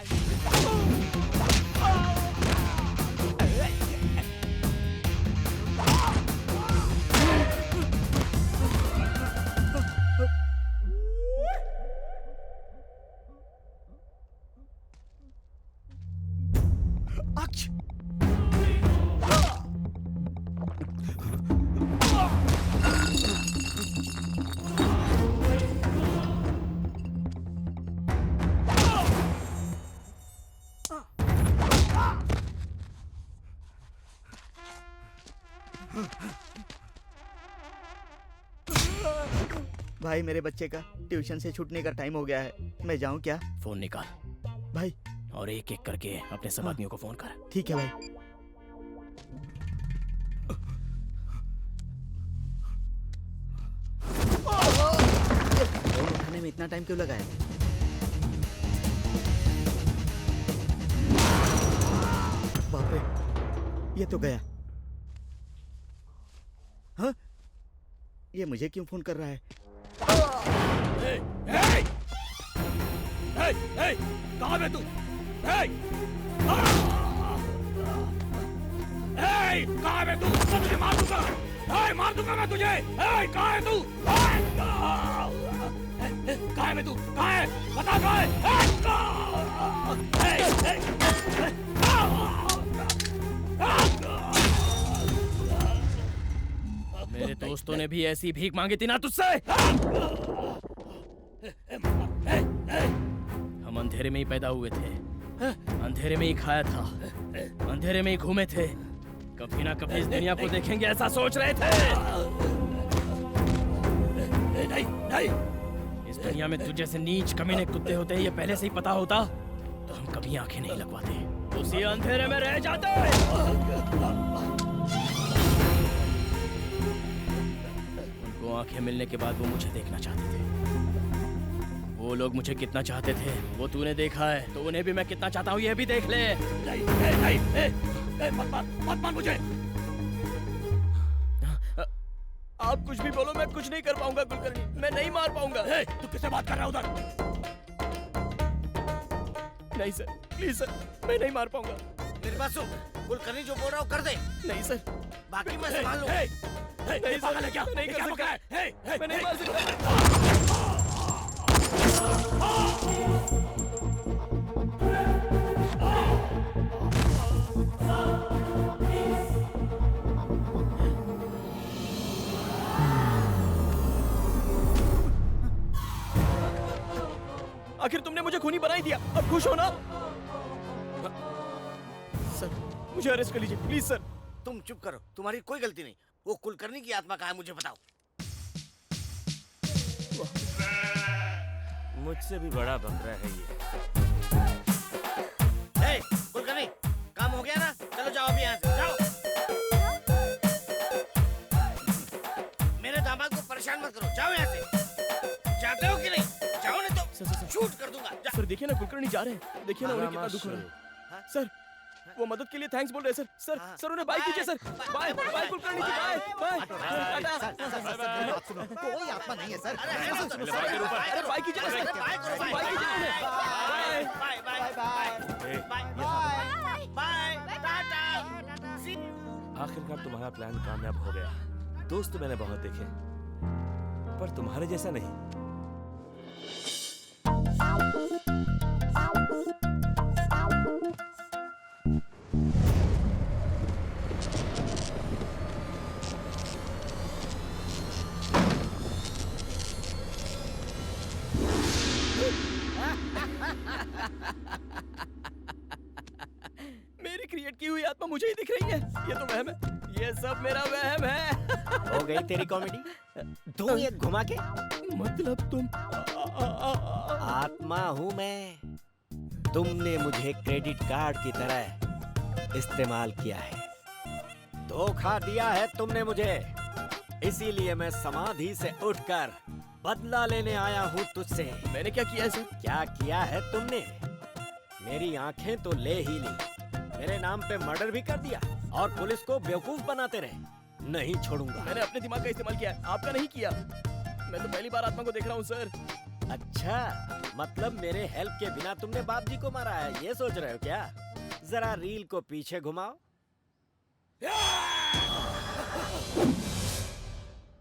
भाई मेरे बच्चे का ट्यूशन से छूटने का टाइम हो गया है, मैं जाऊं क्या? फोन निकाल भाई, और एक एक करके अपने सब आदमियों को फोन कर। ठीक है भाई। फोन उठाने में इतना टाइम क्यों लगा है? बाप रे, ये तो गया। हाँ? ये मुझे क्यों फोन कर रहा है? कहाँ है तू? कहाँ है तू? तुझे मार दूंगा, मार दूंगा मैं तुझे। कहाँ है तू? कहाँ है तू? कहाँ है? बता कहाँ है? मेरे दोस्तों ने भी ऐसी भीख मांगी थी ना तुझसे। हम अंधेरे में ही पैदा हुए थे, अंधेरे में ही खाया था, अंधेरे में ही घूमे थे। कभी ना कभी इस दुनिया को देखेंगे ऐसा सोच रहे थे। नहीं, नहीं। इस दुनिया में तुझ जैसे नीच कमीने कुत्ते होते हैं, ये पहले से ही पता होता तो हम कभी आंखें नहीं लगवाते। उसी अंधेरे में रह जाते। उनको आंखें मिलने के बाद वो मुझे देखना चाहते थे। वो लोग मुझे कितना चाहते थे वो तूने देखा है, तो उन्हें भी मैं कितना चाहता हूँ ये भी देख ले। मत मार मुझे। आप कुछ भी बोलो, मैं कुछ नहीं कर पाऊंगा कुलकर्णी, मैं नहीं मार पाऊंगा। तू किससे बात कर रहा है उधर? नहीं सर, प्लीज सर, मैं नहीं मार पाऊंगा। मेरे पास कुलकर्णी जो बोल रहा हूँ कर दे। नहीं सर, बाकी मैं संभाल लूंगा। नहीं सर, क्या नहीं कर सकता, मैं नहीं मार सकता। आखिर तुमने मुझे खूनी बना ही दिया, अब खुश हो ना? सर, मुझे अरेस्ट कर लीजिए प्लीज सर। तुम चुप करो, तुम्हारी कोई गलती नहीं। वो कुलकर्णी की आत्मा कहाँ है मुझे बताओ। मुझसे भी बड़ा बकरा है ये। कुलकर्णी, काम हो गया ना? चलो जाओ अभी यहाँ से, जाओ। मेरे दामाद को परेशान मत करो, जाओ यहाँ से। जाते हो कि नहीं? जाओ नहीं तो शूट कर दूंगा। सर देखिए ना कुलकर्णी जा रहे हैं, देखिए ना उन्हें कितना दुख हो रहा है। सर वो मदद के लिए थैंक्स बोल रहे हैं सर। सर उन्हें बाय कीजिए सर। बाय बाय कुलकर्णी जी, बाय बाय। कोई आत्मा नहीं है सर। अरे बाय कीजिए ना सर, बाय कीजिए। आखिरकार तुम्हारा प्लान कामयाब हो गया। दोस्त मैंने बहुत देखे, पर तुम्हारे जैसा नहीं। मेरी क्रिएट की हुई आत्मा मुझे ही दिख रही है। ये तो वहम है, ये सब मेरा वहम है। हो गई तेरी कॉमेडी। तू ये घुमा के मतलब तुम आत्मा हूँ मैं। तुमने मुझे क्रेडिट कार्ड की तरह इस्तेमाल किया है, धोखा दिया है तुमने मुझे। इसीलिए मैं समाधि से उठकर बदला लेने आया हूँ तुझसे। मैंने क्या किया है सर? क्या किया है तुमने? मेरी आंखें तो ले ही ली, मेरे नाम पे मर्डर भी कर दिया और पुलिस को बेवकूफ बनाते रहे। नहीं छोड़ूंगा। मैंने अपने दिमाग का इस्तेमाल किया है, आपका नहीं किया। मैं तो पहली बार आत्मा को देख रहा हूँ सर। अच्छा, मतलब मेरे हेल्प के बिना तुमने बाप जी को मारा है, ये सोच रहे हो क्या? जरा रील को पीछे घुमाओ।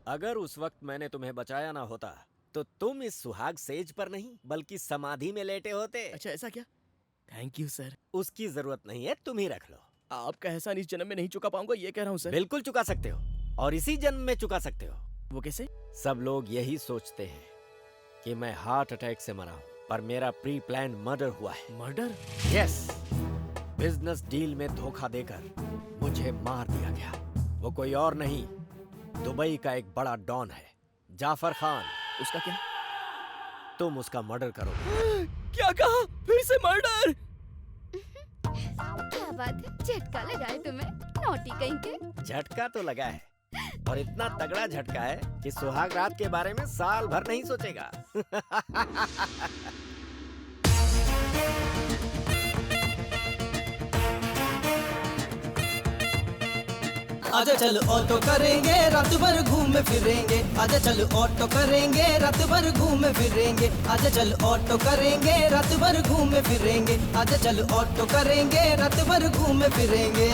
अगर उस वक्त मैंने तुम्हें बचाया ना होता तो तुम इस सुहाग सेज पर नहीं बल्कि समाधि में लेटे होते। अच्छा ऐसा क्या? Thank you sir. उसकी जरूरत नहीं है, तुम ही रख लो। आपका एहसान इस जन्म में नहीं चुका पाऊंगा, ये कह रहा हूँ सर। बिल्कुल चुका सकते हो, और इसी जन्म में चुका सकते हो। वो कैसे? सब लोग यही सोचते हैं कि मैं हार्ट अटैक से मरा हूँ, पर मेरा प्री प्लान मर्डर हुआ है। मर्डर? यस, बिजनेस डील में धोखा देकर मुझे मार दिया गया। वो कोई और नहीं, दुबई का एक बड़ा डॉन है, जाफर खान। उसका क्या? तुम उसका मर्डर करो। क्या कहा? फिर से मर्डर? क्या बात है, झटका लगा है तुम्हें, नौटी कहीं के। झटका तो लगा है, और इतना तगड़ा झटका है कि सुहाग रात के बारे में साल भर नहीं सोचेगा। आजा चल ऑटो करेंगे, रात भर घूम फिरेंगे। आजा चल ऑटो करेंगे, रात भर घूम फिरेंगे। आजा चल ऑटो करेंगे, रात भर घूम फिरेंगे। आजा चल ऑटो करेंगे, रात भर घूम फिरेंगे।